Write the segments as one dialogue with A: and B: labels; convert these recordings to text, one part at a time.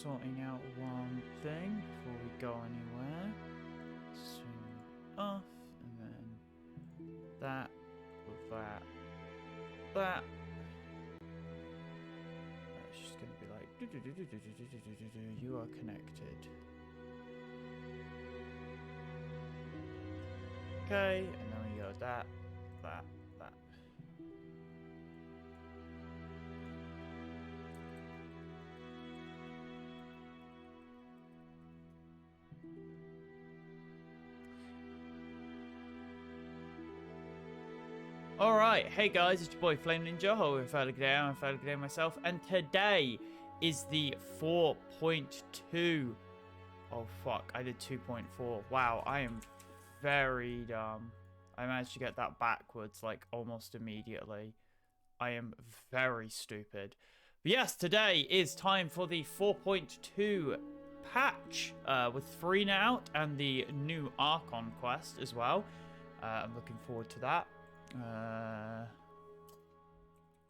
A: Sorting out one thing before we go anywhere. Zoom off, and then that with that. It's just gonna be like you are connected. Okay, and then we go that. Alright, hey guys, it's your boy Flame Ninja, I'm fairly good myself, and today is the 4.2. Oh fuck, I did 2.4. Wow, I am very dumb. I managed to get that backwards like almost immediately. I am very stupid. But yes, today is time for the 4.2 patch with Furina out and the new Archon quest as well. I'm looking forward to that.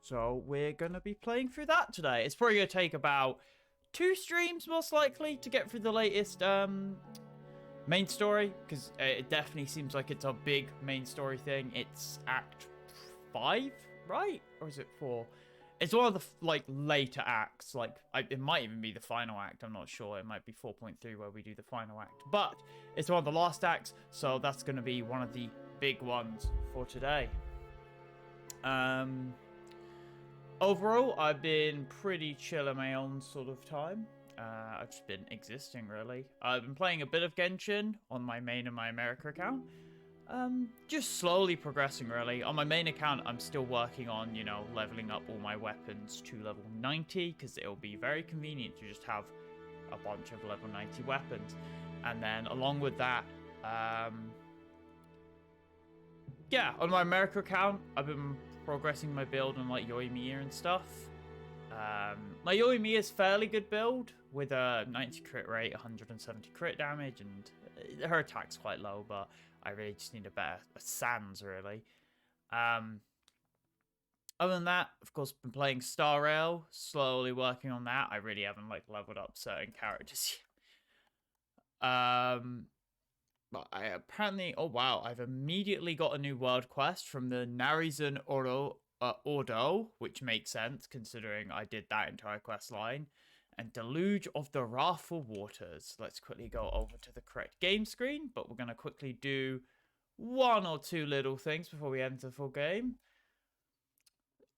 A: So we're gonna be playing through that today. It's probably gonna take about 2 streams most likely to get through the latest main story, because it definitely seems like it's a big main story thing. It's Act 5, right? Or is it 4? It's one of the like later acts. Like it might even be the final act. I'm not sure. It might be 4.3 where we do the final act. But it's one of the last acts, so that's going to be one of the big ones for today. Overall, I've been pretty chill in my own sort of time. I've just been existing, really. I've been playing a bit of Genshin on my main and my America account. Just slowly progressing, really. On my main account, I'm still working on, you know, leveling up all my weapons to level 90, because it'll be very convenient to just have a bunch of level 90 weapons. And then, along with that, yeah, on my America account, I've been progressing my build on, like, Yoimiya and stuff. My Yoimiya is fairly good build, with a 90 crit rate, 170 crit damage, and her attack's quite low, but I really just need a better Sans, really. Other than that, of course, been playing Star Rail, slowly working on that. I really haven't, like, leveled up certain characters yet. But I apparently... Oh, wow. I've immediately got a new world quest from the Narizan Ordo, which makes sense, considering I did that entire quest line. And Deluge of the Wrathful Waters. Let's quickly go over to the correct game screen, but we're going to quickly do 1 or 2 little things before we enter the full game.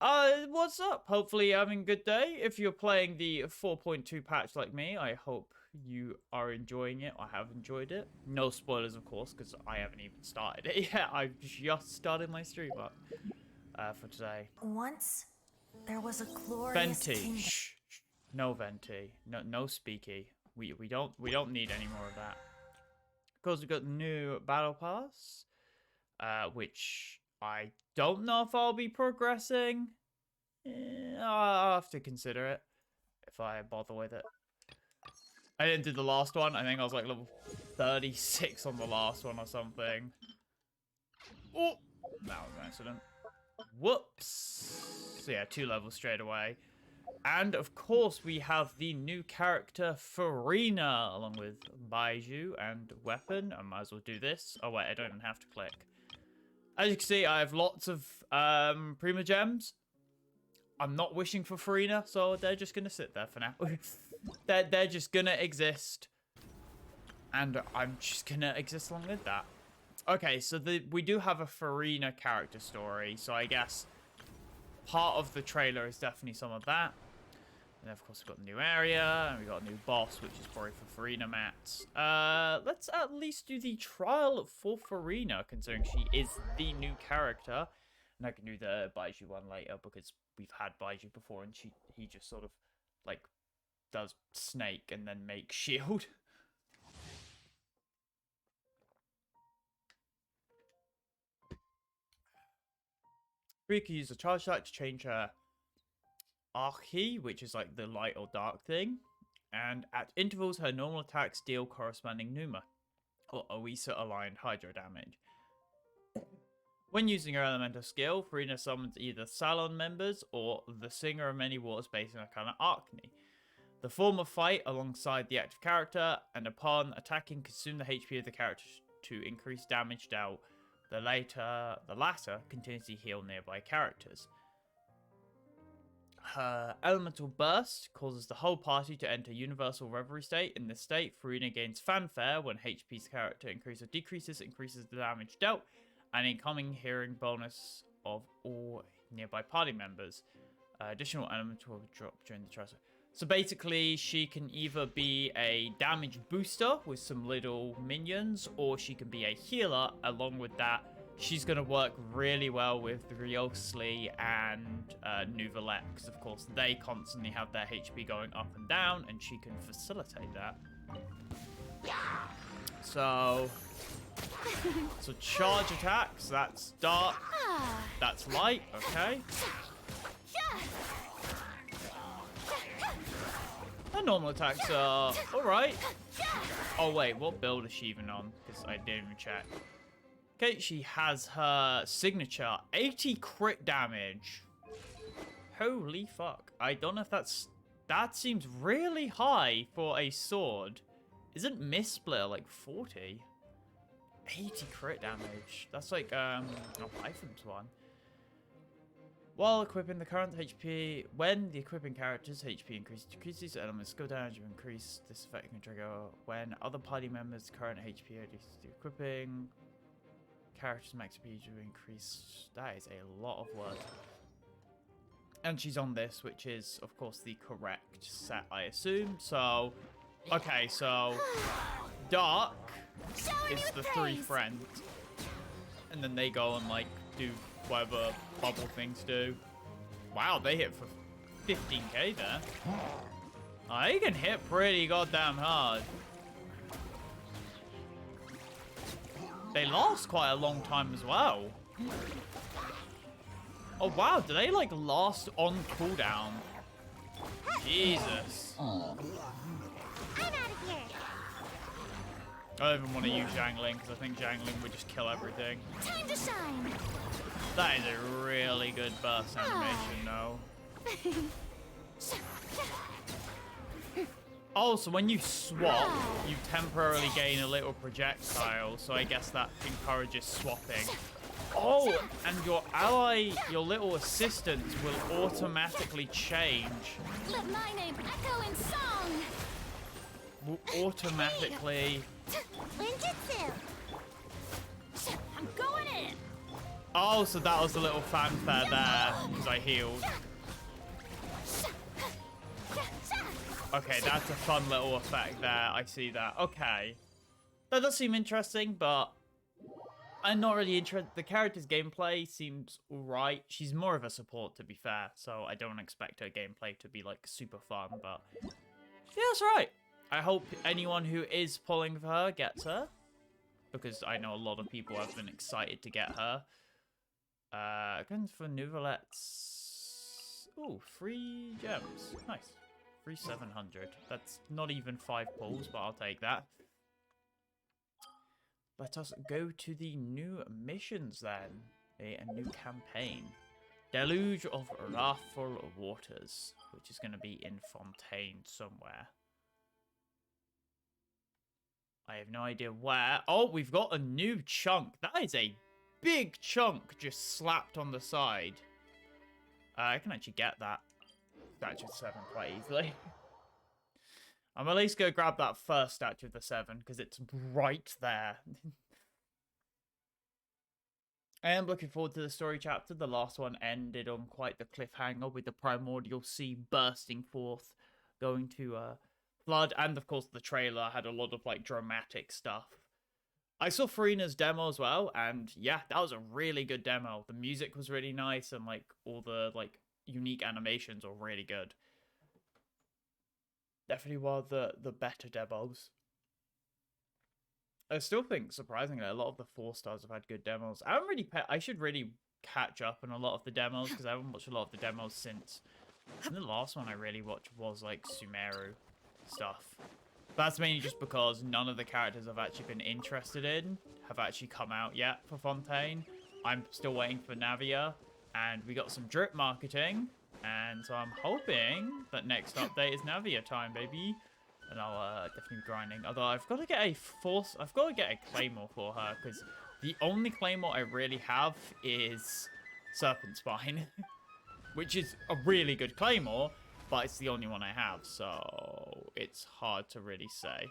A: What's up? Hopefully you're having a good day. If you're playing the 4.2 patch like me, I hope you are enjoying it. I have enjoyed it. No spoilers, of course, because I haven't even started it yet. I've just started my stream up for today.
B: Once there was a glorious kingdom.
A: Shh. No Venti. No speaky. We don't need any more of that. Of course, we've got the new battle pass, which I don't know if I'll be progressing. I'll have to consider it if I bother with it. I didn't do the last one. I think I was like level 36 on the last one or something. Oh, that was an accident. Whoops. So yeah, 2 levels straight away. And, of course, we have the new character, Furina, along with Baiju and Weapon. I might as well do this. Oh, wait, I don't even have to click. As you can see, I have lots of Prima Gems. I'm not wishing for Furina, so they're just going to sit there for now. they're just going to exist. And I'm just going to exist along with that. Okay, so we do have a Furina character story, so I guess part of the trailer is definitely some of that. And of course, we've got a new area, and we've got a new boss, which is probably for Furina mats. Let's at least do the trial for Furina, considering she is the new character. And I can do the Baiju one later, because we've had Baiju before, and he just sort of, like, does snake and then makes shield. We can use the charge light to change her Archi, which is like the light or dark thing. And at intervals, her normal attacks deal corresponding Numa, or Oisa-aligned Hydro damage. When using her elemental skill, Furina summons either Salon members or the Singer of Many Waters based on Arcana Archony. The former fight alongside the active character, and upon attacking, consume the HP of the character to increase damage dealt. The latter continuously heal nearby characters. Her elemental burst causes the whole party to enter universal reverie state. In this state, Furina gains fanfare when HP's character increases or decreases the damage dealt, and incoming hearing bonus of all nearby party members. Additional elemental will drop during the trial. So basically, she can either be a damage booster with some little minions, or she can be a healer. Along with that, she's going to work really well with Riosli and Nouvellette, because of course they constantly have their HP going up and down, and she can facilitate that. So charge attacks, that's dark, that's light, okay. Her normal attacks are alright. Oh wait, what build is she even on? Because I didn't even check. Okay, she has her signature, 80 crit damage. Holy fuck. I don't know if that seems really high for a sword. Isn't Mistsplitter like 40? 80 crit damage. That's like, Python's one. While equipping the current HP, when the equipping character's HP increases, decreases, elements skill damage will increase. This effect can trigger when other party members' current HP reduces the equipping character's max HP will increase. That is a lot of work. And she's on this, which is, of course, the correct set, I assume. So, okay, so Dark is the three friends. And then they go and, like, do whatever bubble things do. Wow, they hit for 15k there. Oh, they can hit pretty goddamn hard. They last quite a long time as well. Oh wow, do they like last on cooldown? Jesus.
C: I'm out of here.
A: I don't even want to use Jangling because I think Jangling would just kill everything.
B: Time to shine.
A: That is a really good burst animation, though. Oh, so when you swap, you temporarily gain a little projectile, so I guess that encourages swapping. Oh, and your ally, your little assistant, will automatically change.
B: Let my name echo in song.
A: Will automatically...
B: Ninjutsu. I'm going in.
A: Oh, so that was a little fanfare there, because I healed. Okay, that's a fun little effect there. I see that. Okay. That does seem interesting, but I'm not really interested. The character's gameplay seems alright. She's more of a support, to be fair, so I don't expect her gameplay to be, like, super fun, but yeah, that's right. I hope anyone who is pulling for her gets her, because I know a lot of people have been excited to get her. Guns for Nouvellette's... Ooh, 3 gems. Nice. 700. That's not even 5 pulls, but I'll take that. Let us go to the new missions then. A new campaign. Deluge of Wrathful Waters, which is going to be in Fontaine somewhere. I have no idea where. Oh, we've got a new chunk. That is a big chunk just slapped on the side. I can actually get that. Statue of 7 quite easily. I'm at least go grab that first statue of the 7 because it's right there. I am looking forward to the story chapter. The last one ended on quite the cliffhanger with the primordial sea bursting forth, going to flood, and of course the trailer had a lot of like dramatic stuff. I saw Furina's demo as well, and yeah, that was a really good demo. The music was really nice, and like all the like unique animations are really good. Definitely one of the better demos. I still think, surprisingly, a lot of the 4 stars have had good demos. I should really catch up on a lot of the demos, because I haven't watched a lot of the demos since. And the last one I really watched was like Sumeru. stuff. That's mainly just because none of the characters I've actually been interested in have actually come out yet for Fontaine. I'm still waiting for Navia, and we got some drip marketing, and so I'm hoping that next update is Navia time, baby. And I'll definitely be grinding. Although I've got to get a claymore for her, because the only claymore I really have is Serpent Spine, which is a really good claymore, but it's the only one I have, so it's hard to really say.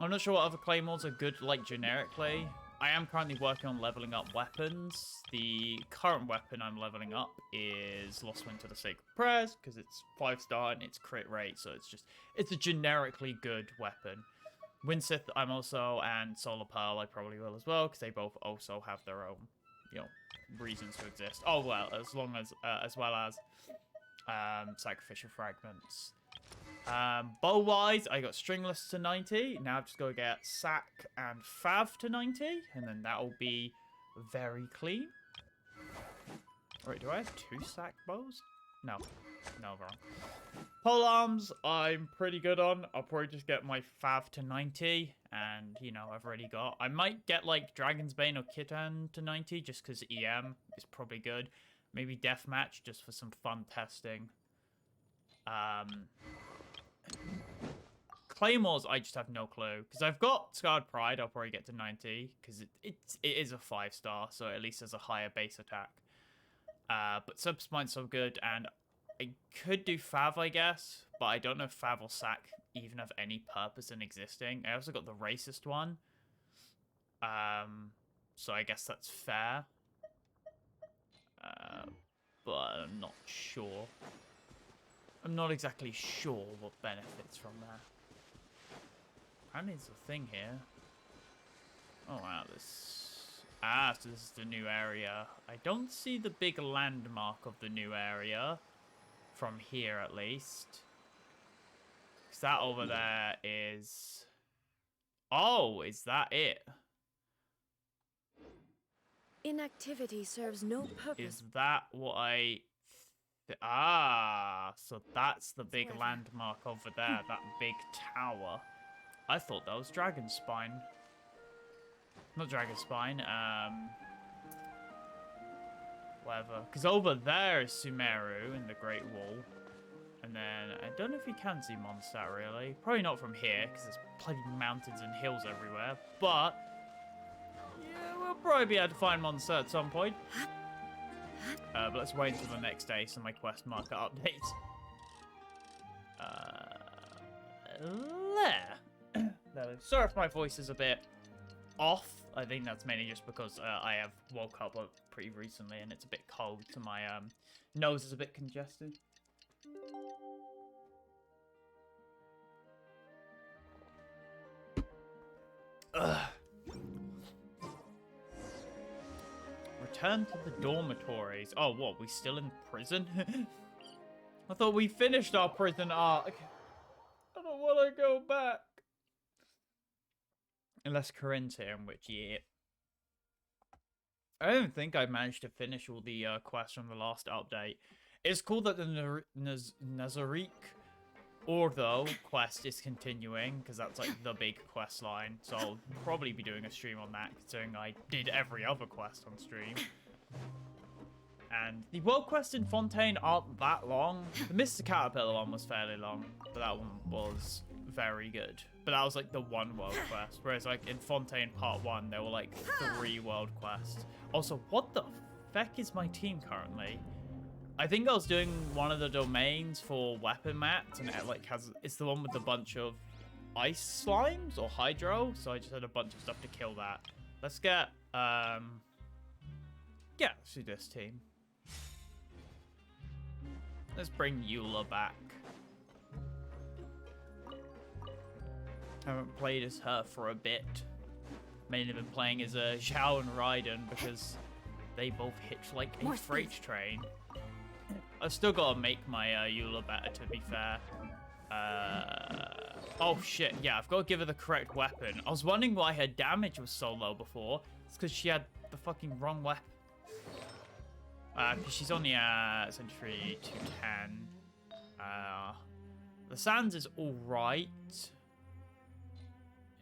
A: I'm not sure what other claymores are good, like, generically. I am currently working on leveling up weapons. The current weapon I'm leveling up is Lost Wind to the Sacred Prayers, because it's 5-star and it's crit rate, so it's a generically good weapon. Windsith I'm also, and Solar Pearl I probably will as well, because they both also have their own, you know, reasons to exist. Oh, well, as well as Sacrificial Fragments. Bow-wise, I got Stringless to 90. Now I've just got to get Sack and Fav to 90, and then that'll be very clean. Wait, do I have 2 Sack bows? No. No, wrong. Polearms, I'm pretty good on. I'll probably just get my Fav to 90, and, you know, I've already got... I might get, like, Dragon's Bane or Kitan to 90, just because EM is probably good. Maybe Deathmatch, just for some fun testing. Claymores, I just have no clue. Because I've got Scarred Pride, I'll probably get to 90. Because it is a 5-star, so at least there's a higher base attack. But Subspine's so good, and I could do Fav, I guess. But I don't know if Fav or Sack even have any purpose in existing. I also got the Racist one. So I guess that's fair. But I'm not sure. I'm not exactly sure what benefits from that. Apparently there's a thing here. Oh wow, so this is the new area. I don't see the big landmark of the new area. From here, at least. Because that over there is... Oh, is that it?
D: Inactivity serves no purpose.
A: Is that what I... so that's the big landmark over there, that big tower. I thought that was Dragon Spine. Not Dragon Spine, whatever. Because over there is Sumeru in the Great Wall. And then, I don't know if you can see Mondstadt, really. Probably not from here, because there's bloody mountains and hills everywhere. But, yeah, we'll probably be able to find Mondstadt at some point. But let's wait until the next day so my quest marker updates. There. Sorry if my voice is a bit off. I think that's mainly just because I have woke up pretty recently and it's a bit cold, so my nose is a bit congested. Return to the dormitories. Oh, what? We still in prison? I thought we finished our prison arc. I don't want to go back. Unless Corinne's here, in which, yeah. I don't think I managed to finish all the quests from the last update. It's cool that the Nazariq Ortho quest is continuing, because that's like the big quest line. So I'll probably be doing a stream on that, considering I did every other quest on stream. And the world quests in Fontaine aren't that long. The Mr. Caterpillar one was fairly long, but that one was very good. But that was like the one world quest, whereas like in Fontaine Part 1, there were like 3 world quests. Also, what the feck is my team currently? I think I was doing one of the domains for weapon mats, and it like it's the one with a bunch of ice slimes or hydro, so I just had a bunch of stuff to kill that. Let's get yeah, let's do this team. Let's bring Eula back. Haven't played as her for a bit. Mainly been playing as Zhao and Raiden because they both hitch like a freight train. I've still got to make my Eula better, to be fair. Oh shit, yeah, I've got to give her the correct weapon. I was wondering why her damage was so low before. It's because she had the fucking wrong weapon. Because she's only at Century 210. The Sands is alright.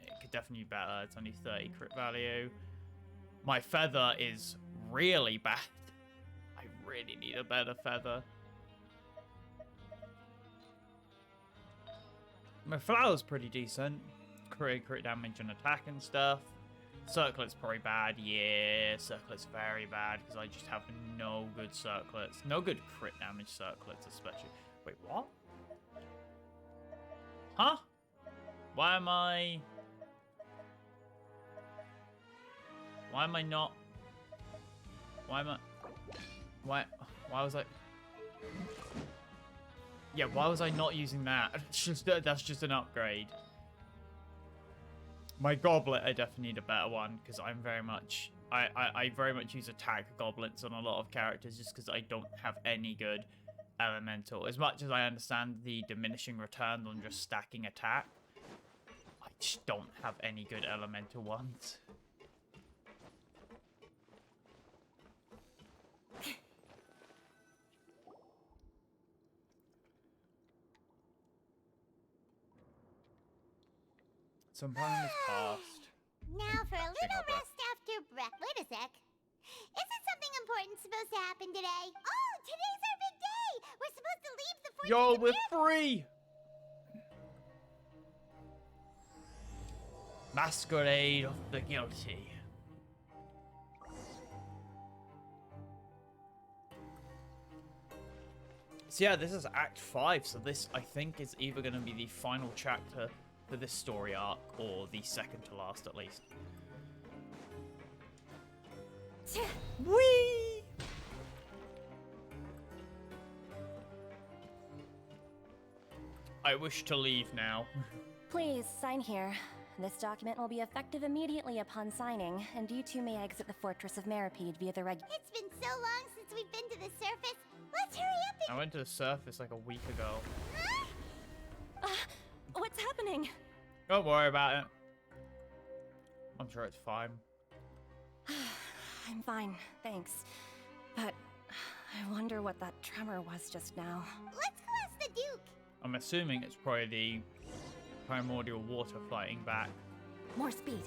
A: It could definitely be better. It's only 30 crit value. My Feather is really bad. I really need a better Feather. My Flower's pretty decent. Crit damage and attack and stuff. Circlet's probably bad. Yeah, Circlet's very bad because I just have no good Circlets. No good crit damage Circlets especially. Wait, what? Huh? Why am I not... Why was I... Yeah, why was I not using that? That's just an upgrade. My Goblet, I definitely need a better one, because I'm very much... I very much use attack goblets on a lot of characters, just because I don't have any good elemental. As much as I understand the diminishing returns on just stacking attack, I just don't have any good elemental ones. Some time has passed.
C: Now for a little rest after breath. Wait a sec. Isn't something important supposed to happen today? Oh, today's our big day! We're supposed to leave the fortress.
A: Yo, we're free! Masquerade of the Guilty. So yeah, this is Act 5, so this, I think, is either going to be the final chapter for this story arc, or the second to last, at least. Whee! I wish to leave now.
E: Please, sign here. This document will be effective immediately upon signing, and you two may exit the Fortress of Meripede via the
C: It's been so long since we've been to the surface. Let's hurry up and...
A: I went to the surface like a week ago.
E: What's happening?
A: Don't worry about it. I'm sure it's fine.
E: I'm fine, thanks. But I wonder what that tremor was just now.
C: Let's go ask the Duke.
A: I'm assuming it's probably the primordial water fighting back.
E: More speed.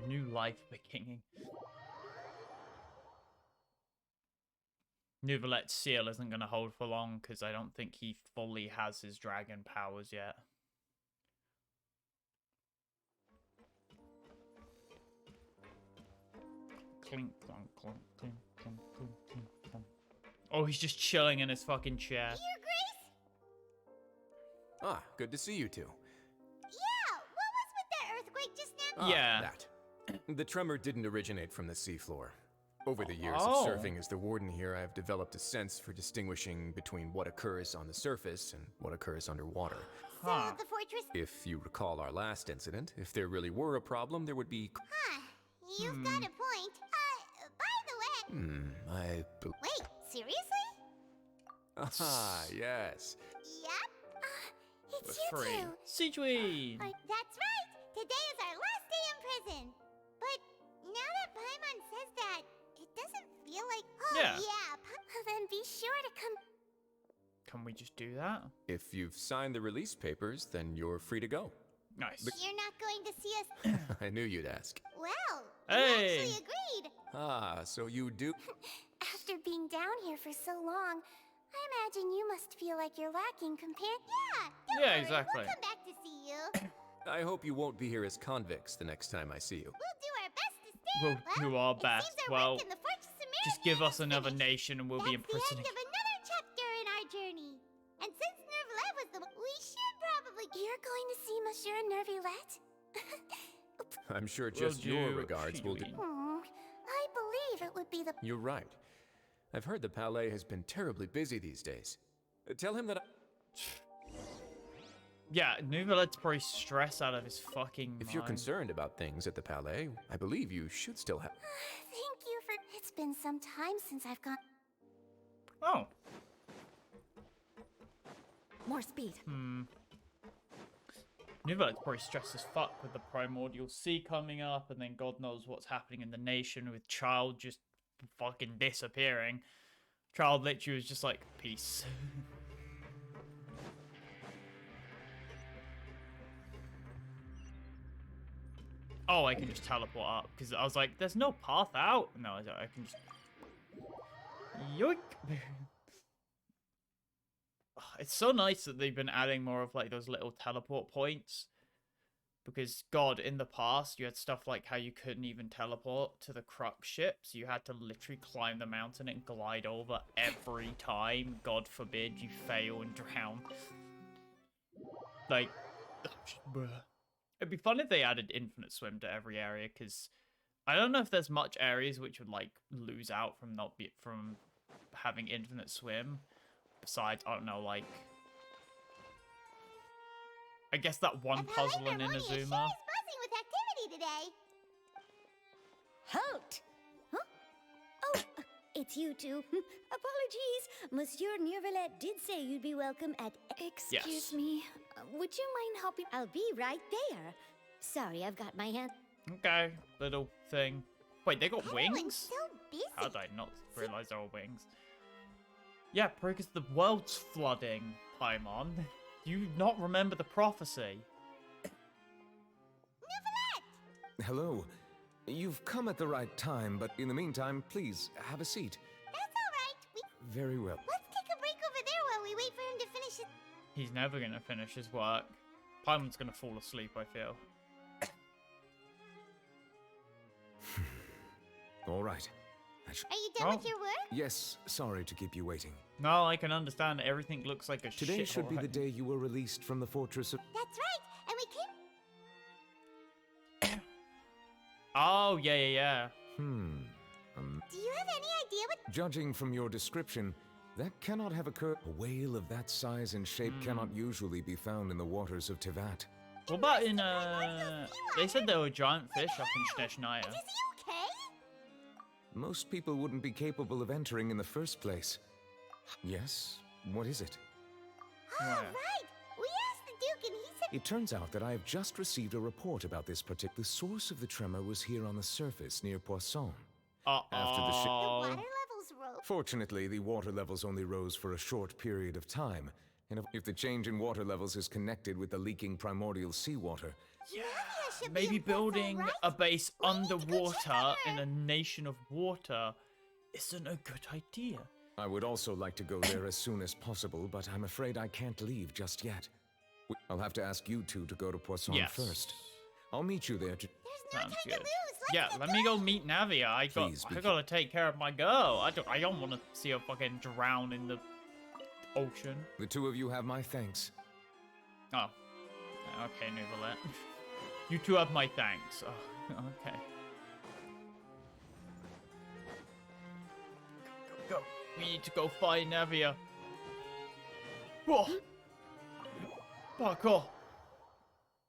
A: New life beginning. Nouvelette's seal isn't going to hold for long because I don't think he fully has his dragon powers yet. Clink, clunk, clunk, clink, clunk, clink, clink, clunk. Oh, he's just chilling in his fucking chair.
C: Your Grace?
F: Ah, good to see you two.
C: Yeah, what was with that earthquake just now?
A: Yeah.
F: That. The tremor didn't originate from the seafloor. Over the years
A: Oh.
F: of surfing as the warden here, I've developed a sense for distinguishing between what occurs on the surface and what occurs underwater.
A: Huh.
C: So the fortress...
F: If you recall our last incident, if there really were a problem, there would be...
C: Huh, you've got a point. By the way... Wait, seriously?
F: Ah, yes.
C: Yep. It's
A: We're
C: you
A: free.
C: two.
A: Sigewin!
C: That's right. Today is our last day in prison. But now that Paimon says that, it doesn't feel like... Oh,
A: Yeah.
C: Then be sure to come...
A: Can we just do that?
F: If you've signed the release papers, then you're free to go.
A: Nice.
C: You're not going to see us...
F: I knew you'd ask.
C: Well,
A: Hey.
C: we actually agreed.
F: Ah, so you do...
C: After being down here for so long, I imagine you must feel like you're lacking companion. Yeah, don't
A: Yeah,
C: worry,
A: exactly.
C: We'll come back to see you.
F: I hope you won't be here as convicts the next time I see you.
C: We'll do our best to stay.
A: We'll do our best.
C: It seems our
A: Well,
C: work in the Fortress of
A: just
C: Meripede
A: give us
C: is
A: another
C: finished.
A: nation and we'll
C: That's
A: be
C: the
A: imprisoning.
C: end of another chapter in our journey. And since Nervlet was the we should probably... You're going to see Monsieur Nervlet?
F: I'm sure
A: Will
F: just your
A: do,
F: regards will do.
C: I believe it would be the...
F: You're right. I've heard the Palais has been terribly busy these days. Tell him that
A: Yeah, Nouvelette's probably stressed out of his fucking
F: if you're
A: mind.
F: concerned about things at the Palais, I believe you should still have...
C: Thank you for... It's been some time since I've gone...
A: Oh.
E: More speed.
A: Nouvelette's probably stressed as fuck with the Primordial Sea coming up, and then God knows what's happening in the nation with Child just fucking disappearing. Child literally was just like, peace. Oh, I can just teleport up, because I was like, there's no path out. No, I can just... Yoink! It's so nice that they've been adding more of, like, those little teleport points. Because, God, in the past, you had stuff like how you couldn't even teleport to the Crux ships. You had to literally climb the mountain and glide over every time. God forbid you fail and drown. Like... It'd be fun if they added infinite swim to every area, because I don't know if there's much areas which would like lose out from from having infinite swim. Besides, I don't know, like I guess that one puzzle in Inazuma.
C: Sure is buzzing with activity today.
G: Halt! Huh? Oh, it's you two. Apologies. Monsieur Neuvillette did say you'd be welcome at...
B: Excuse me. Would you mind helping?
G: I'll be right there. Sorry, I've got my hand...
A: Okay, little thing. Wait, they got
C: Everyone's
A: wings?
C: so busy.
A: How did I not realize there were wings? Yeah, because the world's flooding, Paimon. You not remember the prophecy?
C: Neuvillette!
F: Hello. You've come at the right time, but in the meantime, please, have a seat.
C: That's all right.
F: Very well.
C: Let's take a break over there while we wait for him to finish it.
A: He's never gonna finish his work. Paimon's gonna fall asleep, I feel.
F: All right.
C: Are you done with your work?
F: Yes, sorry to keep you waiting.
A: No, I can understand. Everything looks like a
F: Today
A: shit.
F: should be the day you were released from the fortress of...
C: That's right. And we came...
A: Oh, yeah.
C: Do you have any idea what...
F: Judging from your description, that cannot have occurred. A whale of that size and shape cannot usually be found in the waters of Tivat.
A: What about in, they said there were giant fish up in Shneshniah.
C: Is he okay?
F: Most people wouldn't be capable of entering in the first place. Yes? What is it?
C: Oh,
A: Where?
C: right. We asked the Duke and he said...
F: It turns out that I have just received a report about this particular... The source of the tremor was here on the surface near Poisson. After the
C: The
F: ship...
C: water levels rose.
F: Fortunately, the water levels only rose for a short period of time. And if the change in water levels is connected with the leaking primordial seawater...
C: Navia should
A: Maybe
C: be in
A: building
C: Poisson,
A: a
C: right?
A: base
C: We need to go check
A: underwater
C: on her.
A: in a nation of water isn't a good idea.
F: I would also like to go there as soon as possible, but I'm afraid I can't leave just yet. I'll have to ask you two to go to Poisson
A: Yes.
F: first. I'll meet you there to...
C: There's no
A: Sounds
C: time to
A: good.
C: lose. Let's
A: Yeah,
C: get
A: let me go meet Navia.
F: Please
A: I
F: be
A: gotta take care of my girl. I don't want to see her fucking drown in the ocean.
F: The two of you have my thanks.
A: Oh. Okay, Neuvillette. You two have my thanks. Oh, okay. Go. We need to go find Navia. Whoa. Parkour.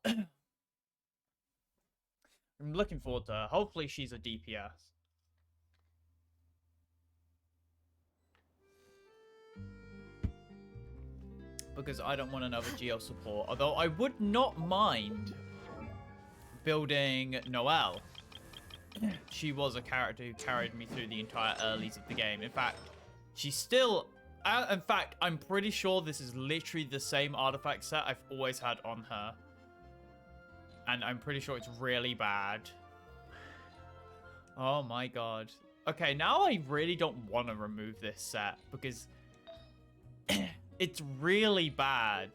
A: I'm looking forward to her. Hopefully she's a DPS. Because I don't want another Geo support. Although I would not mind building Noelle. She was a character who carried me through the entire earlies of the game. In fact, she's still... in fact, I'm pretty sure this is literally the same artifact set I've always had on her. And I'm pretty sure it's really bad. Oh my god. Okay, now I really don't want to remove this set because it's really bad.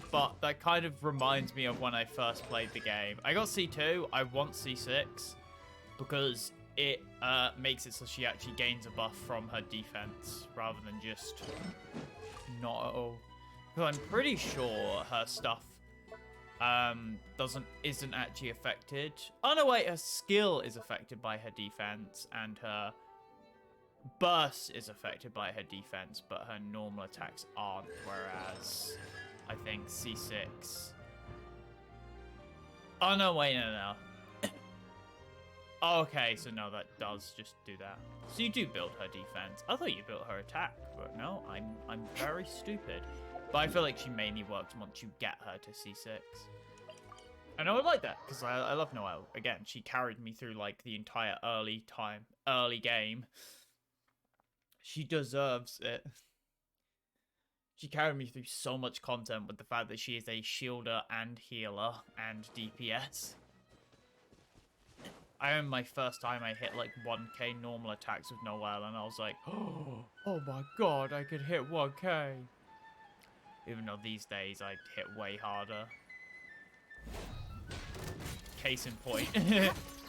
A: But that kind of reminds me of when I first played the game. I got C2, I want C6 because it makes it so she actually gains a buff from her defense rather than just not at all. Because I'm pretty sure her stuff isn't actually affected. Oh no, wait, her skill is affected by her defense and her burst is affected by her defense, but her normal attacks aren't, whereas I think C6. Oh no, wait, no. Oh, okay, so no, that does just do that. So you do build her defense. I thought you built her attack, but no, I'm very stupid. But I feel like she mainly works once you get her to C6. And I would like that, because I love Noelle. Again, she carried me through, like, the entire early game. She deserves it. She carried me through so much content with the fact that she is a shielder and healer and DPS. I remember my first time I hit like 1k normal attacks with Noelle, and I was like, oh my god, I could hit 1k. Even though these days I hit way harder. Case in point.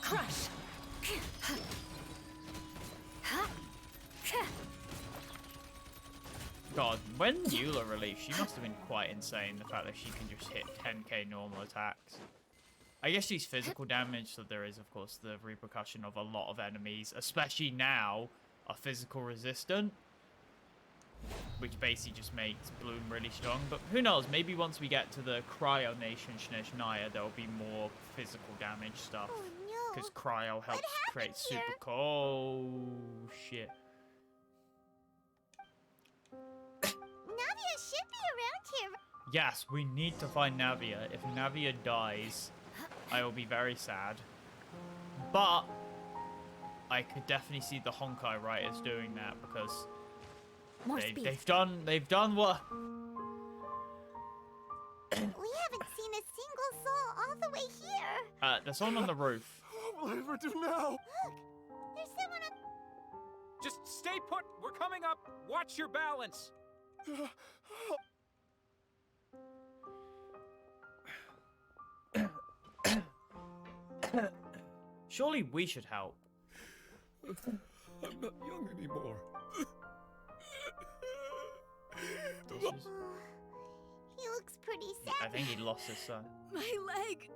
D: Crush.
A: God, when Eula released, she must have been quite insane, the fact that she can just hit 10k normal attacks. I guess she's physical damage, so there is, of course, the repercussion of a lot of enemies, especially now, are physical resistant. Which basically just makes Bloom really strong. But who knows, maybe once we get to the Cryo Nation Shnezhnaya, there'll be more physical damage stuff.
C: Oh no.
A: Because Cryo helps create super
C: here?
A: Oh, shit.
C: Navia should be around here.
A: Yes, we need to find Navia. If Navia dies, I will be very sad. But I could definitely see the Honkai writers doing that because
G: More speed.
A: they've done what.
C: We haven't seen a single soul all the way here.
A: There's someone on the roof.
H: What will I ever do now?
C: Look, there's someone up.
I: Just stay put. We're coming up. Watch your balance.
A: Surely we should help.
H: I'm not young anymore.
C: Oh, he looks pretty sad.
A: I think he lost his son.
D: My leg.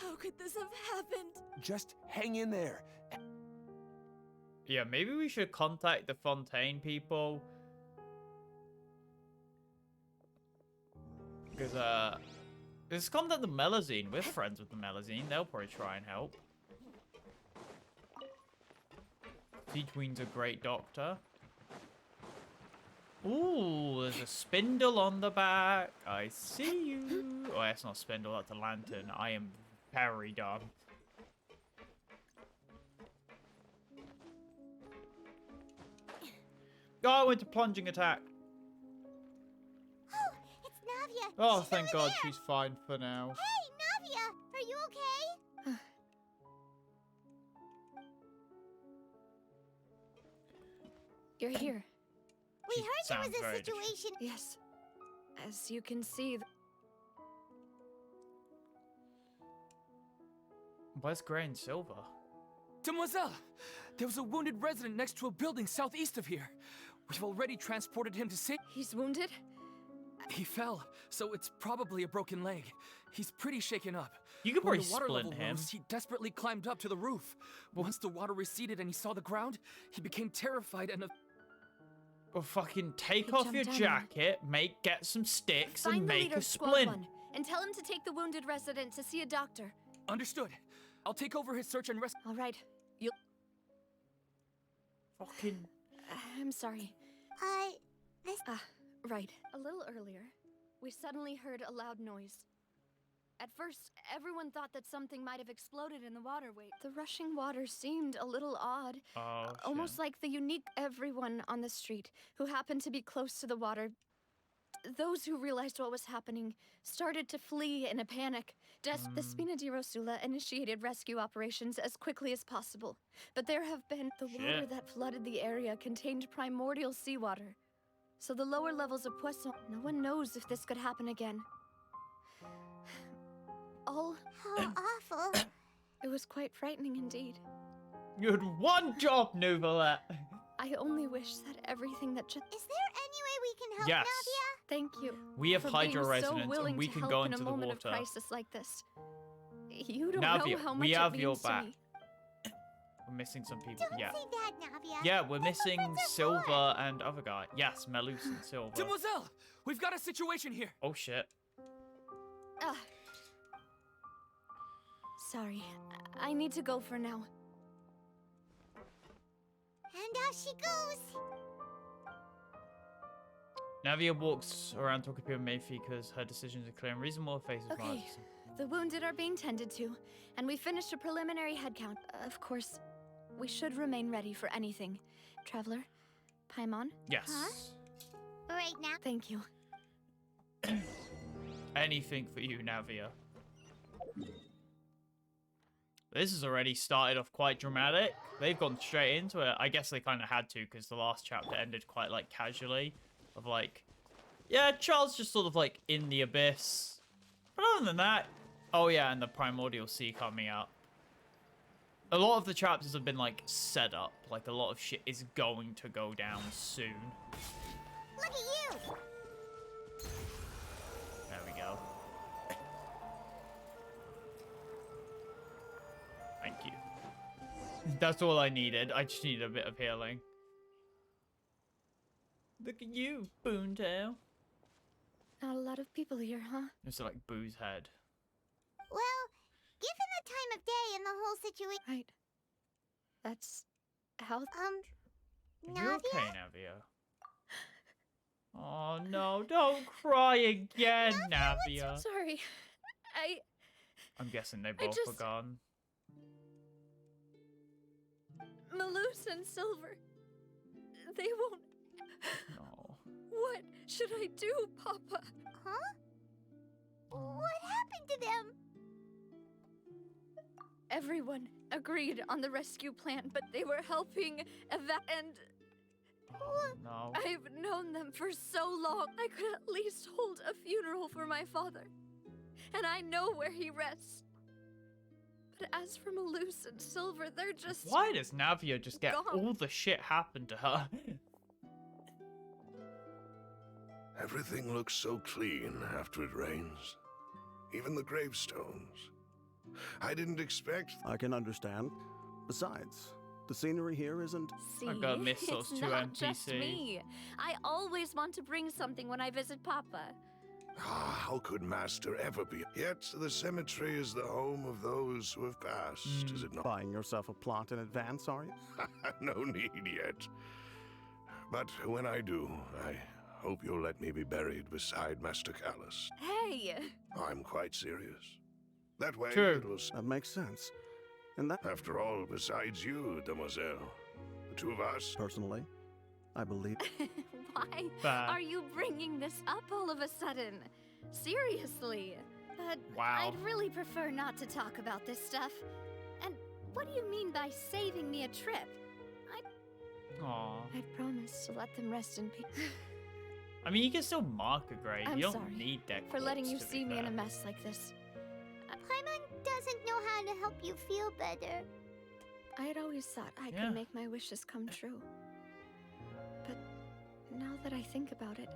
D: How could this have happened?
H: Just hang in there.
A: Yeah, maybe we should contact the Fontaine people. Because, let's contact the Melazine. We're friends with the Melazine. They'll probably try and help. Siege Queen's a great doctor. Ooh, there's a spindle on the back. I see you. Oh, that's not a spindle, that's a lantern. I am very dumb. Oh, I went to plunging attack.
C: Oh, it's Navia.
A: Oh,
C: She's
A: thank
C: over
A: God
C: there.
A: she's fine for now.
C: Hey, Navia, are you okay?
D: You're here.
C: We
A: She
C: heard there
A: sounds
C: was a
A: very
C: situation.
D: Yes. As you can see,
A: Where's Grey and Silver?
I: Demoiselle, there was a wounded resident next to a building southeast of here. We've already transported him to safety.
D: he's wounded.
I: He fell, so it's probably a broken leg. He's pretty shaken up.
A: You could
I: When
A: probably
I: the water
A: splint
I: level
A: him.
I: rose, he desperately climbed up to the roof. Once the water receded and he saw the ground, he became terrified and
A: Well, fucking take
D: He
A: off your
D: jumped down.
A: jacket, get some sticks,
D: Find
A: and
D: the
A: make
D: leader
A: a
D: of Squad
A: splint.
D: 1 and tell him to take the wounded resident to see a doctor.
I: understood. I'll take over his search and rescue.
D: All right.
A: Fucking.
D: I'm sorry.
C: This.
D: Right. A little earlier, we suddenly heard a loud noise. At first, everyone thought that something might have exploded in the waterway. The rushing water seemed a little odd,
A: Oh,
D: almost
A: shit.
D: like the unique everyone on the street who happened to be close to the water. Those who realized what was happening started to flee in a panic. The Spina di Rosula initiated rescue operations as quickly as possible. But there have been the water
A: Shit.
D: that flooded the area contained primordial seawater. So the lower levels of Poisson, no one knows if this could happen again.
C: How awful.
D: It was quite frightening indeed.
A: You had one job, Nouvellette.
D: I only wish that everything that just...
C: Is there any way we can help
A: Yes.
C: Navia?
D: Thank you.
A: We have
D: for
A: hydro
D: being so
A: resonance,
D: willing
A: and we
D: to
A: can
D: help
A: go
D: in
A: into
D: a
A: the
D: moment
A: water.
D: of crisis like this. You don't
A: Navia,
D: know how much
A: we
D: it
A: have
D: means
A: your
D: to
A: back.
D: me.
A: We're missing some people.
C: Don't
A: Yeah.
C: say that, Navia.
A: Yeah, we're
C: That's what
A: missing
C: friends are
A: Silver
C: for.
A: and other guy. Yes, Melus and Silver.
I: Demoiselle, we've got a situation here.
A: Oh shit.
D: Ah. Sorry, I need to go for now.
C: And out she goes.
A: Navia walks around talking to Mayfi because her decisions are clear and reasonable. Her face is
D: Okay,
A: marked.
D: the wounded are being tended to, and we finished a preliminary head count. Of course, we should remain ready for anything. Traveler, Paimon?
A: Yes.
C: Right now?
D: Thank you.
A: Anything for you, Navia. This has already started off quite dramatic. They've gone straight into it. I guess they kind of had to because the last chapter ended quite like casually. Of like, yeah, Charles just sort of like in the abyss. But other than that, oh yeah, and the primordial sea coming up. A lot of the chapters have been like set up. Like a lot of shit is going to go down soon.
C: Look at you!
A: There we go. Thank you. That's all I needed. I just needed a bit of healing. Look at you, Boontail.
D: Not a lot of people here, huh?
A: It's like Boo's head.
C: Well, given the time of day and the whole situation...
D: Right. That's how...
A: Are you
C: Navia?
A: okay, Navia? Oh no, don't cry again, Navia.
D: Sorry.
A: I'm guessing they both were gone.
D: Malus and Silver. They won't...
A: No.
D: What should I do, Papa?
C: Huh? What happened to them?
D: Everyone agreed on the rescue plan, but they were helping and
A: Oh, no.
D: I've known them for so long. I could at least hold a funeral for my father. And I know where he rests. But as for Malus and Silver, they're just...
A: Why does Navia just get
D: gone.
A: all the shit happen to her?
H: Everything looks so clean after it rains. Even the gravestones. I didn't expect...
J: I can understand. Besides, the scenery here isn't...
D: See,
A: I'm gonna miss those
D: it's
A: two
D: not
A: NPCs.
D: just me. I always want to bring something when I visit Papa.
H: How could Master ever be? Yet the cemetery is the home of those who have passed, is it not?
J: Buying yourself a plot in advance, are you?
H: No need yet. But when I do, I hope you'll let me be buried beside Master Callus.
D: Hey!
H: I'm quite serious. That way
A: True.
H: it will...
J: That makes sense. And that...
H: After all, besides you, Demoiselle, the two of us...
J: Personally, I believe...
D: Why
A: Bad.
D: are you bringing this up all of a sudden? Seriously. But
A: Wow.
G: I'd really prefer not to talk about this stuff. And what do you mean by saving me a trip?
A: Aw.
D: I promised to let them rest in peace.
A: I mean, you can still mark a grave.
D: I'm
A: you don't
D: sorry
A: need their
D: for letting
A: corpse,
D: you
A: to be
D: see me in a
A: fair.
D: mess like this.
C: Paimon doesn't know how to help you feel better.
D: I had always thought I
A: Yeah.
D: could make my wishes come true. But now that I think about it,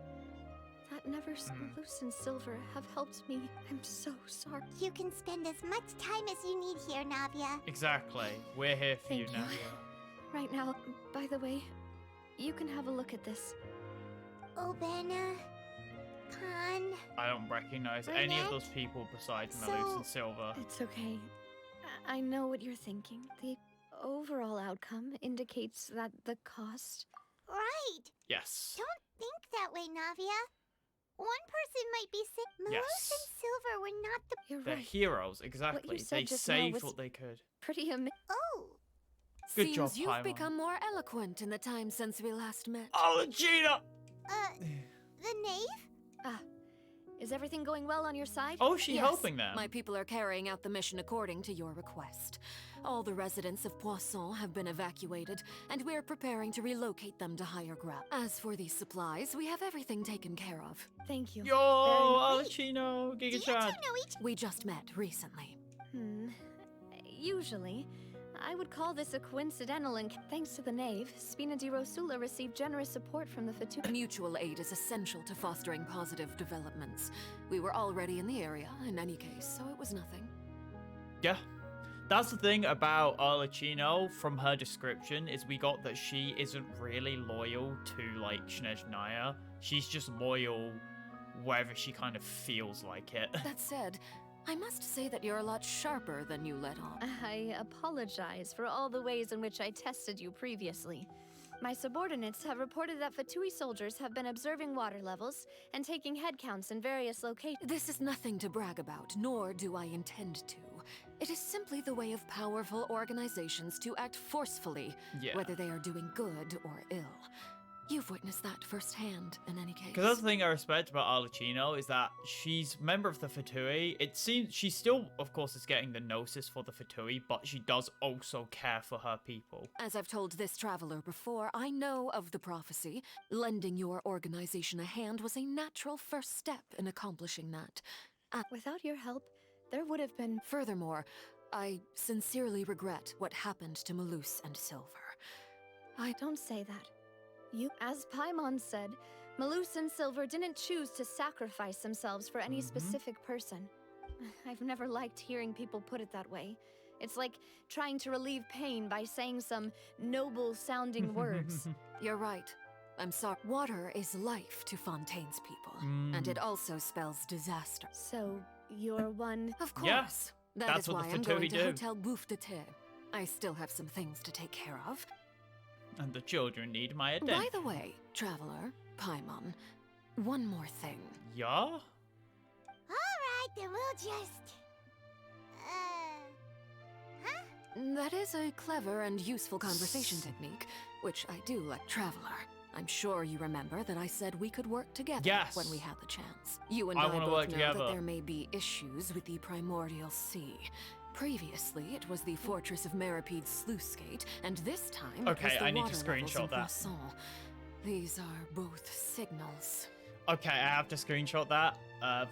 D: that never Malus and Silver have helped me. I'm so sorry.
C: You can spend as much time as you need here, Navia.
A: Exactly. We're here for you,
D: Thank you.
A: Navia.
D: Right now, by the way, you can have a look at this.
C: Obana, Khan.
A: I don't recognize any of
C: Burnett?
A: those people besides
C: So-
A: Malus and Silver.
D: It's okay. I know what you're thinking. The overall outcome indicates that the cost...
C: Right.
A: Yes.
C: Don't think that way, Navia. One person might be sick. Malus
A: Yes.
C: and Silver were not the...
D: You're
A: They're
D: right.
A: heroes, exactly.
D: said
A: They
D: just now
A: saved
D: was-
A: what they could.
D: Pretty amazing.
C: Oh.
A: Good
K: Seems
A: job,
K: you've
A: Paimon.
K: become more eloquent in the time since we last met.
A: Oh, Gina!
C: The knave?
D: Ah, is everything going well on your side?
A: Oh, she
K: Yes,
A: helping them.
K: My people are carrying out the mission according to your request. All the residents of Poisson have been evacuated, and we're preparing to relocate them to higher ground. As for these supplies, we have everything taken care of.
D: Thank you.
A: Yo,
D: Very
A: Alchino,
C: Do you two
A: Giga Chad.
C: know each...
K: We just met recently.
D: Usually, I would call this a coincidental and thanks to the knave, Spina di Rosula received generous support from the Fatu.
K: Mutual aid is essential to fostering positive developments. We were already in the area, in any case, so it was nothing.
A: Yeah. That's the thing about Arlecchino from her description is we got that she isn't really loyal to like Snezhnaya. She's just loyal wherever she kind of feels like it.
K: That said, I must say that you're a lot sharper than you let on.
D: I apologize for all the ways in which I tested you previously. My subordinates have reported that Fatui soldiers have been observing water levels and taking head counts in various locations.
K: This is nothing to brag about, nor do I intend to. It is simply the way of powerful organizations to act forcefully,
A: Yeah.
K: whether they are doing good or ill. You've witnessed that firsthand, in any case.
A: Because that's the thing I respect about Arlecchino is that she's a member of the Fatui. It seems she still, of course, is getting the gnosis for the Fatui, but she does also care for her people.
K: As I've told this traveler before, I know of the prophecy. Lending your organization a hand was a natural first step in accomplishing that.
D: Without your help, there would have been...
K: Furthermore, I sincerely regret what happened to Malus and Silver.
D: I don't say that. As Paimon said, Malus and Silver didn't choose to sacrifice themselves for any specific person. I've never liked hearing people put it that way. It's like trying to relieve pain by saying some noble-sounding words.
K: You're right. I'm sorry. Water is life to Fontaine's people, and it also spells disaster.
D: So, you're one...
K: Of course.
A: Yeah,
K: That's
A: what
K: why
A: the
K: I'm
A: Fatui
K: going to
A: do.
K: Hotel Bouffe de Terre. I still have some things to take care of.
A: And the children need my attention.
K: By the way, traveler, Paimon, one more thing.
A: Yeah?
C: Alright, then we'll just... huh?
K: That is a clever and useful conversation technique, which I do like, traveler. I'm sure you remember that I said we could work together when we had the chance. You and I
A: wanna
K: both
A: work
K: know
A: together.
K: that there may be issues with the Primordial Sea. Previously, it was the Fortress of Meripede's sluice gate, and this time it was the
A: I need
K: water
A: to
K: levels in
A: screenshot that.
K: Poisson. These are both signals.
A: Okay, I have to screenshot that.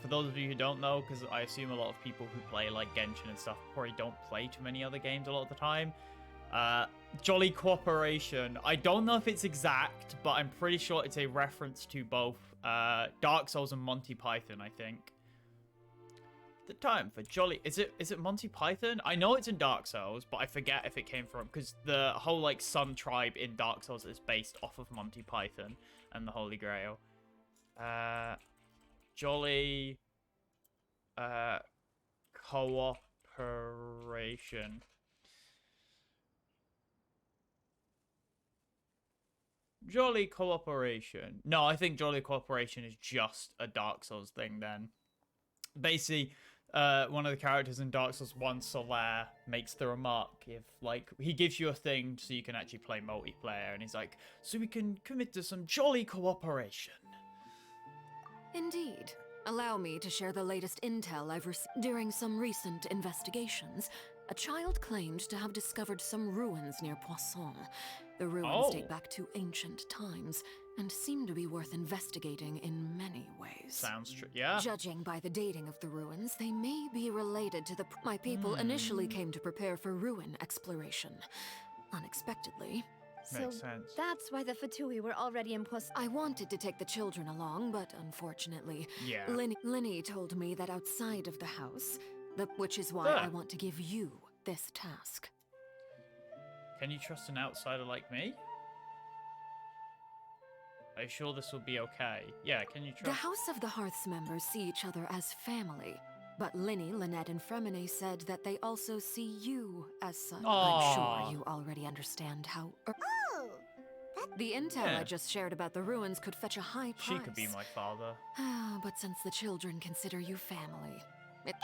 A: For those of you who don't know, because I assume a lot of people who play like Genshin and stuff probably don't play too many other games a lot of the time. Jolly Cooperation. I don't know if it's exact, but I'm pretty sure it's a reference to both Dark Souls and Monty Python, I think. The time for Jolly... Is it Monty Python? I know it's in Dark Souls, but I forget if it came from... Because the whole, like, Sun tribe in Dark Souls is based off of Monty Python and the Holy Grail. Jolly... Cooperation. Jolly Cooperation. No, I think Jolly Cooperation is just a Dark Souls thing then. Basically, one of the characters in Dark Souls 1, Solaire, makes the remark if, like, he gives you a thing so you can actually play multiplayer, and he's like, so we can commit to some jolly cooperation.
K: Indeed. Allow me to share the latest intel I've received. During some recent investigations, a child claimed to have discovered some ruins near Poisson. The ruins date back to ancient times and seem to be worth investigating in many ways.
A: Sounds true, yeah.
K: Judging by the dating of the ruins, they may be related to the... My people initially came to prepare for ruin exploration. Unexpectedly.
A: Makes sense.
D: That's why the Fatui were already in Poisson.
K: I wanted to take the children along, but unfortunately,
A: Yeah.
K: Linny told me that outside of the house, which is why I want to give you this task.
A: Can you trust an outsider like me? Are you sure this will be okay? Yeah, can you trust...
K: The House of the Hearth's members see each other as family, but Linny, Lynette, and Fremine said that they also see you as such. I'm sure you already understand how... The intel I just shared about the ruins could fetch a high price.
A: She could be my father.
K: But since the children consider you family...
C: Got it!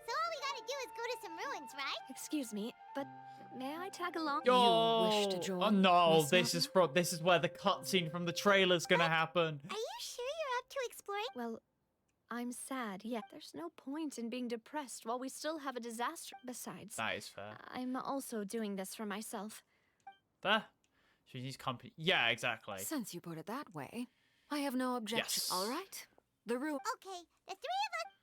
C: So all we gotta do is go to some ruins, right?
D: Excuse me, but may I tag along?
A: Oh,
K: You wish to join,
A: oh no,
K: Miss
A: this is where the cutscene from the trailer's gonna happen.
C: Are you sure you're up to exploring?
D: Well, I'm sad, yeah. There's no point in being depressed while we still have a disaster. Besides,
A: That is fair.
D: I'm also doing this for myself.
A: There. She needs company. Yeah, exactly.
K: Since you put it that way, I have no objection.
A: Yes.
K: All right. The room.
C: Okay, the three of us...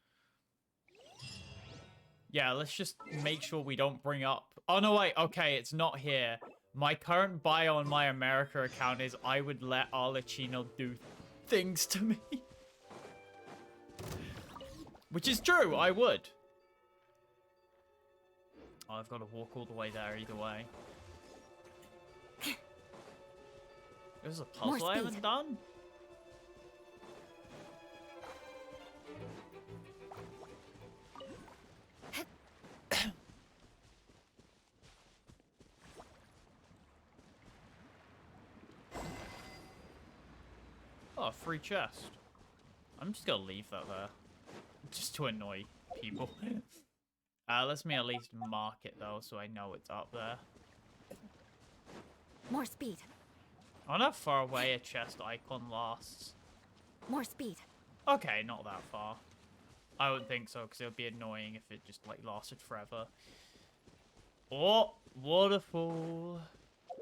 A: Yeah, let's just make sure we don't bring up... Oh, no, wait. Okay, it's not here. My current bio on my America account is I would let Arlecchino do things to me. Which is true, I would. Oh, I've got to walk all the way there either way. There's a puzzle I haven't done? Oh, a free chest. I'm just gonna leave that there. Just to annoy people. Let me at least mark it though, so I know it's up there.
G: More speed.
A: I wonder how far away a chest icon lasts.
E: More speed.
A: Okay, not that far. I wouldn't think so, because it would be annoying if it just, like, lasted forever. Oh, waterfall.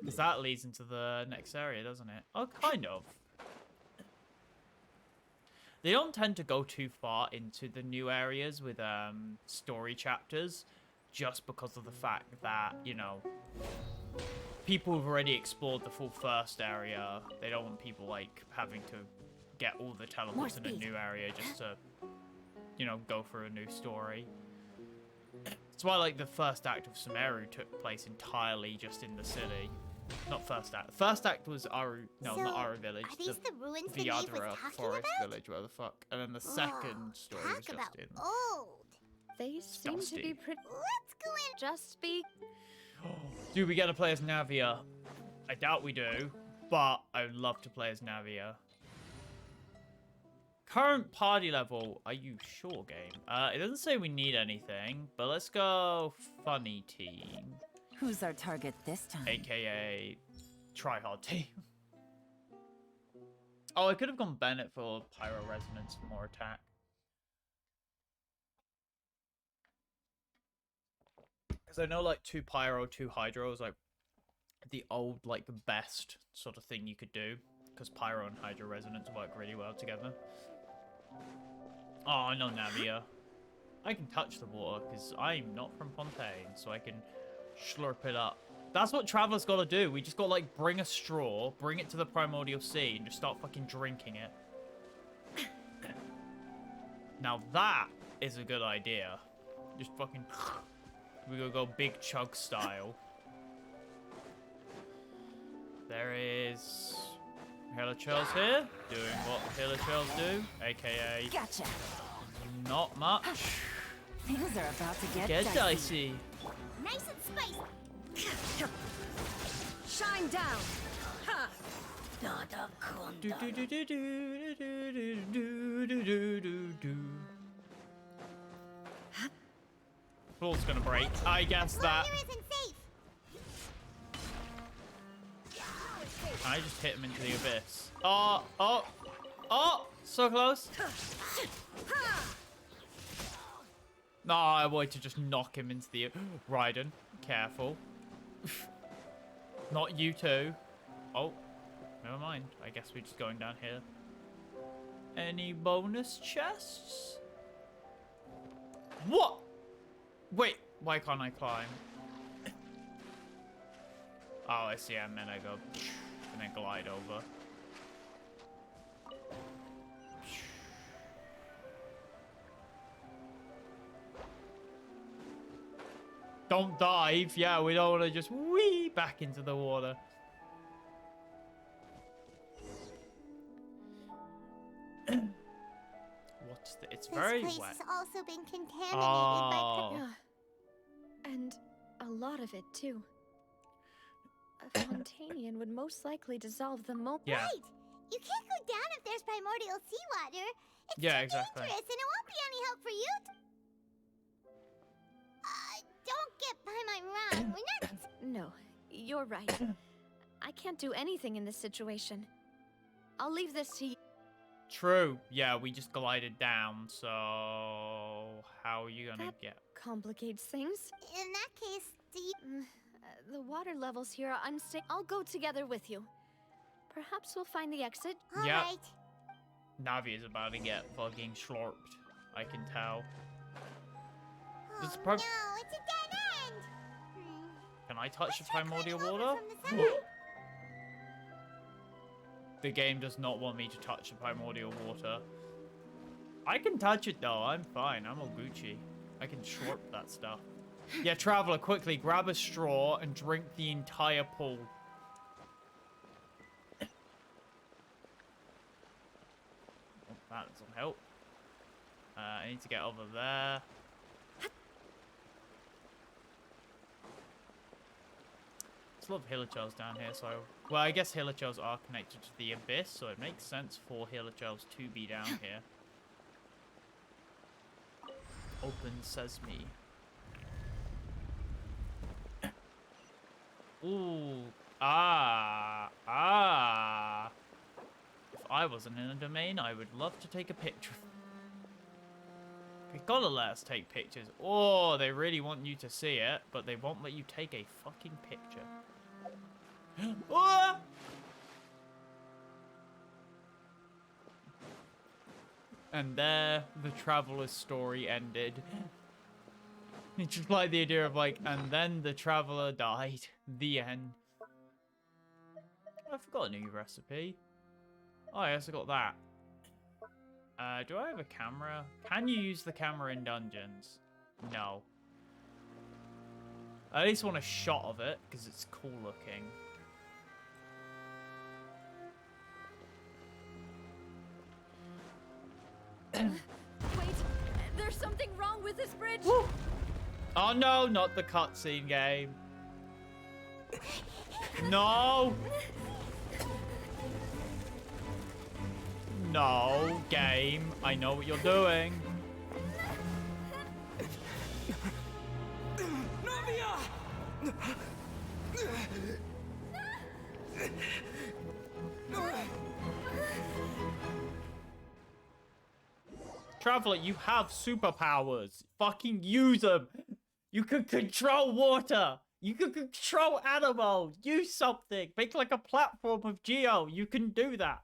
A: Because that leads into the next area, doesn't it? Oh, kind of. They don't tend to go too far into the new areas with story chapters, just because of the fact that, you know, people have already explored the full first area. They don't want people, like, having to get all the teleports in a new area just to, you know, go for a new story. That's why, like, the first act of Sumeru took place entirely just in the city. Not first act. First act was Aru. No,
C: So,
A: not Aru village.
C: Are these the ruins the Knave was
A: Viadra
C: talking
A: forest
C: about?
A: village. Where the fuck? And then the second story was
C: Talk
A: just
C: about
A: in.
C: old.
D: They seem to be
A: Dusty.
D: pretty.
C: Let's go in.
D: Just be.
A: Do we get to play as Navia? I doubt we do, but I would love to play as Navia. Current party level, are you sure, game? It doesn't say we need anything, but let's go funny team,
E: Who's our target this time?
A: aka tryhard team. Oh, I could have gone Bennett for Pyro Resonance for more attack. Because I know, like, 2 Pyro, 2 Hydro is, like, the old, like, best sort of thing you could do. Because Pyro and Hydro Resonance work really well together. Oh, I know Navia. I can touch the water, because I'm not from Fontaine, so I can slurp it up. That's what Traveler's got to do. We just got to, like, bring a straw, bring it to the Primordial Sea, and just start fucking drinking it. Now that is a good idea. Just fucking... We're gonna go big chug style. There is... Helichurls here, doing what Helichurls do, aka...
E: Gotcha.
A: Not much.
E: Things are about to get
A: dicey.
C: Nice and spicy.
G: Shine down. Ha!
A: Do do do do do do do do do do do. Floor's gonna break. I guess that.
C: Here isn't safe.
A: I just hit him into the abyss. Oh, oh, oh! So close. No, I wanted to just knock him into the... Raiden, careful. Not you too. Oh, never mind. I guess we're just going down here. Any bonus chests? What? Wait, why can't I climb? Oh, I see. And then I go and then glide over. Don't dive. Yeah, we don't want to just wee back into the water. What's the... It's very
C: This place
A: wet.
C: has also been contaminated
A: Oh.
D: Yeah. And a lot of it, too. A Fontainian would most likely dissolve the moment.
A: Yeah.
C: Right! You can't go down if there's primordial seawater. It's
A: Yeah,
C: too
A: exactly.
C: dangerous, and it won't be any help for you. Don't get by my run. We're not.
D: No, you're right. I can't do anything in this situation. I'll leave this to you.
A: True. Yeah, we just glided down, so... How are you gonna
D: That
A: get...
D: complicates things.
C: In that case, do you?
D: The water levels here are unstable. I'll go together with you. Perhaps we'll find the exit.
C: All
A: Yeah.
C: right.
A: Navi is about to get fucking slurped. I can tell.
C: Oh,
A: It's
C: no, it's a dead end.
A: Can I touch the
C: Let's try
A: primordial
C: climbing over
A: water?
C: from the side.
A: The game does not want me to touch the primordial water. I can touch it though. I'm fine. I'm all Gucci. I can slurp that stuff. Yeah, Traveler, quickly grab a straw and drink the entire pool. Oh, that doesn't help. I need to get over there. There's a lot of Hilichurls down here, so... Well, I guess Hilichurls are connected to the Abyss, so it makes sense for Hilichurls to be down here. Open sesame. Ooh, Ah. If I wasn't in a domain, I would love to take a picture. They gotta let us take pictures. Oh, they really want you to see it, but they won't let you take a fucking picture. Oh! And there, the traveler's story ended. It's just like the idea of like, and then the traveler died. The end. I forgot a new recipe. Oh, yes, I got that. Do I have a camera? Can you use the camera in dungeons? No. I at least want a shot of it, because it's cool looking.
D: Wait, there's something wrong with this bridge.
A: Woo! Oh no, not the cutscene game. No! No, game. I know what you're doing. Traveler, you have superpowers. Fucking use them. You can control water. You can control animals. Use something. Make like a platform of Geo. You can do that.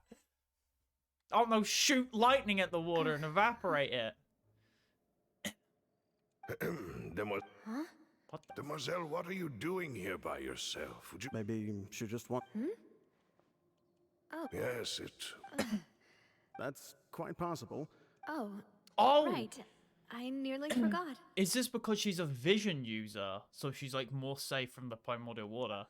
A: I don't know, shoot lightning at the water and evaporate it.
H: Huh? Demoiselle, what are you doing here by yourself? Would you...
J: Maybe she just want...
D: Oh.
H: Yes, it...
J: That's quite possible.
D: Oh.
A: Oh!
D: Right. I nearly forgot.
A: Is this because she's a vision user? So she's like more safe from the primordial water?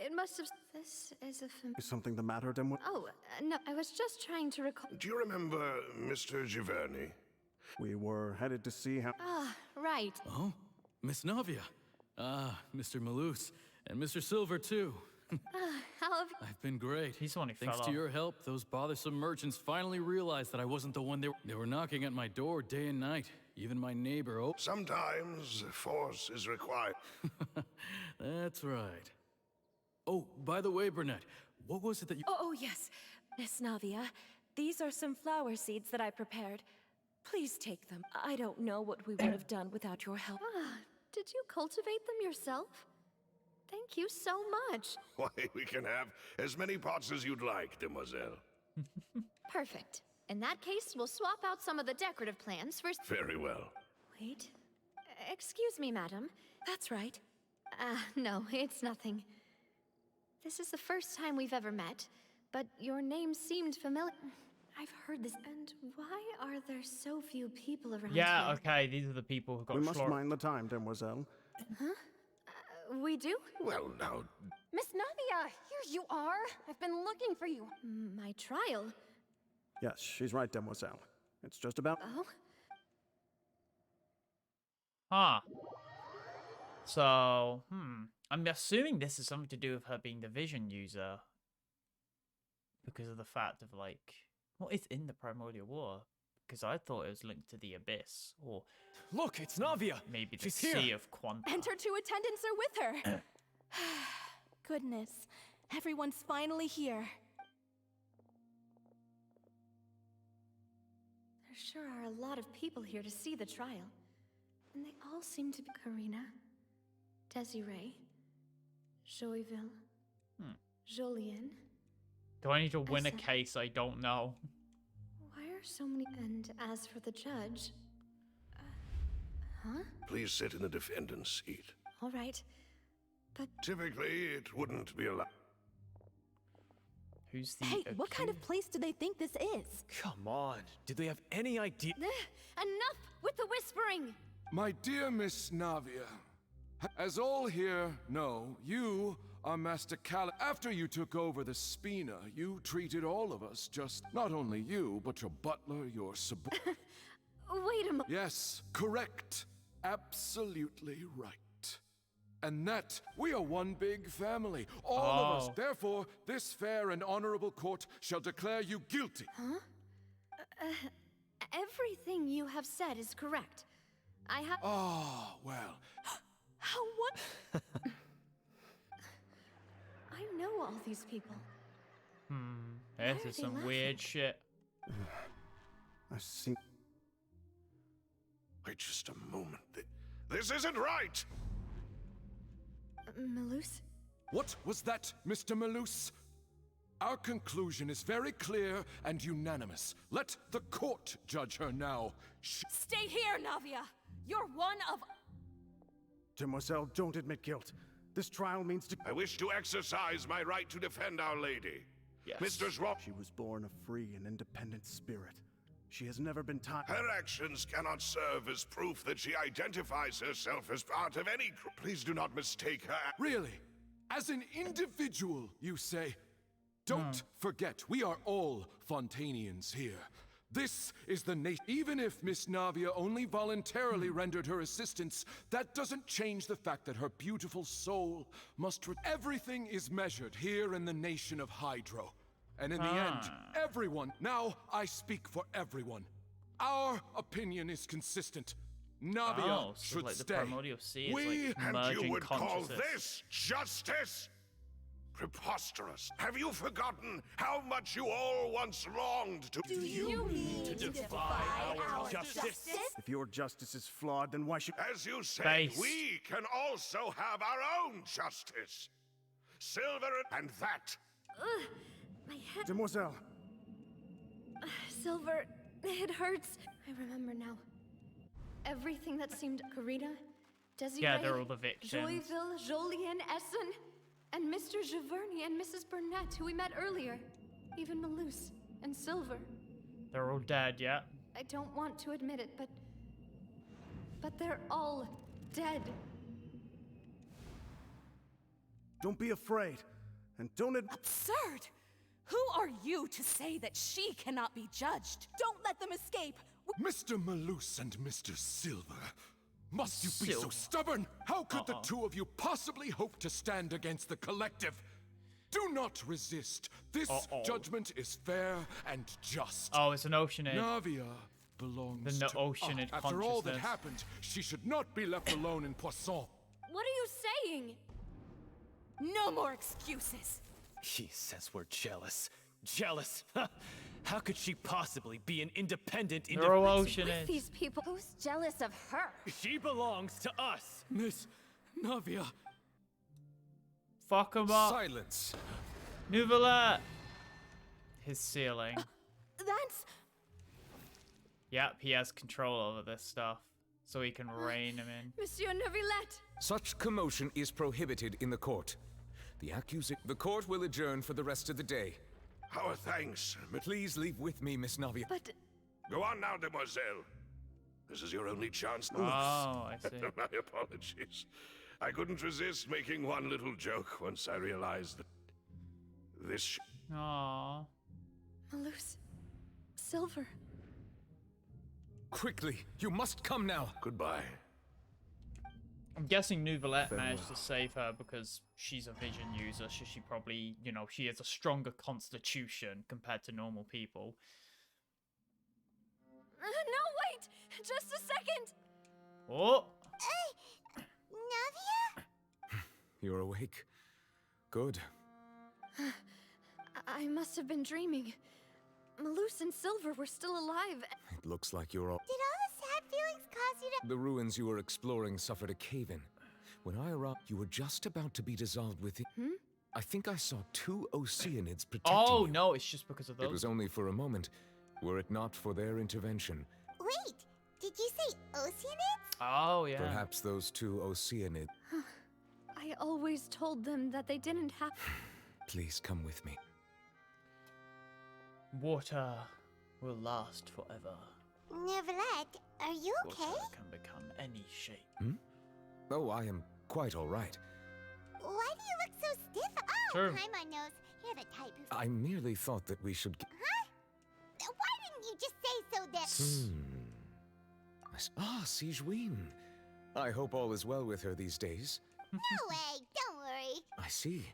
D: It must have... This is a...
J: Is something the matter, Demoiselle?
D: Oh, no, I was just trying to recall...
H: Do you remember Mr. Giverny?
J: We were headed to see how...
D: Ah, right.
L: Oh, Miss Navia. Mr. Malus. And Mr. Silver, too.
D: How have you...
L: I've been great.
A: He's the one who
L: Thanks
A: fell
L: to
A: off.
L: your help, those bothersome merchants finally realized that I wasn't the one they were knocking at my door day and night. Even my neighbor... Oh,
H: Sometimes force is required.
L: that's right. Oh, by the way, Burnett, what was it that you...
E: Oh, yes. Miss Navia, these are some flower seeds that I prepared. Please take them. I don't know what we would have done without your help.
D: Did you cultivate them yourself? Thank you so much.
H: Why, we can have as many pots as you'd like, Demoiselle.
D: Perfect. In that case, we'll swap out some of the decorative plants for...
H: Very well.
D: Wait. Excuse me, madam.
E: That's right.
D: No, it's nothing. This is the first time we've ever met, but your name seemed familiar. I've heard this. And why are there so few people around
A: Yeah,
D: here?
A: okay, these are the people who got
J: We must mind the time, Demoiselle.
D: Huh? We do?
H: Well, now...
E: Miss Navia, here you are. I've been looking for you.
D: My trial?
J: Yes, she's right, Demoiselle. It's just about...
D: Oh?
A: Huh. So, I'm assuming this is something to do with her being the vision user. Because of the fact of, like, what is in the primordial war? Because I thought it was linked to the abyss, or...
I: Look, it's Navia!
A: Maybe the
I: She's
A: Sea
I: here.
A: of Quanta.
E: And her two attendants are with her. Goodness, everyone's finally here.
D: There sure are a lot of people here to see the trial. And they all seem to be Karina, Desiree, Joyville, Jolien.
A: Do I need to win a
D: Essa.
A: case? I don't know.
D: Why are so many... And as for the judge... huh?
H: Please sit in the defendant's seat.
D: All right. But...
H: Typically, it wouldn't be allowed.
A: Who's the...
E: Hey, what kind of place do they think this is?
I: Come on, did they have any idea?
D: Enough with the whispering!
M: My dear Miss Navia, as all here know, you are Master Cal. After you took over the Spina, you treated all of us just, not only you, but your butler, your
D: Wait a moment.
M: Yes, correct. Absolutely right. And that, we are one big family, all of us. Therefore, this fair and honorable court shall declare you guilty.
D: Huh? Everything you have said is correct. I have...
M: Ah, well.
E: How what?
D: I know all these people.
A: This
D: are
A: is
D: they
A: some
D: laughing?
A: weird shit.
J: I see.
H: Wait just a moment. This isn't right!
D: Malus?
M: What was that, Mr. Malus? Our conclusion is very clear and unanimous. Let the court judge her now.
E: Stay here, Navia! You're one of...
J: Demoiselle, don't admit guilt. This trial means to...
H: I wish to exercise my right to defend Our Lady.
A: Yes.
H: Mistress Rob...
J: She was born a free and independent spirit. She has never been taught...
H: Her actions cannot serve as proof that she identifies herself as part of any group. Please do not mistake her...
M: Really? As an individual, you say? Don't forget, we are all Fontainians here. This is the nation. Even if Miss Navia only voluntarily rendered her assistance, that doesn't change the fact that her beautiful soul must... Everything is measured here in the nation of Hydro. And in the end, everyone... Now, I speak for everyone. Our opinion is consistent. Navia
A: so
M: should
A: like the
M: stay.
A: primordial sea is
M: We...
A: like
H: And
A: merging
H: you would call
A: consciousness.
H: this justice? Preposterous. Have you forgotten how much you all once longed to...
G: Do you mean to defy our justice?
J: If your justice is flawed, then why should...
H: As you said,
A: Face.
H: we can also have our own justice. Silver and that.
D: My head.
J: Demoiselle,
D: Silver, it hurts. I remember now. Everything that seemed Karina, Desiree,
A: Yeah, they're all the victims.
D: Joyville, Jolien, Essen, and Mr. Giverny and Mrs. Burnett, who we met earlier. Even Malus and Silver.
A: They're all dead, yeah?
D: I don't want to admit it, but they're all dead.
J: don't be afraid. And don't
E: Absurd! Who are you to say that she cannot be judged? Don't let them escape!
M: Mr. Malus and Mr. Silver, must you be so
A: Silver.
M: stubborn? How could the two of you possibly hope to stand against the collective? Do not resist. This judgment is fair and just.
A: Oh, it's an oceanid.
M: Navia belongs
A: The
M: to
A: oceanid
M: us. After all that
A: consciousness.
M: happened, she should not be left alone in Poisson.
D: What are you saying?
E: No more excuses!
N: He says we're jealous. Jealous? How could she possibly be an independent
A: They're all
N: individual?
A: oceanid.
D: These people.
G: Who's jealous of her?
N: She belongs to us.
L: Miss Navia.
A: Fuck him up.
F: Silence.
A: Nouvelle. His ceiling.
E: That's...
A: Yep, he has control over this stuff. So he can rein him in.
D: Monsieur Neuvillette!
F: Such commotion is prohibited in the court. The court will adjourn for the rest of the day.
H: Our thanks.
F: Please leave with me, Miss Navia.
D: But
H: Go on now, demoiselle. This is your only chance.
A: Oh, I see.
H: My apologies. I couldn't resist making one little joke once I realized that this...
A: Aww.
D: Malus, Silver.
F: Quickly, you must come now.
H: Goodbye.
A: I'm guessing Nouvellette managed to save her because she's a vision user, so she probably, you know, she has a stronger constitution compared to normal people.
D: No, wait! Just a second!
A: Oh!
C: Navia?
F: You're awake. Good.
D: I must have been dreaming. Malus and Silver were still alive.
F: It looks like you're all...
C: Did all the sad feelings cause you to...
F: The ruins you were exploring suffered a cave-in. When I arrived, you were just about to be dissolved with it. I think I saw 2 Oceanids protecting
A: Oh,
F: you.
A: no, it's just because of those.
F: It was only for a moment, were it not for their intervention.
C: Wait, did you say Oceanids?
A: Oh, yeah.
F: Perhaps those 2 Oceanids...
D: I always told them that they didn't have...
F: Please come with me.
A: Water will last forever.
C: Neuvillette, are you okay?
A: Water can become any shape.
F: Oh, I am quite all right.
C: Why do you look so stiff? Oh,
A: True.
C: hi, my nose. You're the type who...
F: I merely thought that we should...
C: Huh? Why didn't you just say so then?
F: Sigewin. I hope all is well with her these days.
C: No way, don't worry.
F: I see.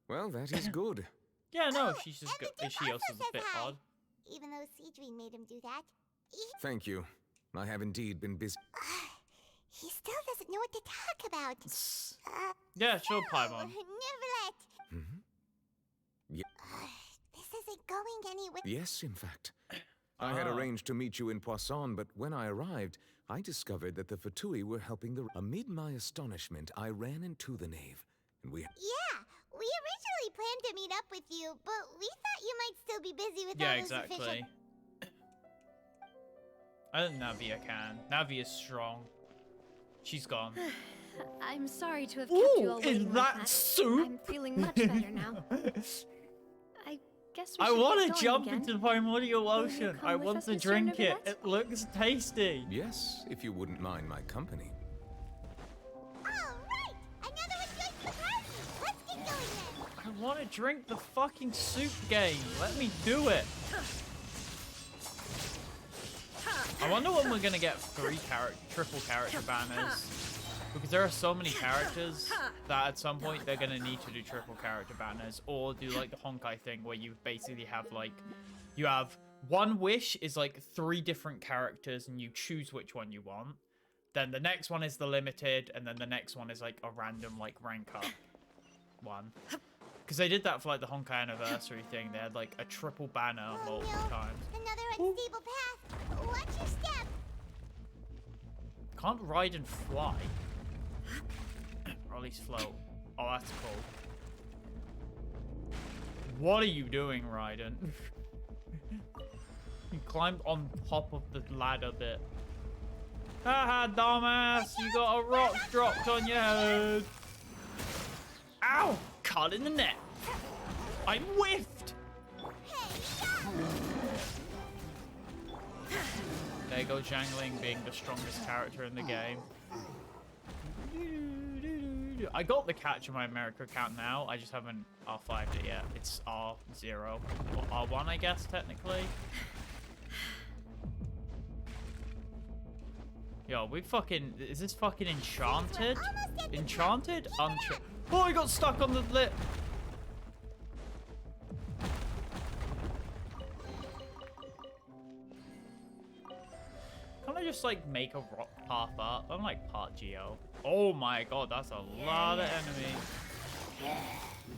F: Well, that is good.
A: Yeah, no,
C: Oh,
A: she's just
C: and the
A: she
C: Duke
A: also is
C: also
A: a bit
C: says hi.
A: odd.
C: Even though Sigewin made him do that.
F: Thank you. I have indeed been busy.
C: He still doesn't know what to talk about.
A: Yeah, sure,
C: no,
A: Paimon.
C: Neuvillette. think anyone...
F: Yes, in fact. I had arranged to meet you in Poisson, but when I arrived, I discovered that the Fatui were helping the... Amid my astonishment, I ran into the nave, and we...
C: Yeah, we originally planned to meet up with you, but we thought you might still be busy with all those official...
A: I think Navia can. Navia's strong. She's gone.
D: I'm sorry to have kept you all waiting
A: is
D: like
A: that soup?
D: I'm feeling much better now. I guess we
A: I
D: should
A: want
D: get
A: to
D: going
A: jump
D: again.
A: into the primordial ocean.
D: come
A: I
D: with
A: want
D: us,
A: to
D: Mr.
A: drink it.
D: Neuvillette?
A: It looks tasty.
F: Yes, if you wouldn't mind my company.
C: Alright! Another one joins the party! Let's get going then!
A: I want to drink the fucking soup game. Let me do it. I wonder when we're gonna get triple character banners. Because there are so many characters that at some point they're gonna need to do triple character banners, or do like the Honkai thing where you basically have like, you have one wish is like 3 different characters and you choose which one you want. Then the next one is the limited, and then the next one is like a random like rank up one. Because they did that for like the Honkai anniversary thing. They had like a triple banner multiple times.
C: Another unstable path! Watch your step!
A: Can't ride and fly. Or at least float. Oh, that's cool. What are you doing, Raiden? You climbed on top of the ladder bit. Haha, dumbass! You got a rock dropped on your head! Ow! Caught in the net! I whiffed! There you go, Jangling being the strongest character in the game. I got the catch in my America account now. I just haven't R5'd it yet. It's R0. Or R1, I guess, technically. Yo, we fucking... Is this fucking enchanted? Enchanted? Oh, I got stuck on the lip! Can't I just, like, make a rock path up? I'm, like, part Geo. Oh my god, that's a lot of enemies.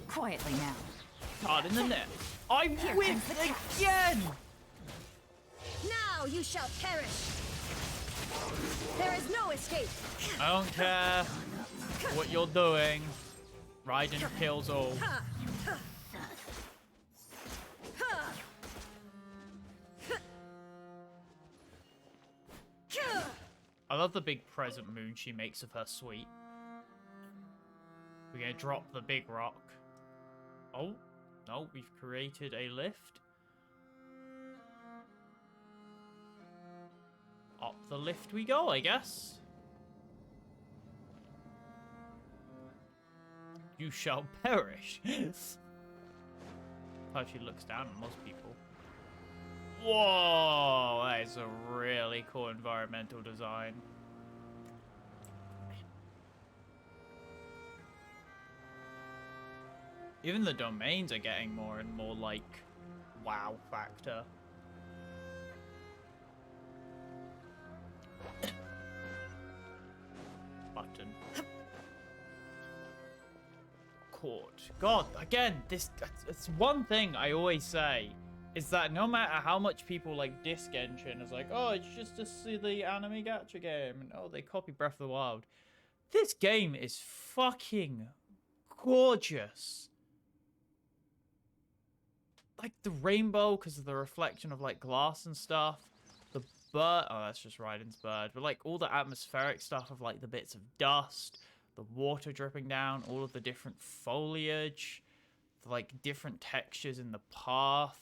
O: Quietly now.
A: Caught in the net. I whiffed again!
G: Now you shall perish! There is no escape!
A: I don't care what you're doing. Raiden kills all. I love the big present moon she makes of her suite. We're gonna drop the big rock. Oh, no, we've created a lift. Up the lift we go, I guess. You shall perish. How she looks down on most people. Whoa, that is a really cool environmental design. Even the domains are getting more and more like wow factor. Button. Court. God, again, it's one thing I always say. Is that no matter how much people like diss Genshin is like, oh, it's just a silly anime gacha game, and oh, they copy Breath of the Wild. This game is fucking gorgeous. Like the rainbow, because of the reflection of like glass and stuff. The bird, oh, that's just Raiden's bird. But like all the atmospheric stuff of like the bits of dust, the water dripping down, all of the different foliage, the like different textures in the path.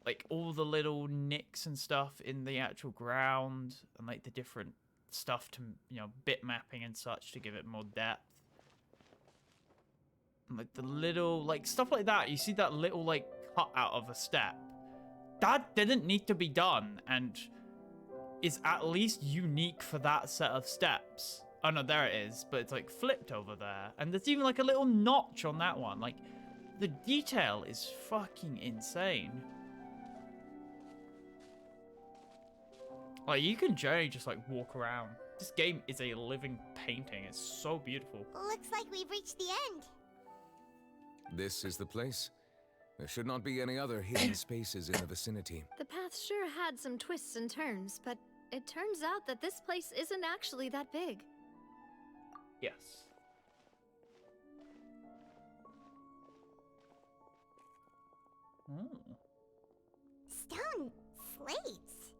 A: Like all the little nicks and stuff in the actual ground, and like the different stuff to, you know, bit mapping and such to give it more depth. And like the little, like stuff like that. You see that little like cut out of a step. That didn't need to be done and is at least unique for that set of steps. Oh no, there it is, but it's like flipped over there. And there's even like a little notch on that one. Like the detail is fucking insane. Like, you can generally just, like, walk around. This game is a living painting. It's so beautiful.
C: Looks like we've reached the end.
F: This is the place. There should not be any other hidden spaces in the vicinity.
D: The path sure had some twists and turns, but it turns out that this place isn't actually that big.
A: Yes. Oh.
C: Stone slates.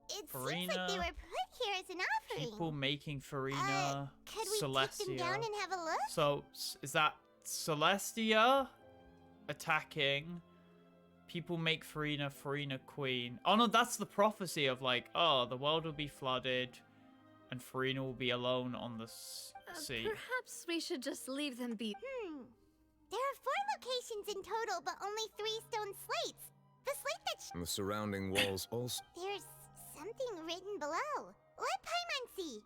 C: It seems
A: Furina,
C: like they were put here as an offering.
A: people making Furina,
C: Could we
A: Celestia.
C: take them down and have a look?
A: So, is that Celestia attacking? People make Furina, Furina queen. Oh no, that's the prophecy of like, oh, the world will be flooded and Furina will be alone on the sea.
D: Perhaps we should just leave them be.
C: There are 4 locations in total, but only 3 stone slates. The slate that
F: And the surrounding walls also.
C: There's something written below. Let Paimon see.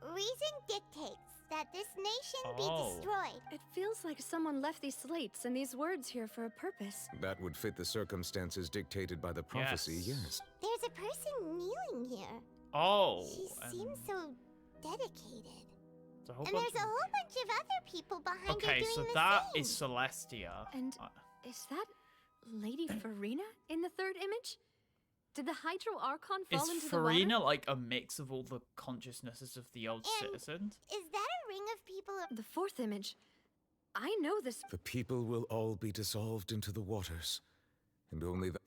C: Reason dictates that this nation be destroyed.
D: It feels like someone left these slates and these words here for a purpose.
F: That would fit the circumstances dictated by the prophecy, yes.
C: There's a person kneeling here.
A: Oh.
C: She seems so dedicated.
A: There's a whole
C: And
A: bunch
C: there's a whole bunch of other people behind her
A: Okay,
C: doing
A: so
C: the
A: that
C: same.
A: is Celestia.
D: And is that Lady Furina in the third image? Did the Hydro Archon fall
A: Is
D: into the water?
A: Furina like a mix of all the consciousnesses of the old citizens?
C: Is that a ring of people?
D: The fourth image. I know this.
F: The people will all be dissolved into the waters, and only the.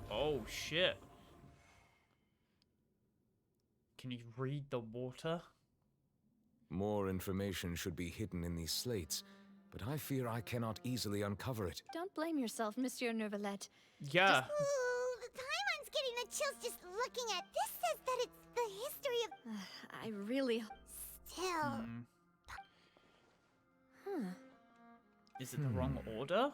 A: Oh shit. Can you read the water?
F: More information should be hidden in these slates, but I fear I cannot easily uncover it.
D: Don't blame yourself, Monsieur Neuvillette.
A: Yeah.
C: Ooh, Paimon's getting the chills just looking at this. Says that it's the history of.
D: I really.
C: Still.
A: Is it the wrong order?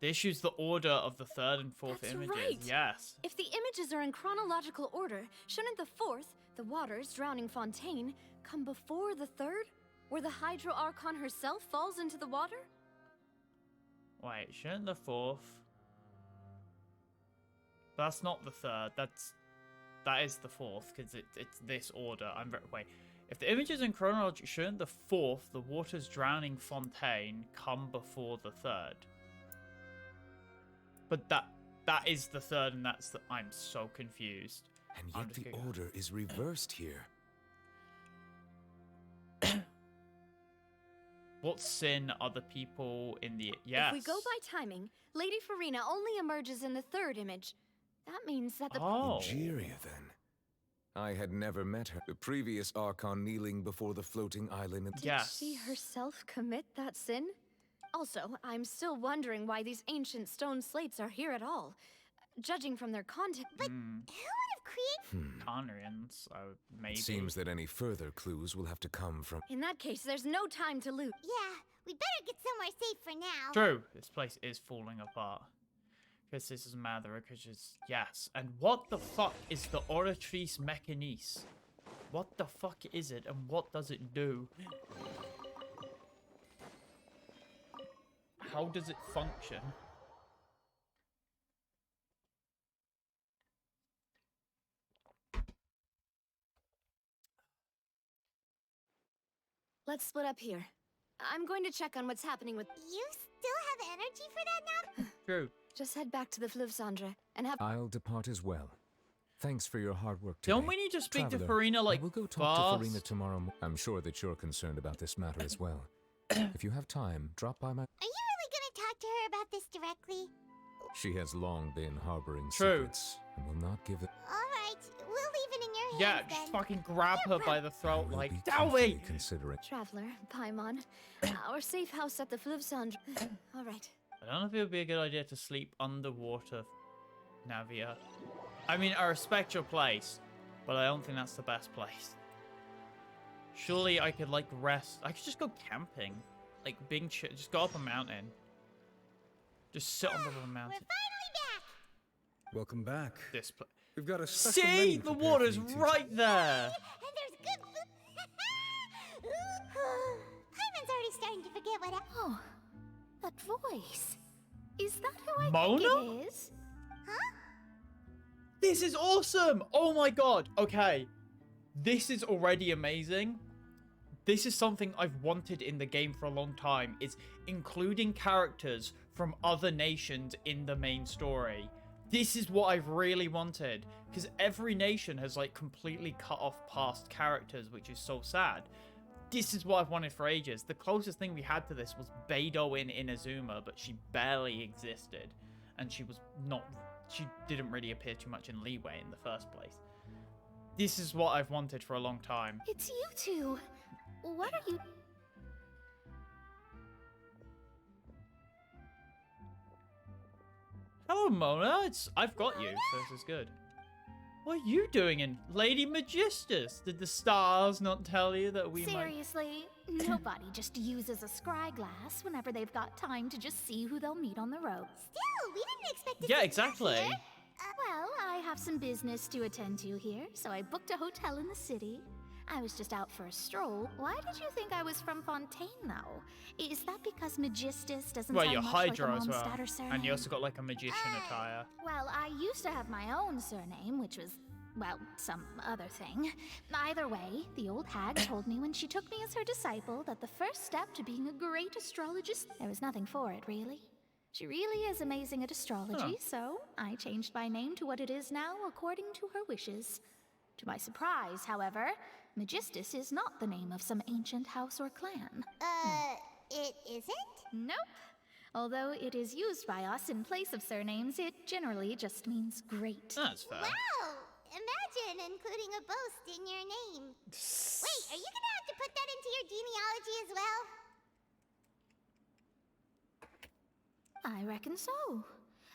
A: The issue's the order of the third and fourth
D: That's
A: images.
D: right.
A: Yes.
D: If the images are in chronological order, shouldn't the fourth, the waters drowning Fontaine, come before the third, where the Hydro Archon herself falls into the water?
A: Wait, shouldn't the fourth? That's not the third. That is the fourth because it's this order. Wait. If the image is in chronology, shouldn't the fourth, the waters drowning Fontaine, come before the third? But that is the third, and that's the. I'm so confused.
F: And yet the order is reversed here.
A: What sin are the people in the? Yes.
D: If we go by timing, Lady Furina only emerges in the third image. That means that the.
F: Nigeria, then. I had never met her. The previous Archon kneeling before the floating island.
D: Did she herself commit that sin? Also, I'm still wondering why these ancient stone slates are here at all. Judging from their content.
C: But who would have created?
A: Conrians, maybe.
F: It seems that any further clues will have to come from.
D: In that case, there's no time to lose.
C: Yeah, we better get somewhere safe for now.
A: True. This place is falling apart. Because this is matter, because it's yes. And what the fuck is the Oratrice Mechanice? What the fuck is it, and what does it do? How does it function?
D: Let's split up here. I'm going to check on what's happening with.
C: You still have energy for that now?
A: True.
D: Just head back to the Fleuve Cendre and have.
F: I'll depart as well. Thanks for your hard work today.
A: Don't we need to speak to
F: Traveler,
A: Furina like
F: we'll go talk to
A: fast?
F: Furina tomorrow. I'm sure that you're concerned about this matter as well. If you have time, drop by my.
C: Are you really gonna talk to her about this directly?
F: She has long been harboring
A: True.
F: secrets and will not give it.
C: Alright, we'll leave it in your hands
A: Yeah,
C: then.
A: just fucking grab her by the throat
F: I will
A: like,
F: be
A: Dowie!
F: carefully considering.
D: Traveler, Paimon. Our safe house at the Fleuve Cendre. All right.
A: I don't know if it would be a good idea to sleep underwater, Navia. I mean, I respect your place, but I don't think that's the best place. Surely I could, like, rest. I could just go camping. Like, just go up a mountain. Just sit on top of a mountain.
J: Welcome back.
A: This place.
J: We've got a special
A: See?
J: menu
A: The
J: prepared
A: water's
J: for you two.
A: right there!
C: And there's good food. Paimon's already starting to forget what happened.
B: Oh, that voice. Is that who I
A: Mona?
B: think it is?
C: Huh?
A: This is awesome! Oh my god. Okay. This is already amazing. This is something I've wanted in the game for a long time, is including characters from other nations in the main story. This is what I've really wanted, because every nation has like completely cut off past characters, which is so sad. This is what I've wanted for ages. The closest thing we had to this was Beidou in Inazuma, but she barely existed, and she didn't really appear too much in Leeway in the first place. This is what I've wanted for a long time.
B: It's you two. What are you...
A: Hello, Mona. I've got you, so this is good. What are you doing in Lady Magistus? Did the stars not tell you that we might...
B: Seriously, nobody just uses a scry glass whenever they've got time to just see who they'll meet on the road.
C: Still, we didn't expect to
A: Yeah,
C: see you
A: exactly.
C: here.
B: Well, I have some business to attend to here, so I booked a hotel in the city. I was just out for a stroll. Why did you think I was from Fontaine, though? Is that because Magistus doesn't
A: Well,
B: sound
A: you're
B: much
A: Hydra
B: like a
A: as well.
B: Mondstadt or surname?
A: And you also got like a magician attire.
B: Well, I used to have my own surname, which was, well, some other thing. Either way, the old hag told me when she took me as her disciple that the first step to being a great astrologist, there was nothing for it, really. She really is amazing at astrology, so I changed my name to what it is now according to her wishes. To my surprise, however, Magistus is not the name of some ancient house or clan.
C: It isn't?
B: Nope. Although it is used by us in place of surnames, it generally just means great.
A: That's fair.
C: Wow! Imagine including a boast in your name. Wait, are you gonna have to put that into your genealogy as well?
B: I reckon so.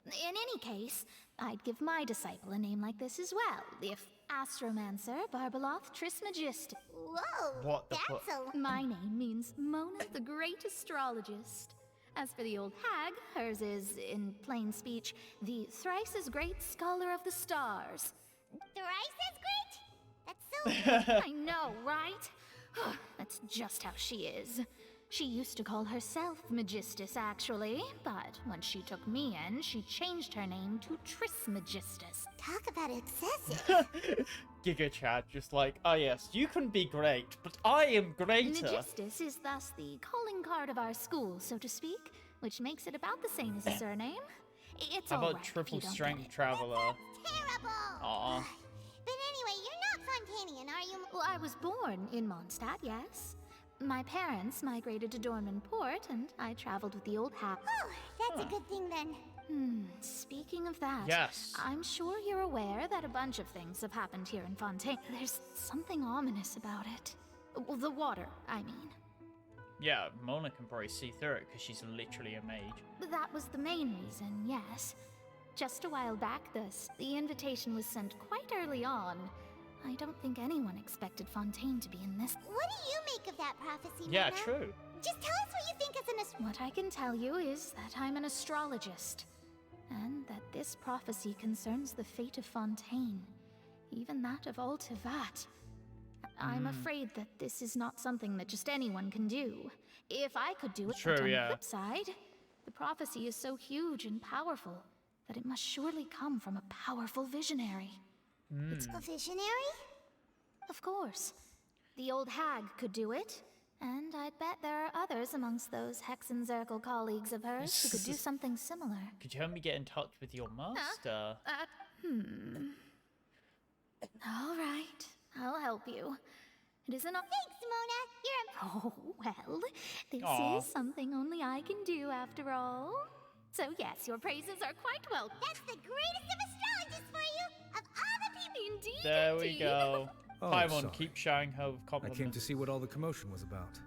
B: In any case, I'd give my disciple a name like this as well, if Astromancer Barbeloth Trismegist.
C: Whoa!
A: What the
C: That's a...
B: My name means Mona the Great Astrologist. As for the old hag, hers is, in plain speech, the thrice as great Scholar of the Stars.
C: Thrice as great? That's so...
B: I know, right? That's just how she is. She used to call herself Magistus, actually, but when she took me in, she changed her name to Trismegistus.
C: Talk about excessive.
A: Giga Chad, just like, oh yes, you can be great, but I am greater.
B: Magistus is thus the calling card of our school, so to speak, which makes it about the same as a surname. It's
A: How
B: all
A: about
B: right if
A: triple
B: you don't
A: strength
B: get it.
A: traveler?
C: Terrible!
A: Aw.
C: But anyway, you're not Fontanian, are you?
B: Well, I was born in Mondstadt, yes. My parents migrated to Dornman Port, and I traveled with the old hag.
C: Oh, that's a good thing then.
B: Speaking of that,
A: Yes.
B: I'm sure you're aware that a bunch of things have happened here in Fontaine. There's something ominous about it. Well, the water, I mean.
A: Yeah, Mona can probably see through it because she's literally a mage.
B: That was the main reason, yes. Just a while back, the invitation was sent quite early on. I don't think anyone expected Fontaine to be in this.
C: What do you make of that prophecy,
A: Yeah,
C: Mona?
A: true.
C: Just tell us what you think as an
B: What I can tell you is that I'm an astrologist, and that this prophecy concerns the fate of Fontaine, even that of all Tevat. I'm afraid that this is not something that just anyone can do. If I could do it,
A: True,
B: but on
A: yeah.
B: the flip side, the prophecy is so huge and powerful that it must surely come from a powerful visionary.
C: It's a visionary?
B: Of course. The old hag could do it, and I'd bet there are others amongst those Hexenzirkel colleagues of hers who could do something similar.
A: Could you help me get in touch with your master?
B: All right, I'll help you. It isn't all—
C: Thanks, Mona. You're a...
B: Oh, well, this
A: Aw.
B: is something only I can do after all. So yes, your praises are quite welcome.
C: That's the greatest of astrologists for you! Of all the people...
B: Indeed,
A: There we
B: indeed.
A: go.
O: Oh,
A: Paimon,
O: sorry.
A: keep showing her with
O: I
A: compliments.
O: came to see what all the commotion was about.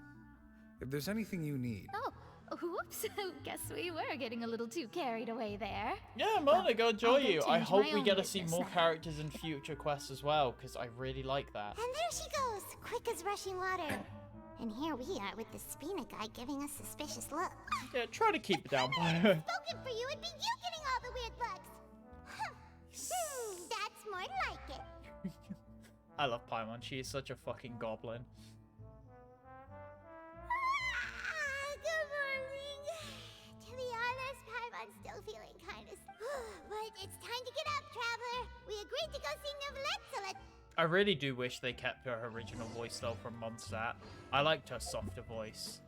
O: If there's anything you need,
B: Oh, whoops. Guess we were getting a little too carried away there.
A: Yeah, Mona, go enjoy
B: I'll go
A: you. I
B: tend to
A: hope
B: my
A: we
B: own
A: get to see
B: business
A: more
B: now.
A: characters in future quests as well, because I really like that.
C: And there she goes, quick as rushing water. And here we are with the Spina guy giving us suspicious looks.
A: Yeah, try to keep it down, Paimon.
C: Spoken for you, it'd be you getting all the weird looks. Huh. That's more like it.
A: I love Paimon. She is such a fucking goblin.
C: Good morning. To be honest, I'm still feeling kind of... But it's time to get up, traveler. We agreed to go see Neuvillette, so let's...
A: I really do wish they kept her original voice though from Mondstadt. I liked her softer voice.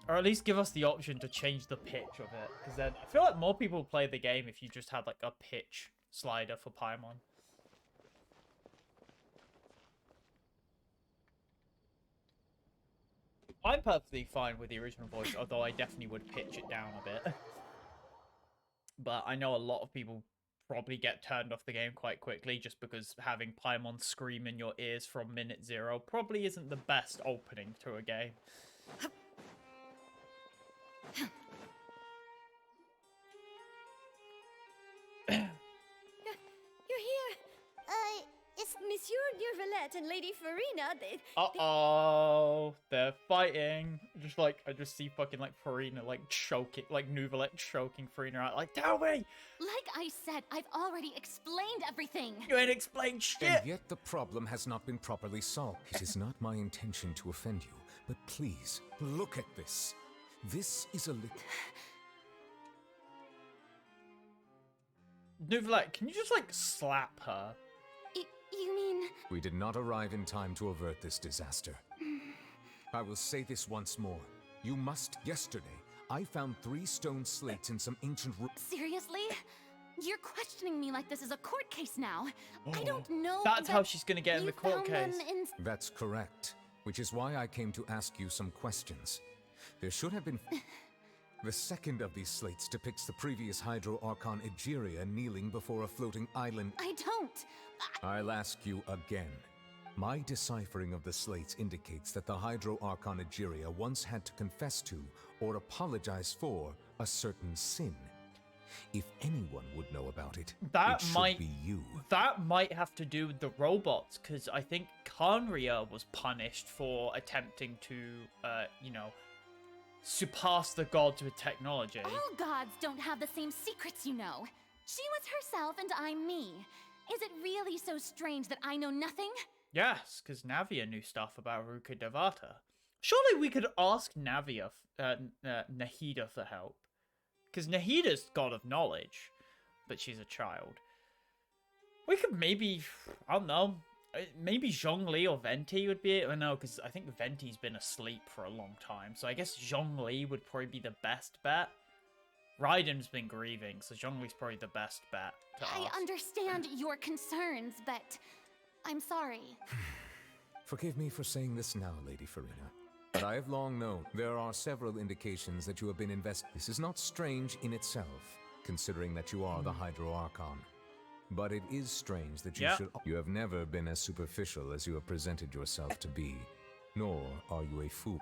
A: Or at least give us the option to change the pitch of it. Because then I feel like more people would play the game if you just had like a pitch slider for Paimon. I'm perfectly fine with the original voice, although I definitely would pitch it down a bit. But I know a lot of people probably get turned off the game quite quickly just because having Paimon scream in your ears from minute 0 probably isn't the best opening to a game.
G: You're here. It's Monsieur Neuvillette and Lady Furina.
A: Uh-oh, they're fighting. Just like, I just see fucking like Furina like choking, like Neuvillette choking Furina out. Like, tell me!
B: Like I said, I've already explained everything.
A: You ain't explained shit!
F: And yet the problem has not been properly solved. It is not my intention to offend you, but please, look at this. This is a
A: Neuvillette, can you just like slap her?
B: You mean...
F: We did not arrive in time to avert this disaster. I will say this once more. You must... Yesterday, I found 3 stone slates in some ancient...
B: Seriously? You're questioning me like this is a court case now. I don't know.
A: That's how she's gonna get in the court case.
F: That's correct. Which is why I came to ask you some questions. There should have been... The second of these slates depicts the previous Hydro Archon Egeria kneeling before a floating island.
B: I don't.
F: I'll ask you again. My deciphering of the slates indicates that the Hydro Archon Egeria once had to confess to, or apologize for, a certain sin. If anyone would know about it, it should be you.
A: That might have to do with the robots, because I think Khaenri'ah was punished for attempting to, you know, surpass the gods with technology.
B: All gods don't have the same secrets, you know. She was herself and I'm me. Is it really so strange that I know nothing?
A: Yes, because Navia knew stuff about Ruka Devata. Surely we could ask Navia, Nahida for help. Because Nahida's god of knowledge, but she's a child. We could maybe, I don't know, maybe Zhongli or Venti would be it. I know, because I think Venti's been asleep for a long time. So I guess Zhongli would probably be the best bet. Raiden's been grieving, so Zhongli's probably the best bet to ask.
B: I understand your concerns, but I'm sorry.
F: Forgive me for saying this now, Lady Furina. But I have long known there are several indications that you have been This is not strange in itself, considering that you are the Hydro Archon. But it is strange that you should... You have never been as superficial as you have presented yourself to be. Nor are you a fool.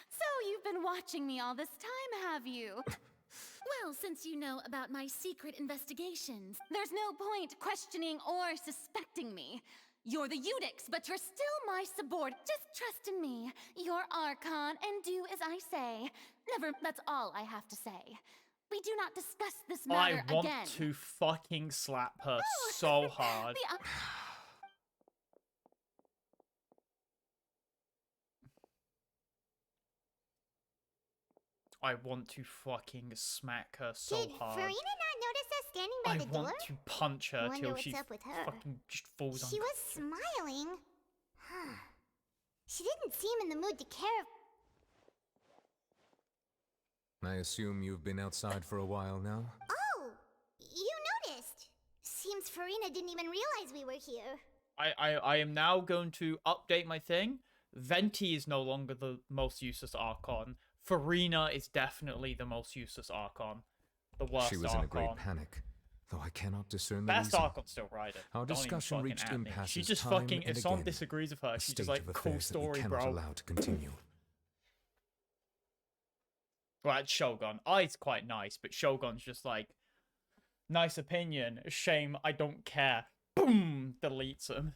B: So you've been watching me all this time, have you? Well, since you know about my secret investigations, there's no point questioning or suspecting me. You're the Eudix, but you're still my subordinate. Just trust in me. You're Archon, and do as I say. That's all I have to say. We do not discuss this matter again.
A: I want to fucking slap her so hard. I want to fucking smack her so hard.
C: Did Furina not notice us standing by the door?
A: I want to punch her till she
C: up with her.
A: fucking just falls
C: She was smiling. Huh. She didn't seem in the mood to care.
F: I assume you've been outside for a while now?
C: Oh, you noticed. Seems Furina didn't even realize we were here.
A: I am now going to update my thing. Venti is no longer the most useless Archon. Furina is definitely the most useless Archon. The worst
F: She was
A: Archon.
F: in a great panic, though I cannot discern the
A: Best
F: reason.
A: Archon still riding.
F: Our
A: Don't even
F: discussion
A: fucking
F: reached
A: at me.
F: impasses
A: She just
F: time
A: fucking,
F: and
A: if someone
F: again.
A: disagrees with her,
F: A
A: she's
F: state
A: just like,
F: of
A: cool
F: affairs that we
A: story,
F: cannot
A: bro.
F: allow to continue.
A: Right, Shogun. I's quite nice, but Shogun's just like, nice opinion. Shame, I don't care. Boom! Deletes him.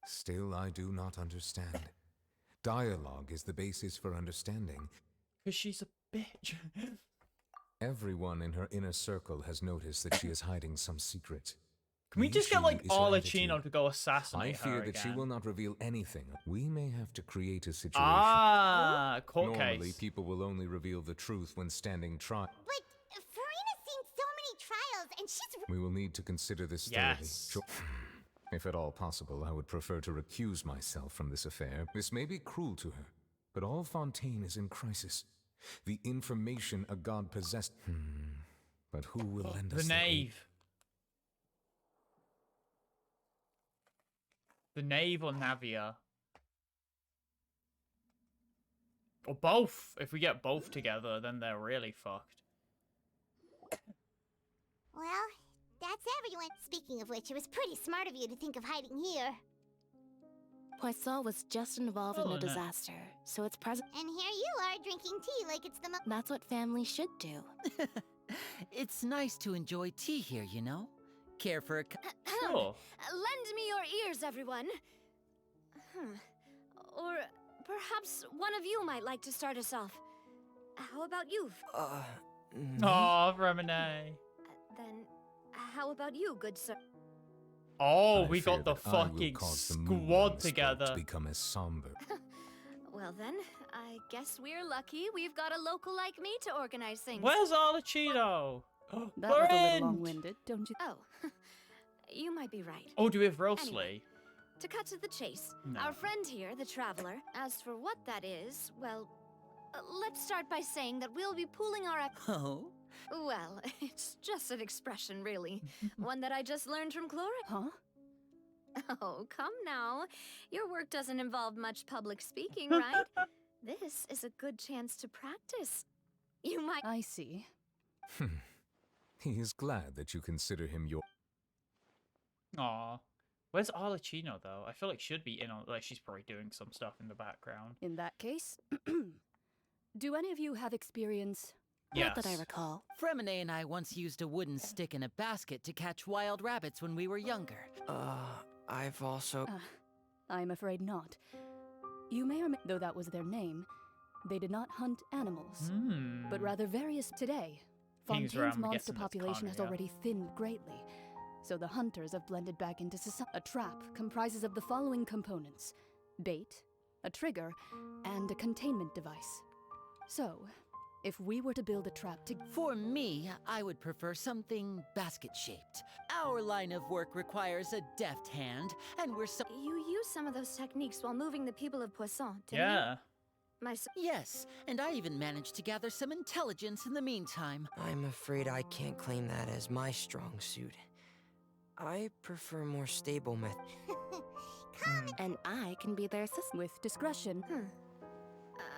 F: Still, I do not understand. Dialogue is the basis for understanding.
A: Because she's a bitch.
F: Everyone in her inner circle has noticed that she is hiding some secret.
A: Can we just get, like,
F: issue is her
A: Arlecchino
F: attitude.
A: to go assassinate
F: I fear
A: her
F: that she
A: again?
F: will not reveal anything. We may have to create a situation.
A: Ah, court
F: Normally,
A: case.
F: people will only reveal the truth when standing trial.
C: But Furina's seen so many trials, and she's...
F: We will need to consider this
A: Yes.
F: thoroughly. If at all possible, I would prefer to recuse myself from this affair. This may be cruel to her, but all Fontaine is in crisis. The information a god possessed. But who will lend us
A: The
F: their aid?
A: knave. The knave or Navia. Or both. If we get both together, then they're really fucked.
C: Well, that's everyone. Speaking of which, it was pretty smart of you to think of hiding here.
P: Poisson was just involved in
A: Oh,
P: a
A: no.
P: disaster, so it's present.
C: And here you are drinking tea like it's the
P: That's what family should do.
Q: It's nice to enjoy tea here, you know? Care for a
A: Sure.
D: Lend me your ears, everyone. Or perhaps one of you might like to start us off. How about you?
A: Oh, Remine.
D: Then, how about you, good sir?
A: Oh,
F: I
A: we
F: fear
A: got the
F: that I will
A: fucking
F: cause the mood on
A: squad
F: this boat
A: together.
F: to become as somber.
D: Well then, I guess we're lucky we've got a local like me to organize things.
A: Where's Arlecchino?
R: That was a little
A: Florent!
R: long-winded, don't you?
D: Oh, you might be right.
A: Oh, do we have Rosalie?
D: Anyway, to cut to the chase,
A: No.
D: our friend here, the Traveler, as for what that is, well, let's start by saying that we'll be pooling our...
Q: Oh?
D: Well, it's just an expression, really. One that I just learned from Chloric.
R: Huh?
D: Oh, come now. Your work doesn't involve much public speaking, right? This is a good chance to practice. You might...
R: I see.
F: He is glad that you consider him your...
A: Aw. Where's Arlecchino, though? I feel like she'd be in on... Like, she's probably doing some stuff in the background.
R: In that case, do any of you have experience?
A: Yes.
Q: Not that I recall. Fremine and I once used a wooden stick in a basket to catch wild rabbits when we were younger.
S: I've also...
R: I'm afraid not. You may or may... Though that was their name, they did not hunt animals, but rather various... Today,
A: King's
R: Fontaine's
A: Realm, I'm
R: monster
A: guessing that's
R: population has
A: Connery,
R: already thinned greatly, so the hunters have blended back into society. A trap comprises of the following components: bait, a trigger, and a containment device. So, if we were to build a trap to...
Q: For me, I would prefer something basket-shaped. Our line of work requires a deft hand, and we're so...
D: You use some of those techniques while moving the people of Poisson, didn't
A: Yeah.
Q: Yes, and I even managed to gather some intelligence in the meantime.
S: I'm afraid I can't claim that as my strong suit. I prefer more stable methods.
P: And I can be their assistant.
R: With discretion.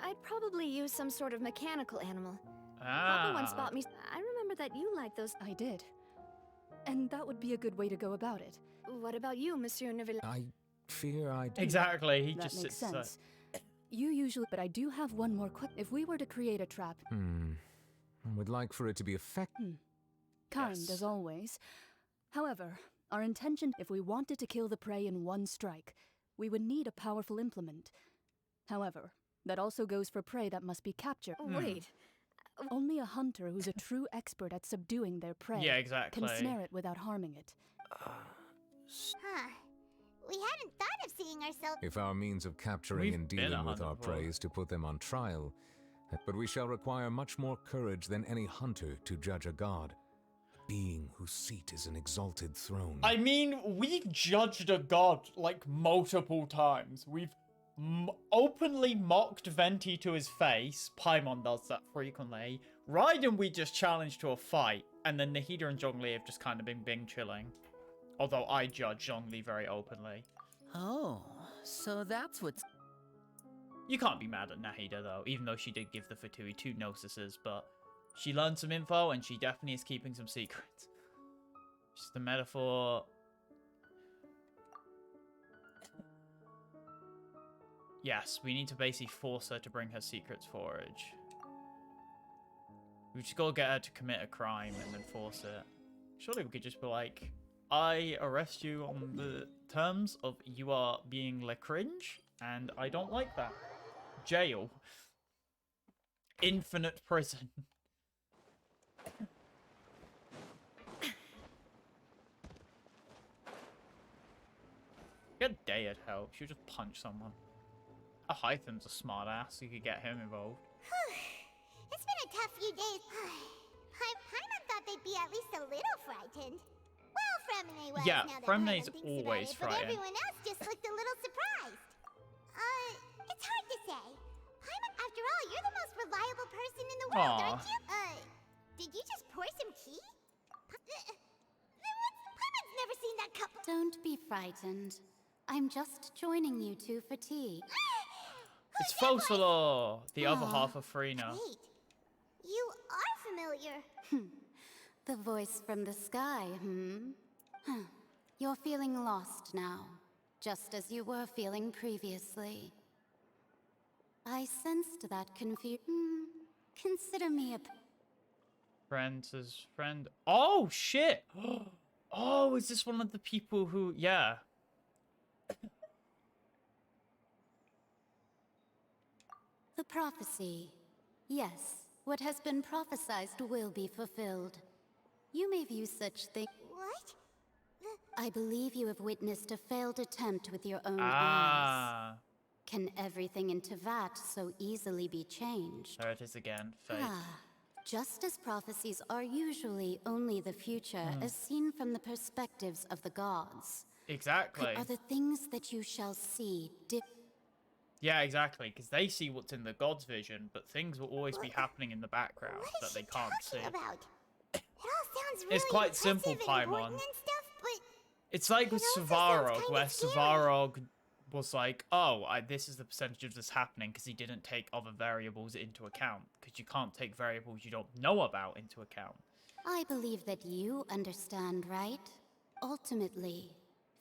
D: I'd probably use some sort of mechanical animal. Papa once bought me... I remember that you liked those...
R: I did. And that would be a good way to go about it.
D: What about you, Monsieur Neville?
F: I fear I...
A: Exactly, he
R: That
A: just
R: makes
A: sits
R: sense. You usually... But I do have one more quick... If we were to create a trap...
F: I would like for it to be effective.
R: Kind,
F: Yes.
R: as always. However, our intention... If we wanted to kill the prey in one strike, we would need a powerful implement. However, that also goes for prey that must be captured.
D: Wait.
R: Only a hunter who's a true expert at subduing their prey
A: Yeah, exactly.
R: can snare it without harming it.
C: Huh. We hadn't thought of seeing ourselves...
F: If our means of capturing
A: We've
F: and
A: been a
F: dealing with
A: hunter
F: our
A: before.
F: prey is to put them on trial, but we shall require much more courage than any hunter to judge a god. A being whose seat is an exalted throne.
A: I mean, we've judged a god, like, multiple times. We've openly mocked Venti to his face. Paimon does that frequently. Raiden we just challenged to a fight. And then Nahida and Zhongli have just kind of been chilling. Although I judge Zhongli very openly.
Q: Oh, so that's what's...
A: You can't be mad at Nahida, though, even though she did give the Fatui 2 Gnosises, but she learned some info, and she definitely is keeping some secrets. Just a metaphor. Yes, we need to basically force her to bring her secrets forage. We've just got to get her to commit a crime and then force it. Surely we could just be like, I arrest you on the terms of you are being le cringe, and I don't like that. Jail. Infinite prison. get Day'd help. She would just punch someone. A Hytham's a smart ass. You could get him involved.
C: It's been a tough few days. Paimon thought they'd be at least a little frightened. Well, Fremine was,
A: Yeah,
C: now that
A: Fremine's
C: Paimon thinks
A: always
C: about it,
A: frightened.
C: but everyone else just looked a little surprised. It's hard to say. Paimon, after all, you're the most reliable person in the world,
A: Aw.
C: aren't you? Did you just pour some tea? Paimon's never seen that couple.
T: Don't be frightened. I'm just joining you two for tea.
A: It's Focalor, the other half of Furina.
C: Wait, you are familiar.
T: The voice from the sky, Huh. You're feeling lost now, just as you were feeling previously. I sensed that confusion. Consider me a...
A: Friend says friend. Oh, shit! Oh, is this one of the people who... Yeah.
T: The prophecy. Yes, what has been prophesied will be fulfilled. You may view such things...
C: What?
T: I believe you have witnessed a failed attempt with your own eyes.
A: Ah.
T: Can everything in Tevat so easily be changed?
A: There it is again. Fate.
T: Just as prophecies are usually only the future as seen from the perspectives of the gods.
A: Exactly.
T: Are the things that you shall see
A: Yeah, exactly. Because they see what's in the god's vision, but things will always be happening in the background that they can't see.
C: About? It all sounds really
A: It's quite simple,
C: impressive and important
A: Paimon.
C: and stuff, but
A: It's like with Svarog, where Svarog was like, oh, this is the percentage of this happening because he didn't take other variables into account. Because you can't take variables you don't know about into account.
T: I believe that you understand, right? Ultimately,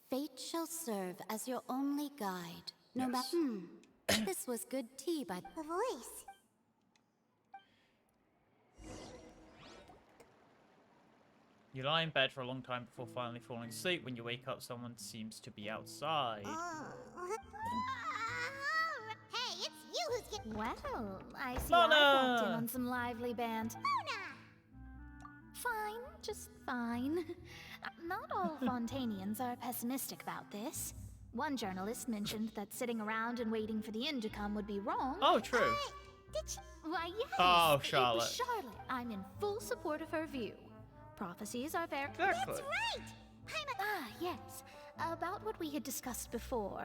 T: fate shall serve as your only guide. No matter... This was good tea, by
C: the voice.
A: You lie in bed for a long time before finally falling asleep. When you wake up, someone seems to be outside.
C: Hey, it's you who's getting...
B: Well, I see
A: Mona!
B: I walked in on some lively band. Fine, just fine. Not all Fontainians are pessimistic about this. One journalist mentioned that sitting around and waiting for the end to come would be wrong.
A: Oh, true.
B: Did she? Why, yes.
A: Oh,
B: It
A: Charlotte.
B: was Charlotte. I'm in full support of her view. Prophecies are very...
A: Exactly.
C: That's right!
B: Ah, yes. About what we had discussed before.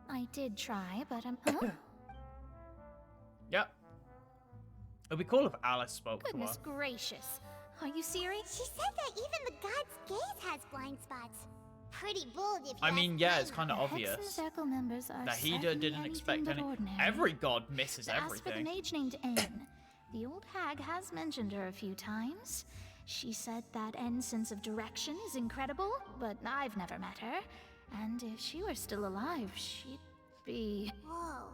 B: I did try, but Huh?
A: Yep. It'd be cool if Alice spoke to
B: Goodness
A: her.
B: gracious. Are you serious?
C: She said that even the god's gaze has blind spots. Pretty bold if you
A: I mean,
C: ask
A: yeah,
C: me.
A: it's kind of
B: The Hex and
A: obvious.
B: Circle members are
A: Nahida
B: certainly
A: didn't expect
B: anything
A: any.
B: but ordinary.
A: Every god misses
B: As for the
A: everything.
B: mage named N, the old hag has mentioned her a few times. She said that N's sense of direction is incredible, but I've never met her. And if she were still alive, she'd be...
C: Whoa.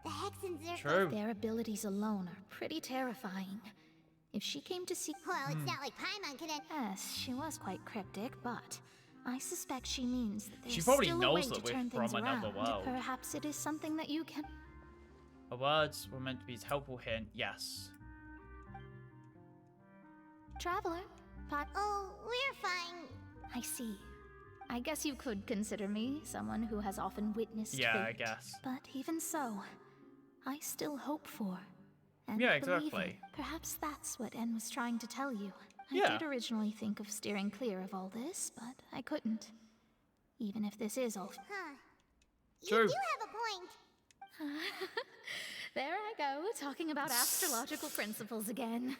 C: The Hex and Zircon...
A: True.
B: Their abilities alone are pretty terrifying. If she came to see...
C: Well, it's not like Paimon could...
B: Yes, she was quite cryptic, but I suspect she means that there's
A: She probably
B: still
A: knows
B: a way
A: that
B: to
A: we're
B: turn
A: from
B: things
A: another
B: around.
A: world.
B: Perhaps it is something that you can...
A: Her words were meant to be as helpful hint. Yes.
B: Traveler,
C: Oh, we're fine.
B: I see. I guess you could consider me someone who has often witnessed
A: Yeah,
B: fate.
A: I guess.
B: But even so, I still hope for and
A: Yeah,
B: believe
A: exactly.
B: in. Perhaps that's what N was trying to tell you. I
A: Yeah.
B: did originally think of steering clear of all this, but I couldn't. Even if this is all...
C: Huh.
A: True.
C: You do have a point.
B: There I go, talking about astrological principles again.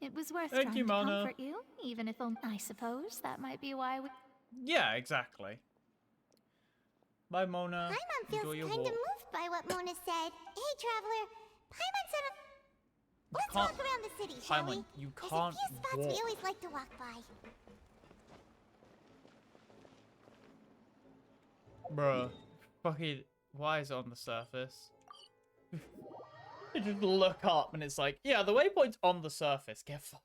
B: It was worth
A: Thank
B: trying
A: you,
B: to
A: Mona.
B: comfort you, even if I suppose that might be why we...
A: Yeah, exactly. Bye, Mona.
C: Paimon
A: Enjoy
C: feels
A: your
C: kind of
A: walk.
C: moved by what Mona said. Hey, Traveler. Paimon said... Let's
A: can't-
C: walk around the city, shall we?
A: Paimon, you
C: There's
A: can't
C: a few spots
A: walk.
C: we always like to walk by.
A: Bruh. Fucking... Why is it on the surface? You just look up and it's like, yeah, the waypoint's on the surface. Get fucked.